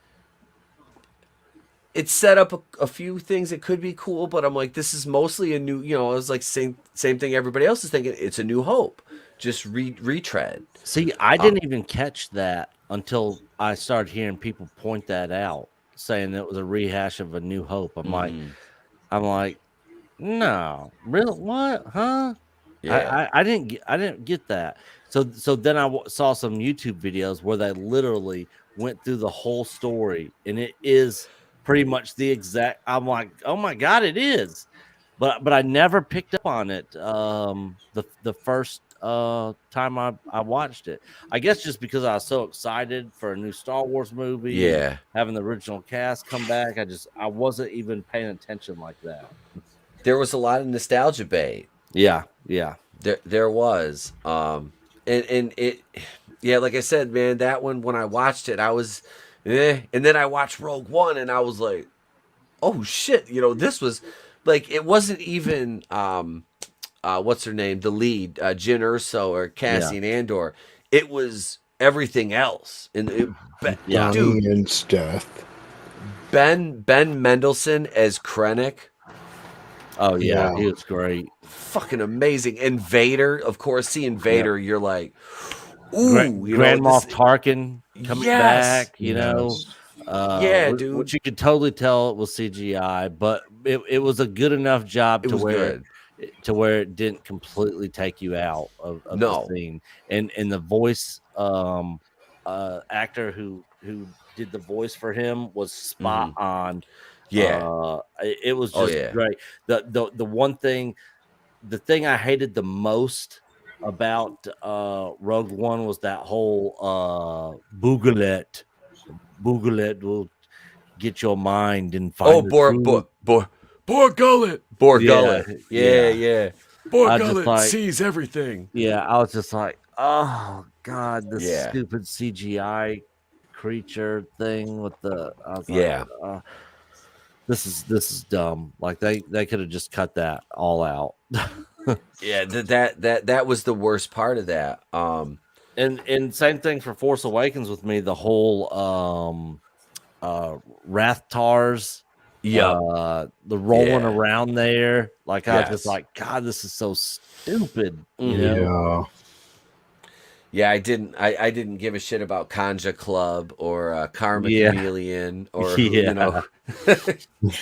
E: it set up a few things that could be cool, but I'm like, this is mostly a new, it was like same thing everybody else is thinking. It's A New Hope. Just retread.
K: See, I didn't even catch that until I started hearing people point that out, saying that it was a rehash of A New Hope. I'm like, no, really? What? Huh?
E: Yeah.
K: I didn't get that. So then I saw some YouTube videos where they literally went through the whole story, and it is pretty much the exact. I'm like, oh my god, it is. But I never picked up on it. The first time I watched it, I guess just because I was so excited for a new Star Wars movie, having the original cast come back, I wasn't even paying attention like that.
E: There was a lot of nostalgia bait.
K: Yeah.
E: There was, and it, like I said, man, that one, when I watched it, I was, and then I watched Rogue One, and I was like, oh shit, this was like, it wasn't even what's her name, the lead, Jyn Erso or Cassian Andor. It was everything else. And dude,
B: and death.
E: Ben Mendelsohn as Krennic.
K: Oh yeah, he was great.
E: Fucking amazing. And Vader, of course, seeing Vader, you're like, ooh,
K: Grand Moff Tarkin coming back,
E: dude.
K: Which you could totally tell it was CGI, but it was a good enough job to where it didn't completely take you out of the scene. And the voice actor who did the voice for him was spot on. It was just great. The one thing, the thing I hated the most about Rogue One was that whole Boogalette will get your mind and find
E: Borgullet. Yeah. Borgullet sees everything.
K: Yeah, I was just like, oh god, this stupid CGI creature thing with the. I was like, this is dumb. Like they could have just cut that all out.
E: That was the worst part of that. And
K: And same thing for Force Awakens with me. The whole Rathtars, the rolling around there. Like I was just like, God, this is so stupid. You know?
E: Yeah, I didn't give a shit about Kanja Club or Karma Chameleon or you know.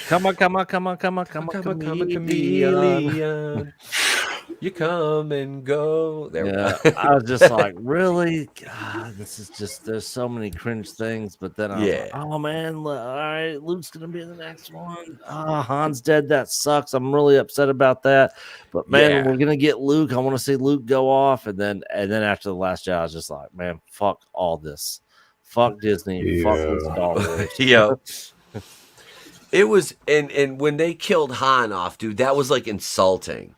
K: come on, chameleon.
E: You come and go. There
K: I was just like, really? God, this is just, there's so many cringe things. But then I was like, oh man, all right, Luke's gonna be in the next one. Han's dead. That sucks. I'm really upset about that. But man, we're gonna get Luke. I want to see Luke go off. And then after the Last Jedi, I was just like, man, fuck all this. Fuck Disney. Fuck this Star Wars.
E: It was, and when they killed Han off, dude, that was like insulting.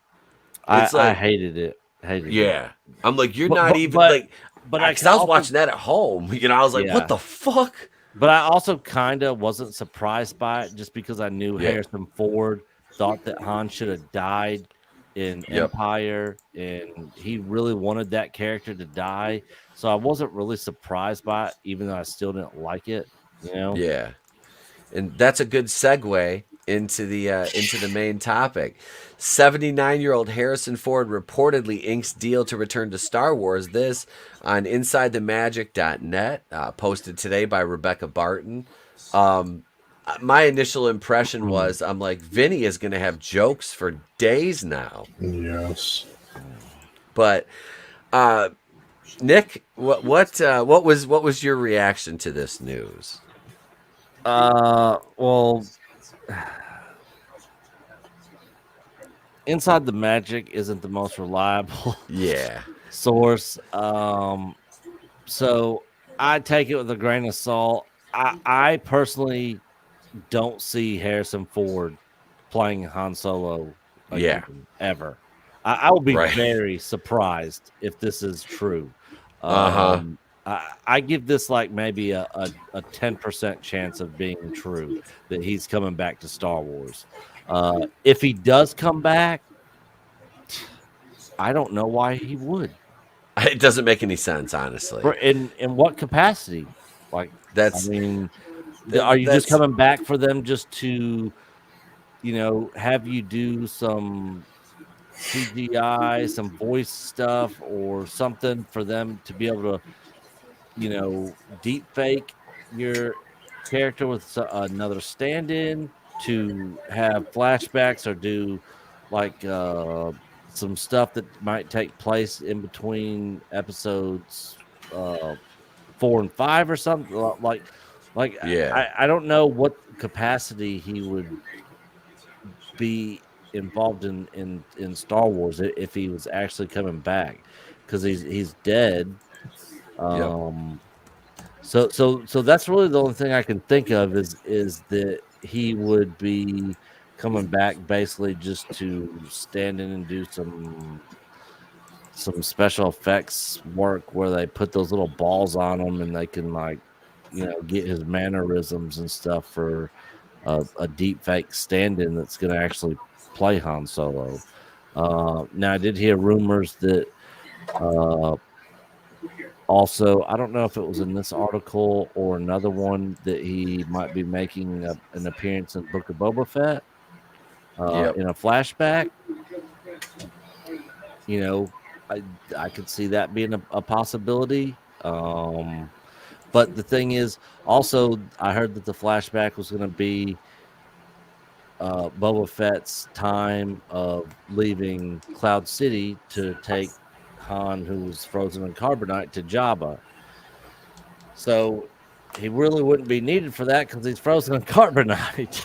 K: I hated it.
E: It. I'm like, you're not even like, because I was watching that at home. You know, I was like, what the fuck?
K: But I also kind of wasn't surprised by it, just because I knew Harrison Ford thought that Han should have died in Empire, and he really wanted that character to die. So I wasn't really surprised by it, even though I still didn't like it. You know?
E: Yeah. And that's a good segue into the main topic. 79-year-old Harrison Ford reportedly inks deal to return to Star Wars. This on InsideTheMagic.net, posted today by Rebecca Barton. My initial impression was, I'm like, Vinny is going to have jokes for days now.
B: Yes.
E: But Nick, what was your reaction to this news?
K: Well, Inside the Magic isn't the most reliable source. So I take it with a grain of salt. I personally don't see Harrison Ford playing Han Solo again, ever. I will be very surprised if this is true. I give this like maybe a 10% chance of being true, that he's coming back to Star Wars. If he does come back, I don't know why he would.
E: It doesn't make any sense, honestly.
K: In what capacity? Like,
E: that's,
K: I mean, are you just coming back for them just to, you know, have you do some CGI, some voice stuff or something for them to be able to, you know, deep fake your character with another stand-in, to have flashbacks or do like some stuff that might take place in between episodes 4 and 5 or something like I don't know what capacity he would be involved in Star Wars if he was actually coming back, because he's dead. So that's really the only thing I can think of is that he would be coming back basically just to stand in and do some special effects work where they put those little balls on him and they can, like, you know, get his mannerisms and stuff for a deep fake stand-in that's going to actually play Han Solo. Now I did hear rumors that also, I don't know if it was in this article or another one, that he might be making an appearance in Book of Boba Fett in a flashback. You know, I could see that being a possibility. But the thing is, also, I heard that the flashback was going to be Boba Fett's time of leaving Cloud City to take Han, who was frozen in carbonite, to Jabba. So he really wouldn't be needed for that because he's frozen in carbonite.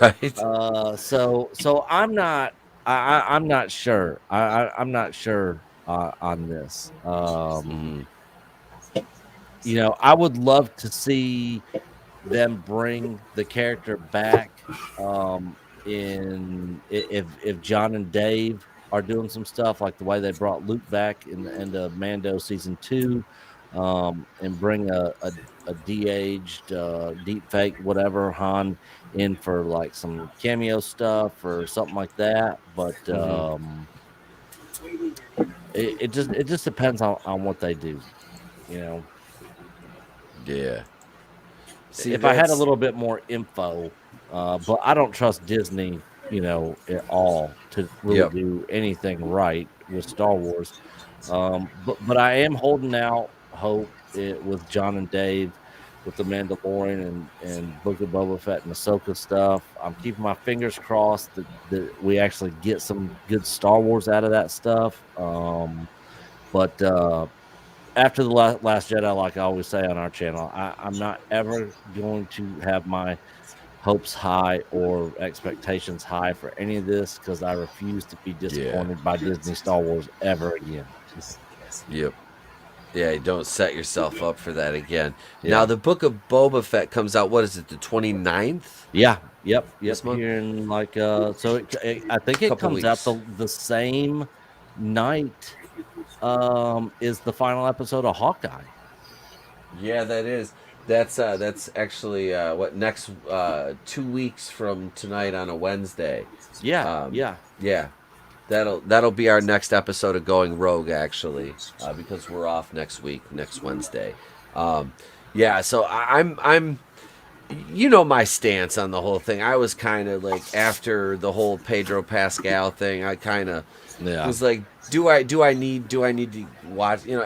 E: Right.
K: So I'm not sure. I'm not sure on this. You know, I would love to see them bring the character back if John and Dave are doing some stuff like the way they brought Luke back in the end of Mando season 2, and bring a de-aged, deep fake, whatever, Han in for like some cameo stuff or something like that. But it just depends on what they do, you know.
L: Yeah. See,
K: If I had a
L: that's
K: little bit more info, but I don't trust Disney, you know, at all to really
L: yep.
K: do anything right with Star Wars. But I am holding out hope with John and Dave, with the Mandalorian and Book of Boba Fett and Ahsoka stuff. I'm keeping my fingers crossed that we actually get some good Star Wars out of that stuff. But after the last Jedi, like I always say on our channel, I'm not ever going to have my hopes high or expectations high for any of this because I refuse to be
L: Yeah.
K: disappointed by Disney Star Wars ever again.
L: Yep. Yeah, don't set yourself up for that again.
K: Yeah.
L: Now, the Book of Boba Fett comes out, what is it, the 29th?
K: Yeah. Yep.
L: This month?
K: Here in like so I think it
L: Couple
K: comes out
L: weeks.
K: the same night is the final episode of Hawkeye.
L: Yeah, that is. That's actually what next 2 weeks from tonight on a Wednesday.
K: Yeah. Yeah.
L: Yeah. That'll be our next episode of Going Rogue, actually, because we're off next week, next Wednesday. Yeah, so I'm you know my stance on the whole thing. I was kind of like after the whole Pedro Pascal thing. I kind of was like, do I need to watch? You know,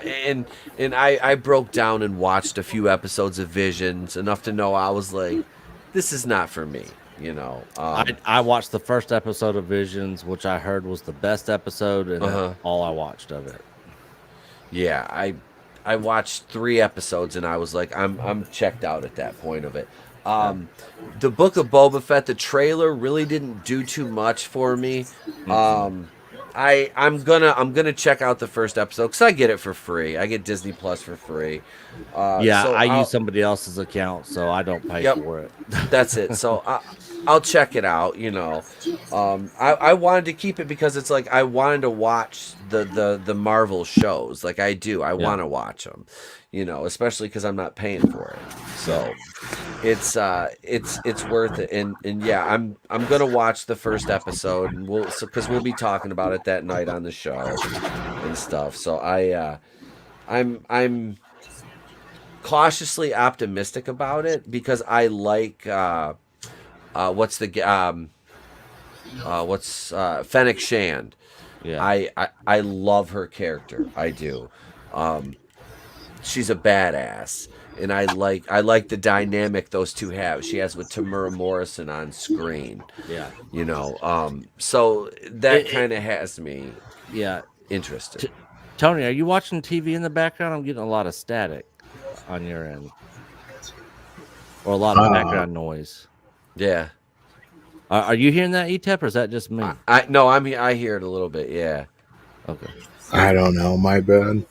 L: and I broke down and watched a few episodes of Visions enough to know I was like, this is not for me. You know,
K: I watched the first episode of Visions, which I heard was the best episode, and that's all I watched of it.
L: Yeah, I watched 3 episodes and I was like, I'm checked out at that point of it. The Book of Boba Fett, the trailer really didn't do too much for me. I'm gonna check out the first episode because I get it for free. I get Disney Plus for free. So
K: I use somebody else's account, so I don't pay for it.
L: That's it. So I'll check it out. You know, I wanted to keep it because it's like I wanted to watch the Marvel shows. Like I do, I want to watch them. You know, especially because I'm not paying for it. So it's worth it. And yeah, I'm gonna watch the first episode, and because we'll be talking about it that night on the show and stuff. So I'm cautiously optimistic about it because I like Fennec Shand.
K: Yeah.
L: I love her character. I do. She's a badass, and I like the dynamic those two have. She has with Tamura Morrison on screen.
K: Yeah.
L: You know, so that kind of has me interested.
K: Tony, are you watching TV in the background? I'm getting a lot of static on your end, or a lot of background noise.
L: Yeah.
K: Are you hearing that, ETEP, or is that just me?
L: No, I hear it a little bit. Yeah.
K: Okay.
B: I don't know. My bad.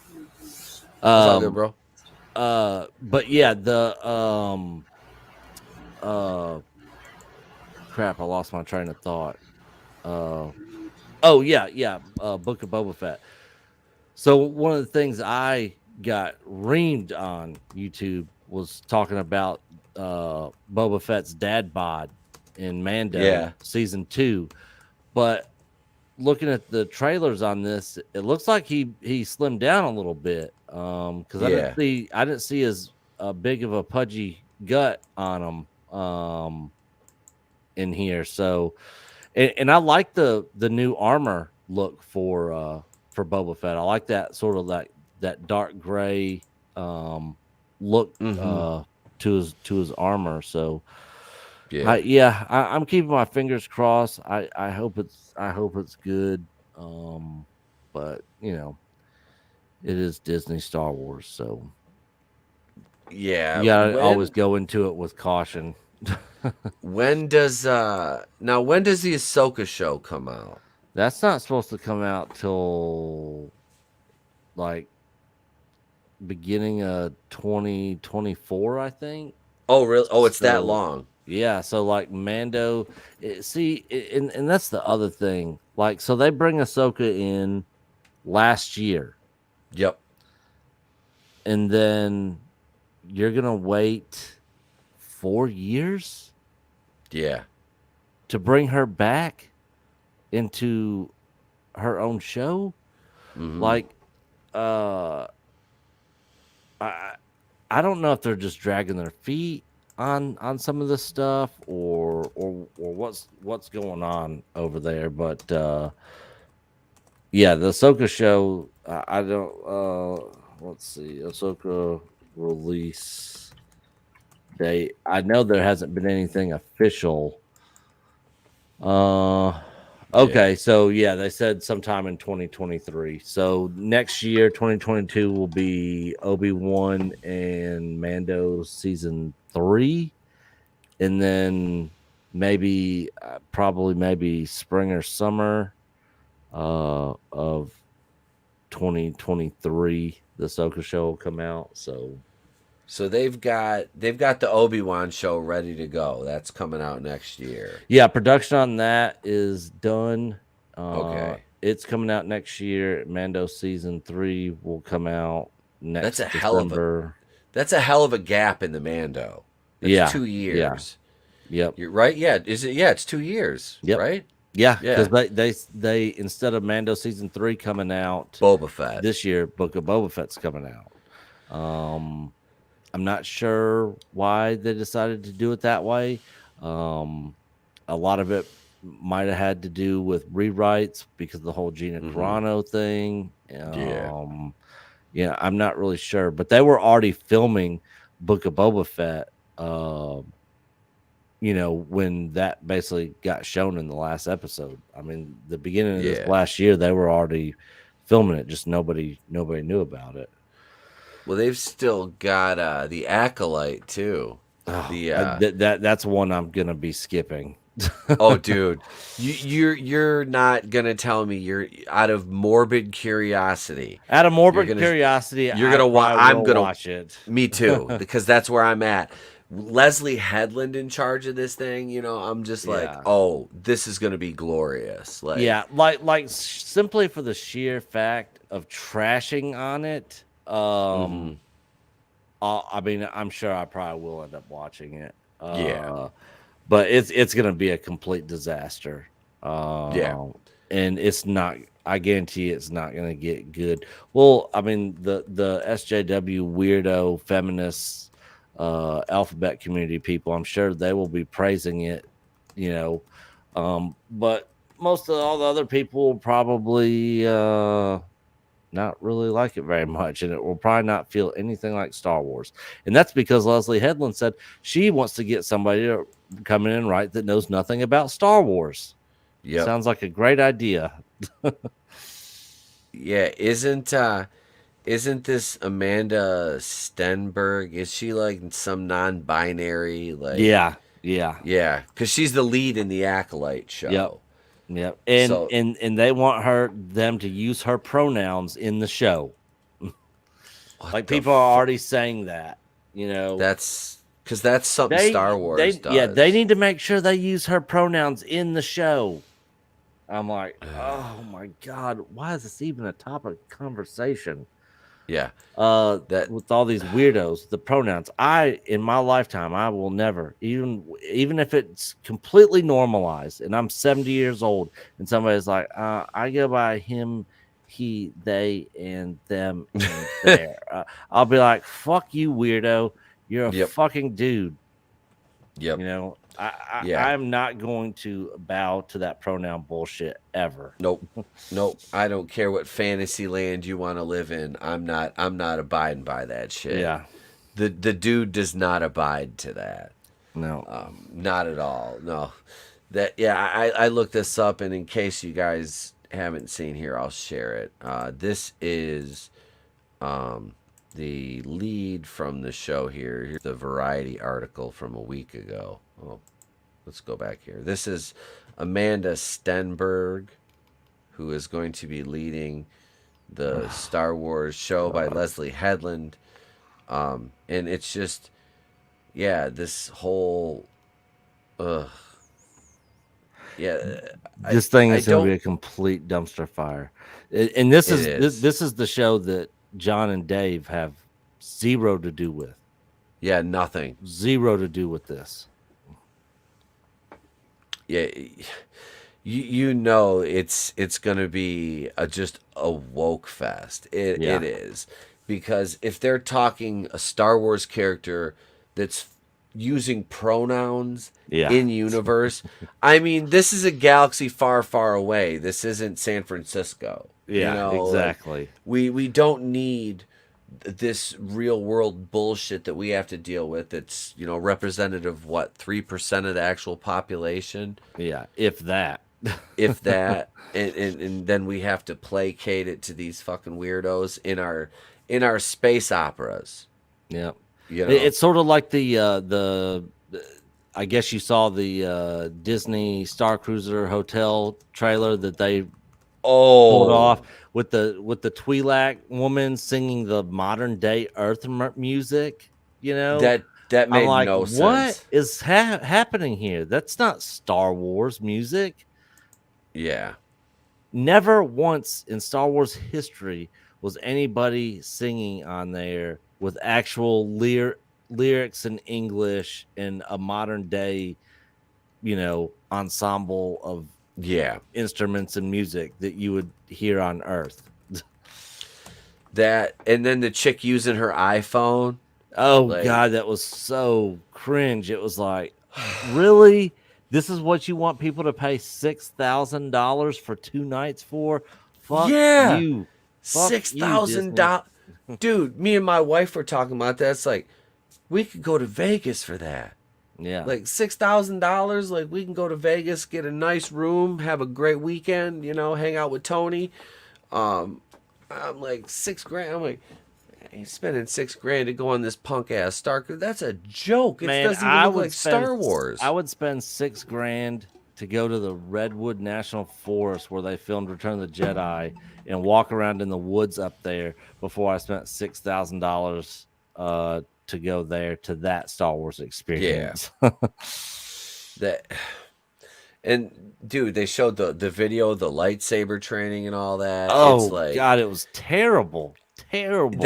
L: It's all good, bro.
K: But yeah, the crap, I lost my train of thought. Book of Boba Fett. So one of the things I got reamed on YouTube was talking about Boba Fett's dad bod in Mando season 2, but looking at the trailers on this, it looks like he slimmed down a little bit. Because I didn't see as big of a pudgy gut on him in here. So, and I like the new armor look for Boba Fett. I like that sort of that dark gray look to his armor. So. I'm keeping my fingers crossed. I hope it's good. But you know, it is Disney Star Wars, so
L: yeah,
K: you gotta always go into it with caution.
L: when does the Ahsoka show come out?
K: That's not supposed to come out till like beginning of 2024, I think.
L: Oh, really? Oh, it's that long.
K: Yeah, so like Mando, and that's the other thing. Like, so they bring Ahsoka in last year.
L: Yep.
K: And then you're gonna wait 4 years?
L: Yeah.
K: To bring her back into her own show? Like, I don't know if they're just dragging their feet on some of this stuff or what's going on over there, but yeah, the Ahsoka show, I don't let's see, Ahsoka release date. I know there hasn't been anything official. Okay, so yeah, they said sometime in 2023. So next year, 2022, will be Obi-Wan and Mando season 3, and then maybe probably maybe spring or summer of 2023, the Ahsoka show will come out.
L: So they've got the Obi-Wan show ready to go. That's coming out next year.
K: Yeah, production on that is done.
L: Okay.
K: It's coming out next year. Mando season 3 will come out next
L: That's a
K: December.
L: That's a hell of a gap in the Mando. That's 2 years.
K: Yeah. Yep.
L: You're right. Yeah. Is it? Yeah, it's 2 years.
K: Yep.
L: Right.
K: Yeah, because they instead of Mando season 3 coming out
L: Boba Fett
K: this year, Book of Boba Fett's coming out. I'm not sure why they decided to do it that way. A lot of it might have had to do with rewrites because of the whole Gina Carano thing. Yeah, I'm not really sure, but they were already filming Book of Boba Fett. When that basically got shown in the last episode. I mean, the beginning of this last year, they were already filming it. Just nobody knew about it.
L: Well, they've still got the Acolyte too.
K: That's one I'm gonna be skipping.
L: Oh, dude, you're not gonna tell me you're out of morbid curiosity.
K: Out of morbid curiosity,
L: you're gonna watch. I'm gonna
K: watch it.
L: Me too, because that's where I'm at. Leslie Headland in charge of this thing, I'm just like, oh, this is gonna be glorious.
K: Like simply for the sheer fact of trashing on it. I mean, I'm sure I probably will end up watching it. But it's gonna be a complete disaster. And it's not. I guarantee it's not gonna get good. Well, I mean, the SJW weirdo feminists, alphabet community people, I'm sure they will be praising it. But most of all the other people will probably not really like it very much, and it will probably not feel anything like Star Wars. And that's because Leslie Headland said she wants to get somebody to come in and write that knows nothing about Star Wars.
L: Yeah,
K: sounds like a great idea.
L: Yeah, isn't this Amanda Stenberg? Is she like some non-binary? Like
K: Yeah,
L: because she's the lead in the Acolyte show.
K: Yep. And they want them to use her pronouns in the show. Like people are already saying that,
L: That's because that's something Star Wars does.
K: Yeah, they need to make sure they use her pronouns in the show. I'm like, oh my God, why is this even a topic of conversation?
L: Yeah.
K: With all these weirdos, the pronouns. In my lifetime, I will never, even if it's completely normalized and I'm 70 years old and somebody's like, I go by him, he, they, and them, and there. I'll be like, fuck you, weirdo. You're a fucking dude.
L: Yep.
K: I'm not going to bow to that pronoun bullshit ever.
L: Nope. I don't care what fantasy land you want to live in. I'm not abiding by that shit.
K: Yeah.
L: The dude does not abide to that.
K: No.
L: Not at all. No. I looked this up, and in case you guys haven't seen here, I'll share it. This is the lead from the show here. Here's the Variety article from a week ago. Oh, let's go back here. This is Amanda Stenberg, who is going to be leading the Star Wars show by Leslie Headland. And it's just, this whole,
K: this thing is going to be a complete dumpster fire. And this is the show that John and Dave have zero to do with.
L: Yeah, nothing.
K: Zero to do with this.
L: Yeah, you know it's gonna be just a woke fest. It is, because if they're talking a Star Wars character that's using pronouns in universe, I mean, this is a galaxy far, far away. This isn't San Francisco. You know,
K: exactly.
L: like, we don't need this real world bullshit that we have to deal with. It's, you know, representative, what, 3% of the actual population,
K: Yeah, if that.
L: if that, and then we have to placate it to these fucking weirdos in our space operas.
K: Yeah,
L: You know,
K: it's sort of like the I guess you saw the Disney Star Cruiser Hotel trailer that they pulled off with the Twi'lek woman singing the modern day Earth music. You know,
L: that
K: I'm
L: made
K: like,
L: no
K: what
L: sense.
K: is happening here? That's not Star Wars music.
L: Yeah.
K: Never once in Star Wars history was anybody singing on there with actual lyrics in English and a modern day, you know, ensemble of instruments and music that you would hear on Earth.
L: That, and then the chick using her iPhone.
K: Oh
L: like,
K: God, that was so cringe. It was like, really? This is what you want people to pay $6,000 for 2 nights for? Fuck you. Fuck
L: $6,000. Dude, me and my wife were talking about that. It's like, we could go to Vegas for that.
K: Yeah.
L: Like $6,000. Like, we can go to Vegas, get a nice room, have a great weekend, you know, hang out with Tony. I'm like, $6,000. I'm like, he's spending $6,000 to go on this punk ass Star Cruiser. That's a joke. It doesn't even look like Star Wars.
K: I would spend $6,000 to go to the Redwood National Forest where they filmed Return of the Jedi and walk around in the woods up there before I spent $6,000 to go there to that Star Wars experience.
L: Yeah. And dude, they showed the video, the lightsaber training and all that.
K: Oh,
L: it's like,
K: God, it was terrible. Terrible.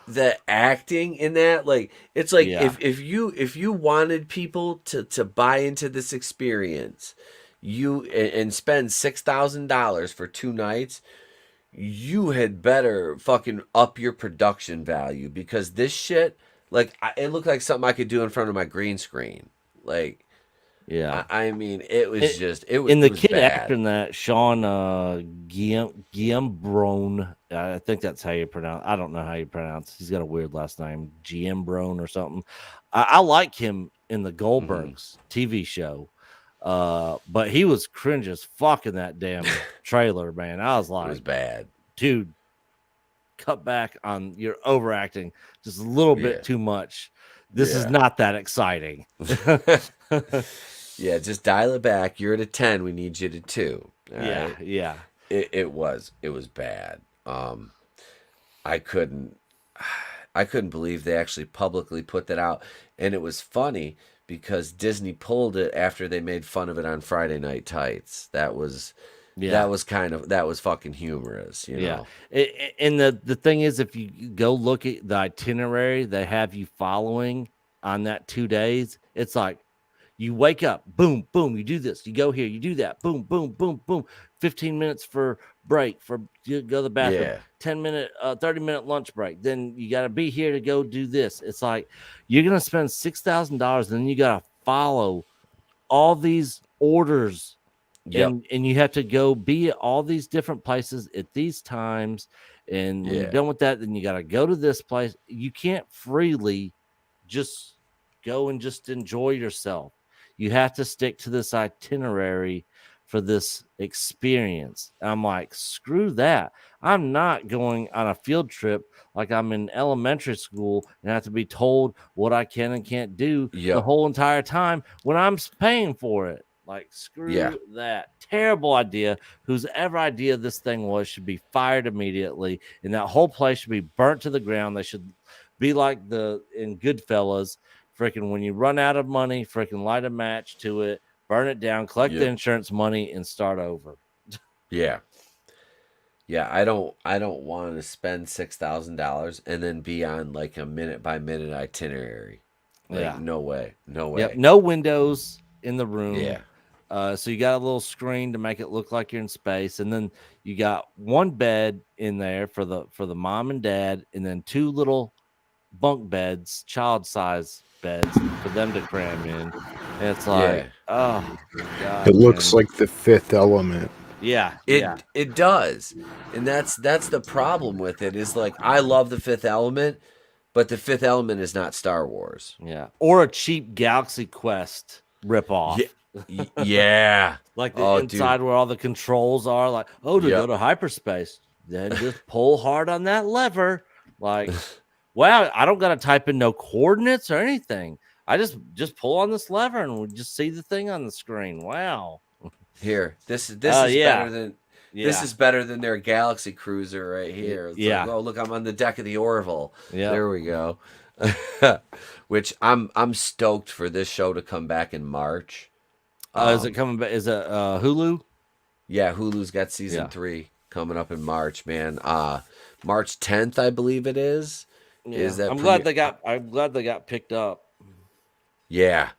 L: The acting in that, like, it's like, if you wanted people to buy into this experience, and spend $6,000 for 2 nights, you had better fucking up your production value, because this shit, like, it looked like something I could do in front of my green screen. Like,
K: yeah,
L: I mean, it was just, it was,
K: and the
L: it was
K: kid
L: bad.
K: acting that, Sean Giambrone, I think that's how you pronounce. I don't know how you pronounce. He's got a weird last name, Giambrone or something. I like him in the Goldbergs TV show, but he was cringe as fuck in that damn trailer, man. I was like,
L: it was bad,
K: dude. Cut back on your overacting just a little bit too much. This is not that exciting.
L: Yeah, just dial it back. You're at a 10. We need you to 2.
K: Yeah.
L: It was bad. I couldn't believe they actually publicly put that out, and it was funny because Disney pulled it after they made fun of it on Friday Night Tights. That was fucking humorous, you know.
K: And the thing is, if you go look at the itinerary they have you following on that 2 days, it's like you wake up, boom, boom, you do this, you go here, you do that, boom, boom, boom, boom. 15 minutes for break, for you go to the bathroom, 10-minute, 30-minute lunch break. Then you got to be here to go do this. It's like you're gonna spend $6,000, and then you got to follow all these orders. And you have to go be at all these different places at these times. And when you're done with that, then you got to go to this place. You can't freely just go and just enjoy yourself. You have to stick to this itinerary for this experience. And I'm like, screw that. I'm not going on a field trip like I'm in elementary school and have to be told what I can and can't do the whole entire time when I'm paying for it. Like, screw that. Terrible idea. Whosever idea this thing was should be fired immediately, and that whole place should be burnt to the ground. They should be like in Goodfellas, freaking when you run out of money, freaking light a match to it, burn it down, collect the insurance money, and start over.
L: Yeah. I don't want to spend $6,000 and then be on like a minute by minute itinerary. Like, no way.
K: Yep, no windows in the room. So you got a little screen to make it look like you're in space, and then you got one bed in there for the mom and dad, and then 2 little bunk beds, child size beds for them to cram in. And it's like, oh god,
B: It looks
K: man.
B: like the Fifth Element.
K: Yeah,
L: It does, and that's the problem with it. Is like I love the Fifth Element, but the Fifth Element is not Star Wars.
K: yeah, or a cheap Galaxy Quest ripoff.
L: Yeah,
K: Like the inside where all the controls are, like, to go to hyperspace, then just pull hard on that lever. Like, wow, I don't gotta type in no coordinates or anything. I just pull on this lever and we just see the thing on the screen. Wow.
L: Here, this is better than this
K: Yeah.
L: is better than their Galaxy Cruiser right here. It's
K: Yeah.
L: like, oh look, I'm on the deck of the Orville.
K: Yeah.
L: There we go. Which I'm stoked for this show to come back in March.
K: Is it coming back? Is it Hulu?
L: Yeah, Hulu's got season 3 coming up in March, man. March 10th, I believe it is.
K: Yeah.
L: Is that
K: I'm glad they got picked up.
L: Yeah.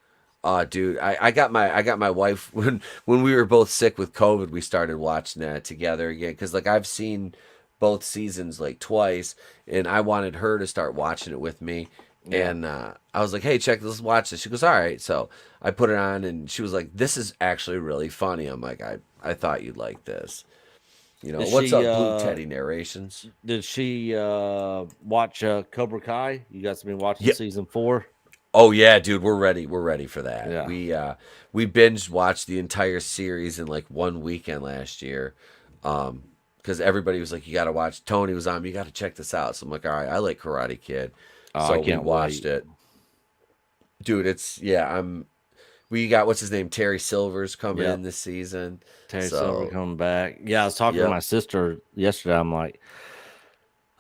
L: Dude, I got my wife when we were both sick with COVID, we started watching that together again. Cause like I've seen both seasons like twice and I wanted her to start watching it with me. Yeah. And I was like, hey, let's watch this. She goes, all right. So I put it on and she was like, this is actually really funny. I'm like, I thought you'd like this. You know, what's up, Blue Teddy Narrations?
K: Did she watch Cobra Kai? You guys have been watching season 4?
L: Oh yeah, dude, we're ready. We're ready for that.
K: Yeah.
L: We binge watched the entire series in like one weekend last year. Because everybody was like, you got to watch. Tony was on. You got to check this out. So I'm like, all right, I like Karate Kid. So
K: I can't
L: we watched it. Dude, we got what's his name, Terry Silver's coming in this season.
K: Terry Silver coming back. Yeah, I was talking to my sister yesterday. I'm like,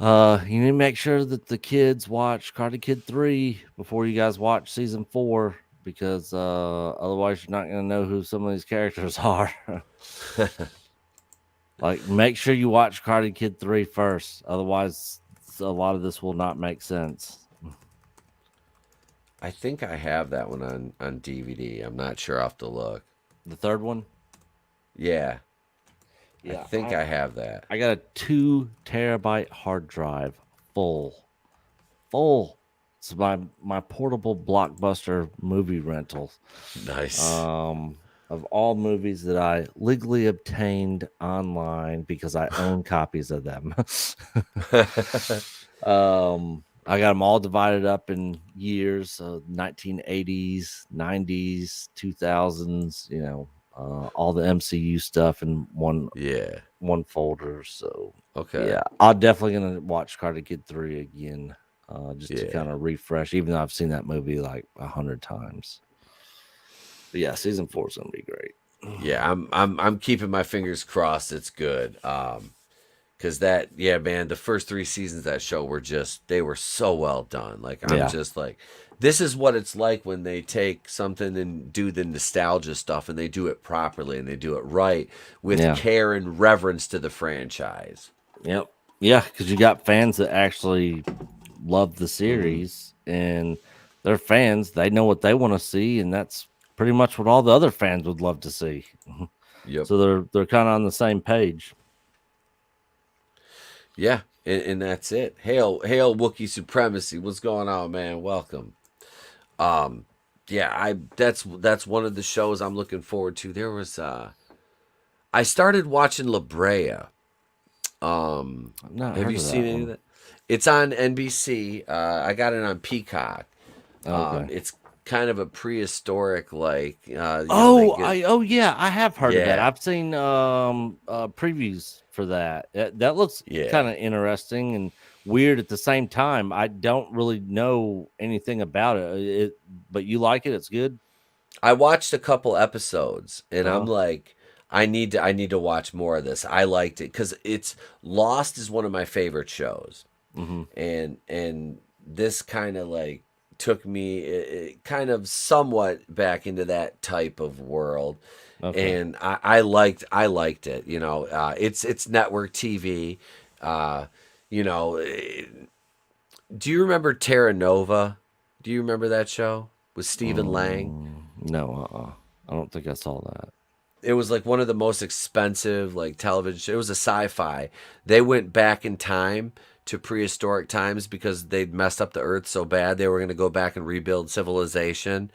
K: you need to make sure that the kids watch Karate Kid 3 before you guys watch season 4, because otherwise you're not going to know who some of these characters are. Like, make sure you watch Karate Kid 3 first. Otherwise, a lot of this will not make sense.
L: I think I have that one on DVD. I'm not sure. I'll have to look.
K: The third one?
L: Yeah.
K: Yeah,
L: I think I have that.
K: I got a 2 terabyte hard drive full. It's my portable Blockbuster movie rental.
L: Nice.
K: Of all movies that I legally obtained online because I own copies of them. I got them all divided up in years, 1980s, 90s, 2000s, you know, all the MCU stuff in one folder. So yeah, I'm definitely gonna watch Karate Kid 3 again, just to kind of refresh, even though I've seen that movie like 100 times. But yeah, season 4 is gonna be great.
L: Yeah, I'm keeping my fingers crossed. It's good. Because man, the first 3 seasons of that show they were so well done. Like, I'm just like, this is what it's like when they take something and do the nostalgia stuff and they do it properly and they do it right with care and reverence to the franchise.
K: Yep. Yeah, because you got fans that actually love the series and they're fans. They know what they want to see, and that's pretty much what all the other fans would love to see.
L: Yep.
K: So they're kind of on the same page.
L: Yeah, and that's it. Hail Wookiee supremacy. What's going on, man? Welcome. That's one of the shows I'm looking forward to. There was I started watching La Brea. Have you seen any of that? It's on NBC. I got it on Peacock.
K: Okay.
L: It's kind of a prehistoric, like.
K: I have heard of that. I've seen previews for that. That looks kind of interesting and weird at the same time. I don't really know anything about it. But you like it? It's good.
L: I watched a couple episodes, and I'm like, I need to watch more of this. I liked it because it's Lost is one of my favorite shows, and this kind of like took me kind of somewhat back into that type of world. And I liked it. You know, it's network TV. You know, do you remember Terra Nova? Do you remember that show with Stephen Lang?
K: No, I don't think I saw that.
E: it was like one of the most expensive like television. It was a sci-fi. They went back in time to prehistoric times because they'd messed up the Earth so bad they were going to go back and rebuild civilization.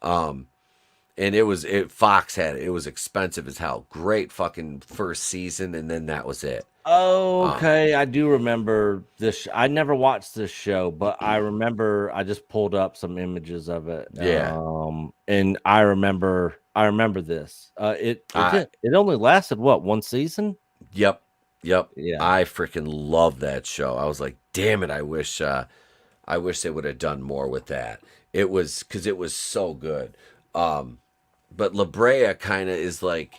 E: And Fox had it. It was expensive as hell. Great fucking first season, and then that was it.
K: Okay, I do remember this. I never watched this show, but I remember I just pulled up some images of it.
E: Yeah.
K: And I remember this. It only lasted what, one season?
E: Yep.
K: Yeah.
E: I freaking love that show. I was like, damn it, I wish they would have done more with that. It was because it was so good. But La Brea kind of is like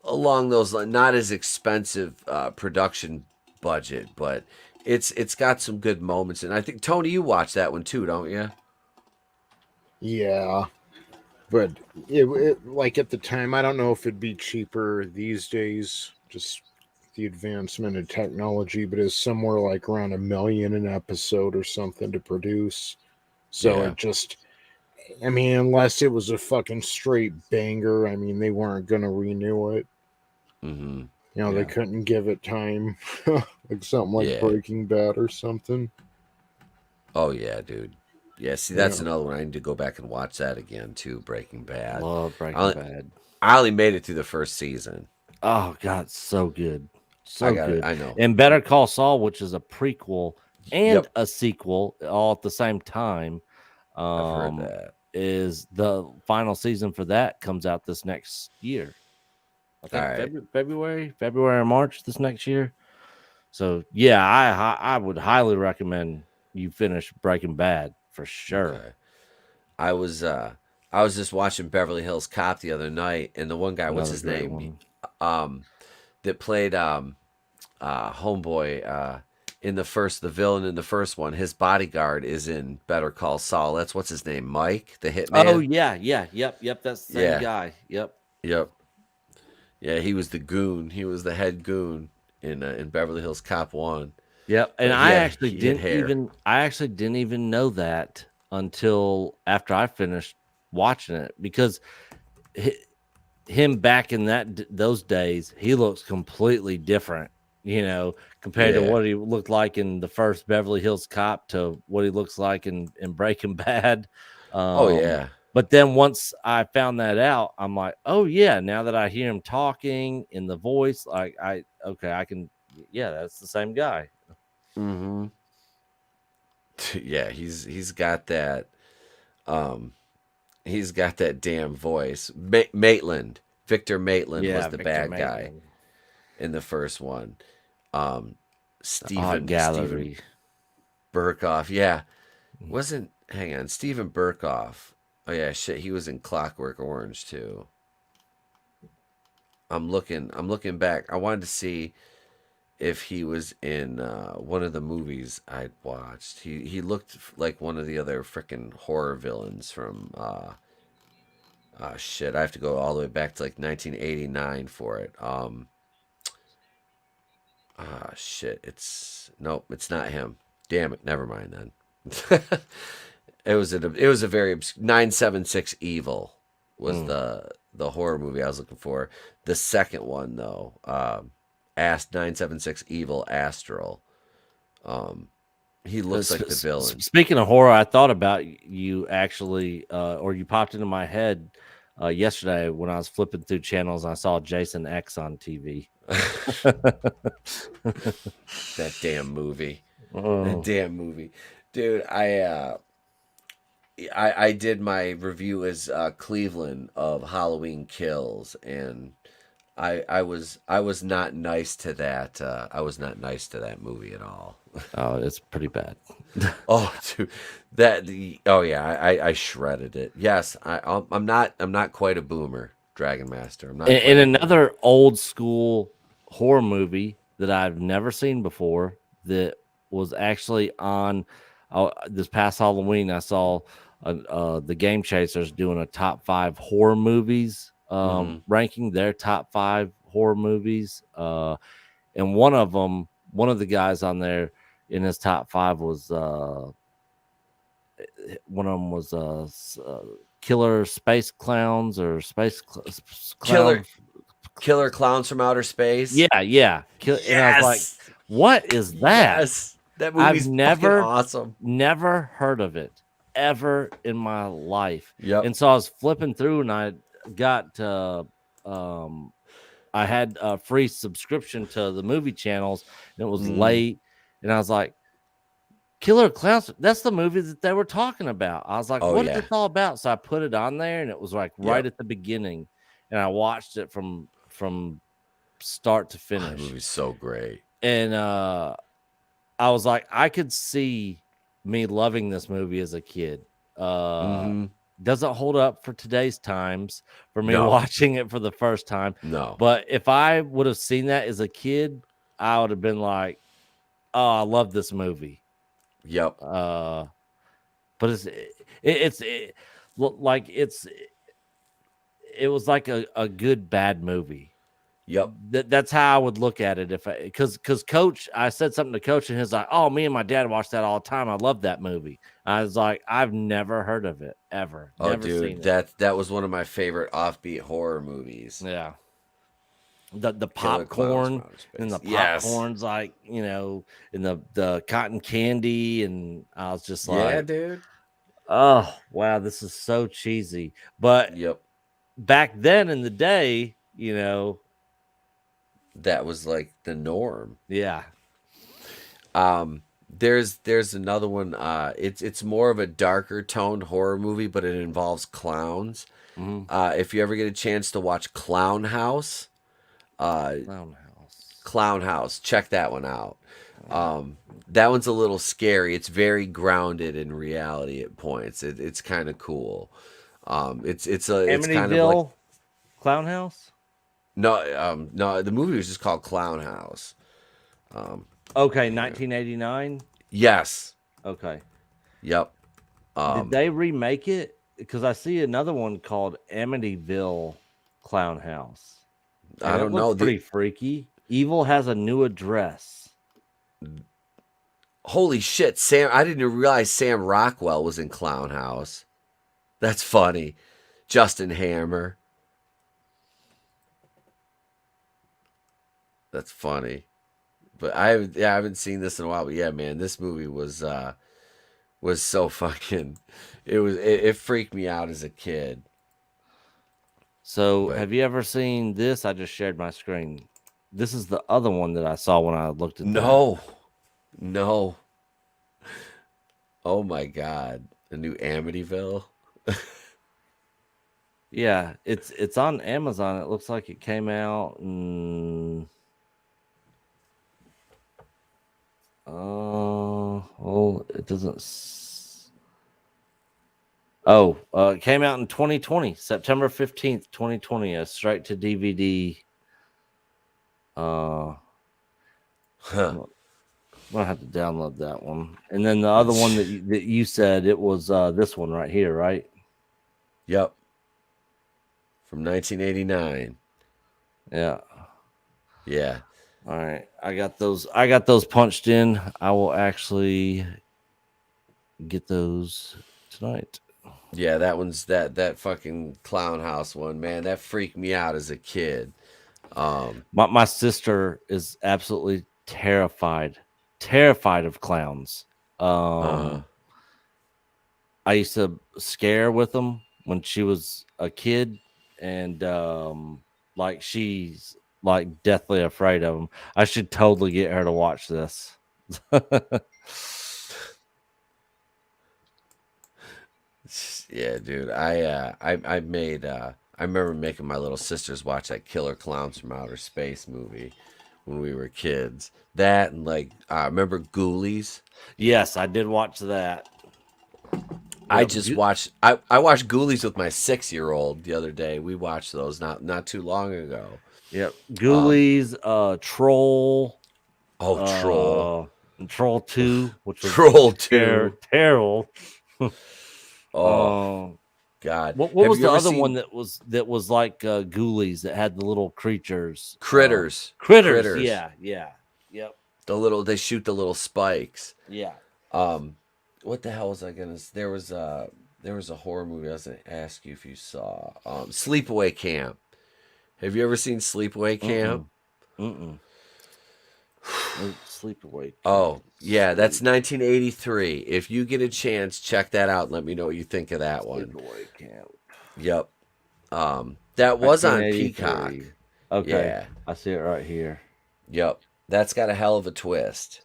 E: along those lines, not as expensive production budget, but it's got some good moments. And I think Tony, you watch that one too, don't you?
B: Yeah, but it like at the time, I don't know if it'd be cheaper these days, just the advancement of technology, but it's somewhere like around $1 million an episode or something to produce. So
E: Yeah.
B: it just, I mean, unless it was a fucking straight banger, I mean, they weren't gonna renew it.
E: Mm-hmm.
B: You know, they couldn't give it time, like something like Breaking Bad or something.
E: Oh yeah, dude. Yeah, see, that's another one. I need to go back and watch that again too. Breaking Bad.
K: Love Breaking Bad.
E: I only made it through the first season.
K: Oh God, so good, so good.
E: I know.
K: And Better Call Saul, which is a prequel and a sequel all at the same time.
E: I've heard that.
K: Is the final season for that comes out this next year. I think February or March this next year. So yeah, I would highly recommend you finish Breaking Bad for sure.
E: Okay. I was just watching Beverly Hills Cop the other night, and the one guy, what's his name, that played Homeboy in the villain in the first one, his bodyguard is in Better Call Saul. That's what's his name, Mike, the hitman.
K: Oh yep, that's the same guy. Yep.
E: Yeah, he was the goon. He was the head goon in Beverly Hills Cop 1.
K: Yep, and I actually didn't even know that until after I finished watching it, because him back in those days, he looks completely different, compared to what he looked like in the first Beverly Hills Cop to what he looks like in Breaking Bad. But then once I found that out, I'm like, oh yeah, now that I hear him talking in the voice, like I can, that's the same guy.
E: Mm-hmm. Yeah, he's got that. He's got that damn voice. Maitland, Victor Maitland was the bad guy in the first one. Stephen Burkoff. Yeah, hang on, Stephen Burkoff. Oh yeah, shit. He was in Clockwork Orange too. I'm looking back. I wanted to see if he was in one of the movies I'd watched. He looked like one of the other freaking horror villains from shit. I have to go all the way back to like 1989 for it. Shit. It's not him. Damn it. Never mind then. It was a very 976 Evil was the horror movie I was looking for. The second one though, 976 Evil Astral. He looks like the villain.
K: Speaking of horror, I thought about you actually, or you popped into my head yesterday when I was flipping through channels. And I saw Jason X on TV.
E: That damn movie. That damn movie, dude. I did my review as Cleveland of Halloween Kills, and I was not nice to that. I was not nice to that movie at all.
K: Oh, it's pretty bad.
E: Oh, dude, I shredded it. Yes, I'm not quite a boomer, Dragon Master. I'm not.
K: In another old school horror movie that I've never seen before, that was actually on this past Halloween, I saw the Game Chasers doing a top 5 horror movies, ranking their top 5 horror movies. And one of the guys on there in his top 5 was one of them was Killer Space Clowns or Space
L: Killer
K: Clown.
L: Killer Clowns from Outer Space.
K: Yeah. And I was like, what is that?
L: Yes. That movie's fucking awesome.
K: Never heard of it ever in my life.
L: Yep.
K: And so I was flipping through and I got I had a free subscription to the movie channels and it was late and I was like, Killer Clowns, that's the movie that they were talking about. I was like, what is this all about? So I put it on there and it was like right at the beginning and I watched it from start to finish.
L: The movie's so great.
K: And I was like, I could see me loving this movie as a kid. Doesn't hold up for today's times for me watching it for the first time.
L: No.
K: But if I would have seen that as a kid, I would have been like, oh, I love this movie.
L: Yep.
K: But it was like a good bad movie.
L: Yep.
K: That's how I would look at it because Coach, I said something to Coach and he's like, oh, me and my dad watch that all the time. I love that movie. I was like, I've never heard of it ever.
L: Oh,
K: never
L: dude,
K: seen it.
L: that was one of my favorite offbeat horror movies.
K: Yeah. The popcorn and the popcorn's like, you know, and the cotton candy, and I was just like,
L: yeah, dude.
K: Oh wow, this is so cheesy. But back then in the day, you know,
L: that was like the norm.
K: Yeah.
L: There's another one. It's more of a darker toned horror movie, but it involves clowns. If you ever get a chance to watch Clown House, check that one out. That one's a little scary. It's very grounded in reality at points. It's kind of cool. It's kind of like
K: Clown House.
L: No, the movie was just called Clown House.
K: Okay, 1989.
L: Yes.
K: Okay.
L: Yep.
K: Did they remake it? Because I see another one called Amityville Clown House.
L: I don't know.
K: Pretty freaky. Evil has a new address.
L: Holy shit, Sam! I didn't realize Sam Rockwell was in Clown House. That's funny. Justin Hammer. That's funny. But I haven't seen this in a while. But yeah, man, this movie was so fucking. It freaked me out as a kid.
K: So, have you ever seen this? I just shared my screen. This is the other one that I saw when I looked at.
L: No. Oh my god, the new Amityville.
K: Yeah, it's on Amazon. It looks like it came out. It doesn't. It came out in 2020, September 15th, 2020, a straight to DVD. I'm gonna have to download that one. And then the other one that you said, it was this one right here, right?
L: Yep. From 1989.
K: Yeah.
L: Yeah.
K: All right. I got those punched in. I will actually get those tonight.
L: Yeah, that one's that fucking Clown House one, man. That freaked me out as a kid.
K: My sister is absolutely terrified of clowns. I used to scare with them when she was a kid, and like she's like deathly afraid of them. I should totally get her to watch this.
L: Yeah, dude. I remember making my little sisters watch that Killer Clowns from Outer Space movie when we were kids. That and like remember Ghoulies?
K: Yes, I did watch that.
L: I watched Ghoulies with my 6-year-old the other day. We watched those not too long ago.
K: Yep. Ghoulies, Troll.
L: Oh, Troll.
K: And Troll 2, which was
L: Troll 2.
K: Terrible.
L: Oh God!
K: What was the other one that was like Ghoulies that had the little creatures?
L: Critters.
K: Yeah. Yep.
L: They shoot the little spikes.
K: Yeah.
L: what the hell was I gonna? There was a horror movie I was gonna ask you if you saw. Sleepaway Camp. Have you ever seen Sleepaway Camp?
K: Mm-mm. Sleepaway Camp.
L: Oh yeah, that's 1983. If you get a chance, check that out and let me know what you think of that one.
K: Sleepaway Camp.
L: Yep. That was on
K: 1983.
L: Peacock.
K: Okay.
L: Yeah.
K: I see it right here.
L: Yep. That's got a hell of a twist.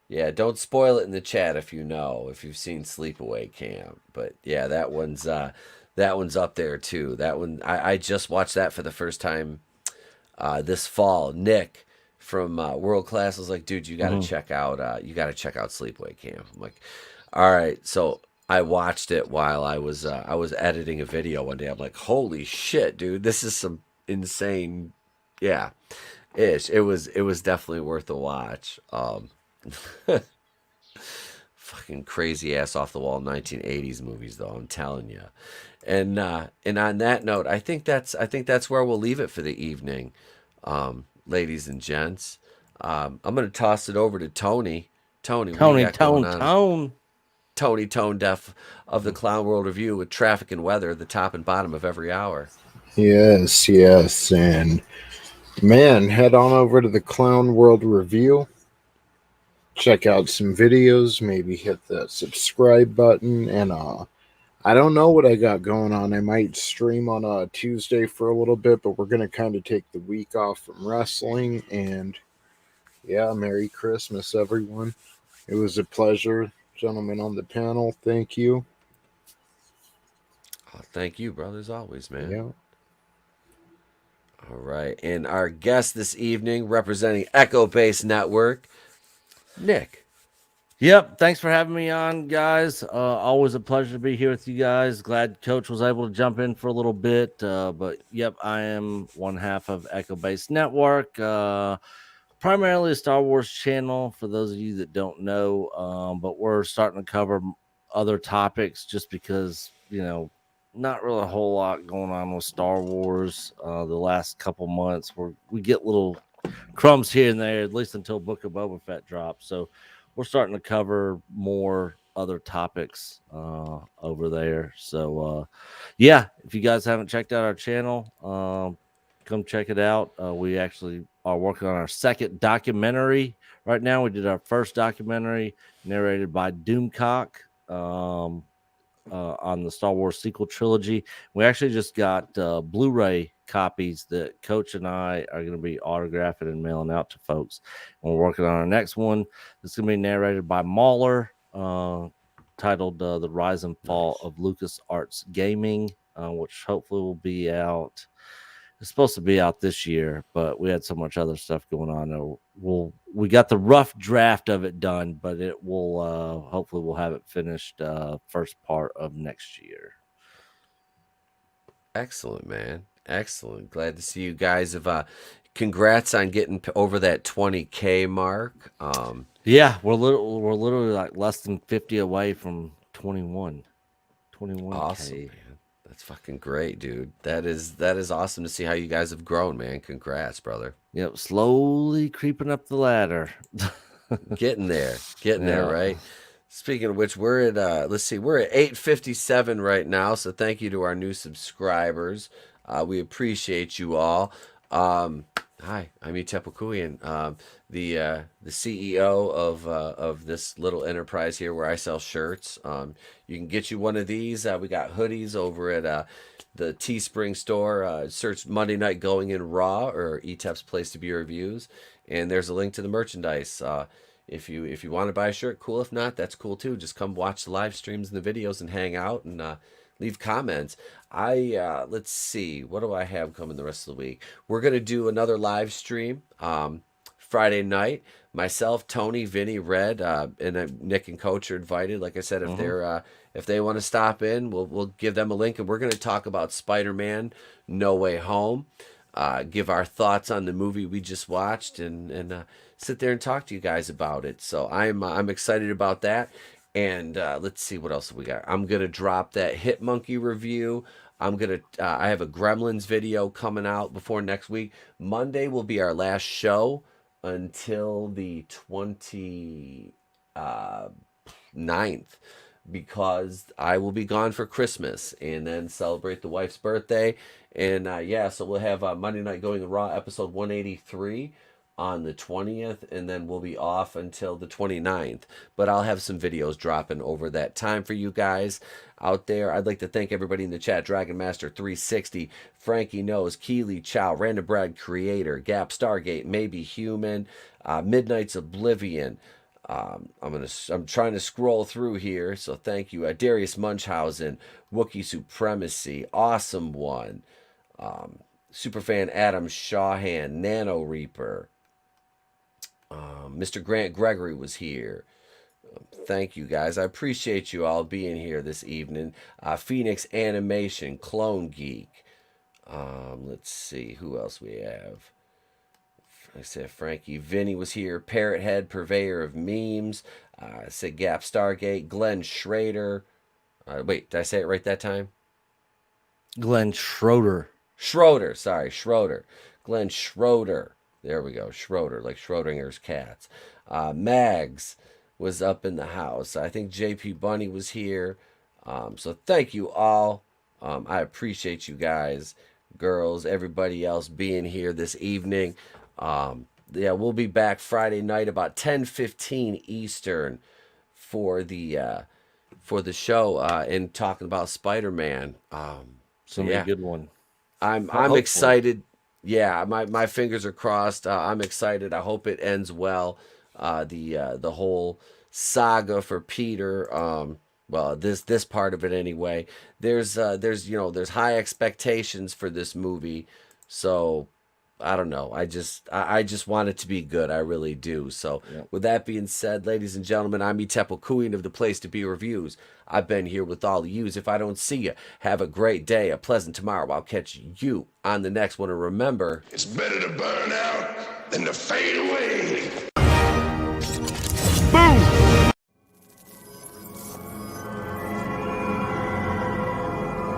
L: Yeah, don't spoil it in the chat if you've seen Sleepaway Camp. But yeah, that one's up there too. That one I just watched that for the first time this fall. Nick from World Class was like, dude, you gotta check out Sleepaway Camp. I'm like, all right. So I watched it while I was editing a video one day. I'm like, holy shit, dude, this is some insane, yeah, ish. It was definitely worth a watch. Fucking crazy ass off the wall 1980s movies though, I'm telling you. And on that note, I think that's where we'll leave it for the evening, ladies and gents. I'm gonna toss it over to Tony. Tony, what do you got going on? Tony ToneDef of the Clown World Review with traffic and weather, the top and bottom of every hour.
B: Yes, and man, head on over to the Clown World Review. Check out some videos, maybe hit the subscribe button, and I don't know what I got going on. I might stream on a Tuesday for a little bit, but we're gonna kind of take the week off from wrestling. And yeah, Merry Christmas, everyone. It was a pleasure, gentlemen on the panel. Thank you.
L: Oh, thank you, brother, as always, man.
B: Yeah.
L: All right, and our guest this evening, representing Echo Base Network, Nick.
K: Yep. Thanks for having me on, guys. Always a pleasure to be here with you guys. Glad Coach was able to jump in for a little bit. But yep, I am one half of Echo Base Network. Primarily a Star Wars channel for those of you that don't know. But we're starting to cover other topics just because, not really a whole lot going on with Star Wars. The last couple months we get little crumbs here and there, at least until Book of Boba Fett drops. So we're starting to cover more other topics over there. So yeah, if you guys haven't checked out our channel, come check it out. We actually are working on our second documentary right now. We did our first documentary narrated by Doomcock on the Star Wars sequel trilogy. We actually just got Blu-ray copies that Coach and I are going to be autographing and mailing out to folks. And we're working on our next one. It's going to be narrated by Mauler, titled The Rise and Fall of LucasArts Gaming, which hopefully will be out. It's supposed to be out this year, but we had so much other stuff going on. We got the rough draft of it done, but it will hopefully we'll have it finished first part of next year.
L: Excellent, man. Excellent. Glad to see you guys have congrats on getting over that 20K mark.
K: Yeah, we're literally like less than 50 away from 21. 21K.
L: Awesome, man. That's fucking great, dude. That is awesome to see how you guys have grown, man. Congrats, brother.
K: Yep, slowly creeping up the ladder.
L: Getting there, right? Speaking of which, we're at we're at 8:57 right now. So thank you to our new subscribers. We appreciate you all. Hi, I'm Itepukuian, the CEO of this little enterprise here where I sell shirts. You can get you one of these. We got hoodies over at the Teespring store. Search Monday Night Going in Raw or ETEP's Place to Be Reviews, and there's a link to the merchandise. If you want to buy a shirt, cool. If not, that's cool too. Just come watch the live streams and the videos and hang out and leave comments. Let's see, what do I have coming the rest of the week? We're gonna do another live stream Friday night. Myself, Tony, Vinny, Red, and Nick and Coach are invited. Like I said, if they want to stop in, we'll give them a link, and we're gonna talk about Spider-Man: No Way Home. Give our thoughts on the movie we just watched, and sit there and talk to you guys about it. So I'm excited about that. And let's see what else we got. I'm gonna drop that Hit Monkey review. I have a Gremlins video coming out before next week. Monday will be our last show until the 9th, because I will be gone for Christmas and then celebrate the wife's birthday. And so we'll have Monday Night Going Raw episode 183 on the 20th, and then we'll be off until the 29th. But I'll have some videos dropping over that time for you guys out there. I'd like to thank everybody in the chat: Dragon Master 360, Frankie Knows, Keely Chow, Random Brad Creator, Gap Stargate, Maybe Human, Midnight's Oblivion. I'm trying to scroll through here, so thank you. Darius Munchausen, Wookiee Supremacy, Awesome One, Superfan Adam Shawhan, Nano Reaper, Mr. Grant Gregory was here. Thank you guys. I appreciate you all being here this evening. Phoenix Animation, Clone Geek. Let's see who else we have. I said Frankie. Vinny was here. Parrot Head, Purveyor of Memes. I said Gap Stargate. Glenn Schrader. Wait, did I say it right that time?
K: Glenn Schroeder.
L: Schroeder. Glenn Schroeder. There we go. Schroeder, like Schrodinger's cats. Mags was up in the house. I think JP Bunny was here. So thank you all. I appreciate you guys, girls, everybody else being here this evening. We'll be back Friday night about 10:15 Eastern for the show and talking about Spider-Man.
K: It's gonna be a good one.
L: I'm excited. Yeah, my fingers are crossed. I'm excited. I hope it ends well. The whole saga for Peter. Well, this part of it anyway. There's high expectations for this movie. So I don't know. I just want it to be good. I really do. So with that being said, ladies and gentlemen, I'm Etepel Queen of the Place to Be Reviews. I've been here with all of yous. If I don't see you, have a great day, a pleasant tomorrow. I'll catch you on the next one. And remember,
H: It's better to burn out than to fade away.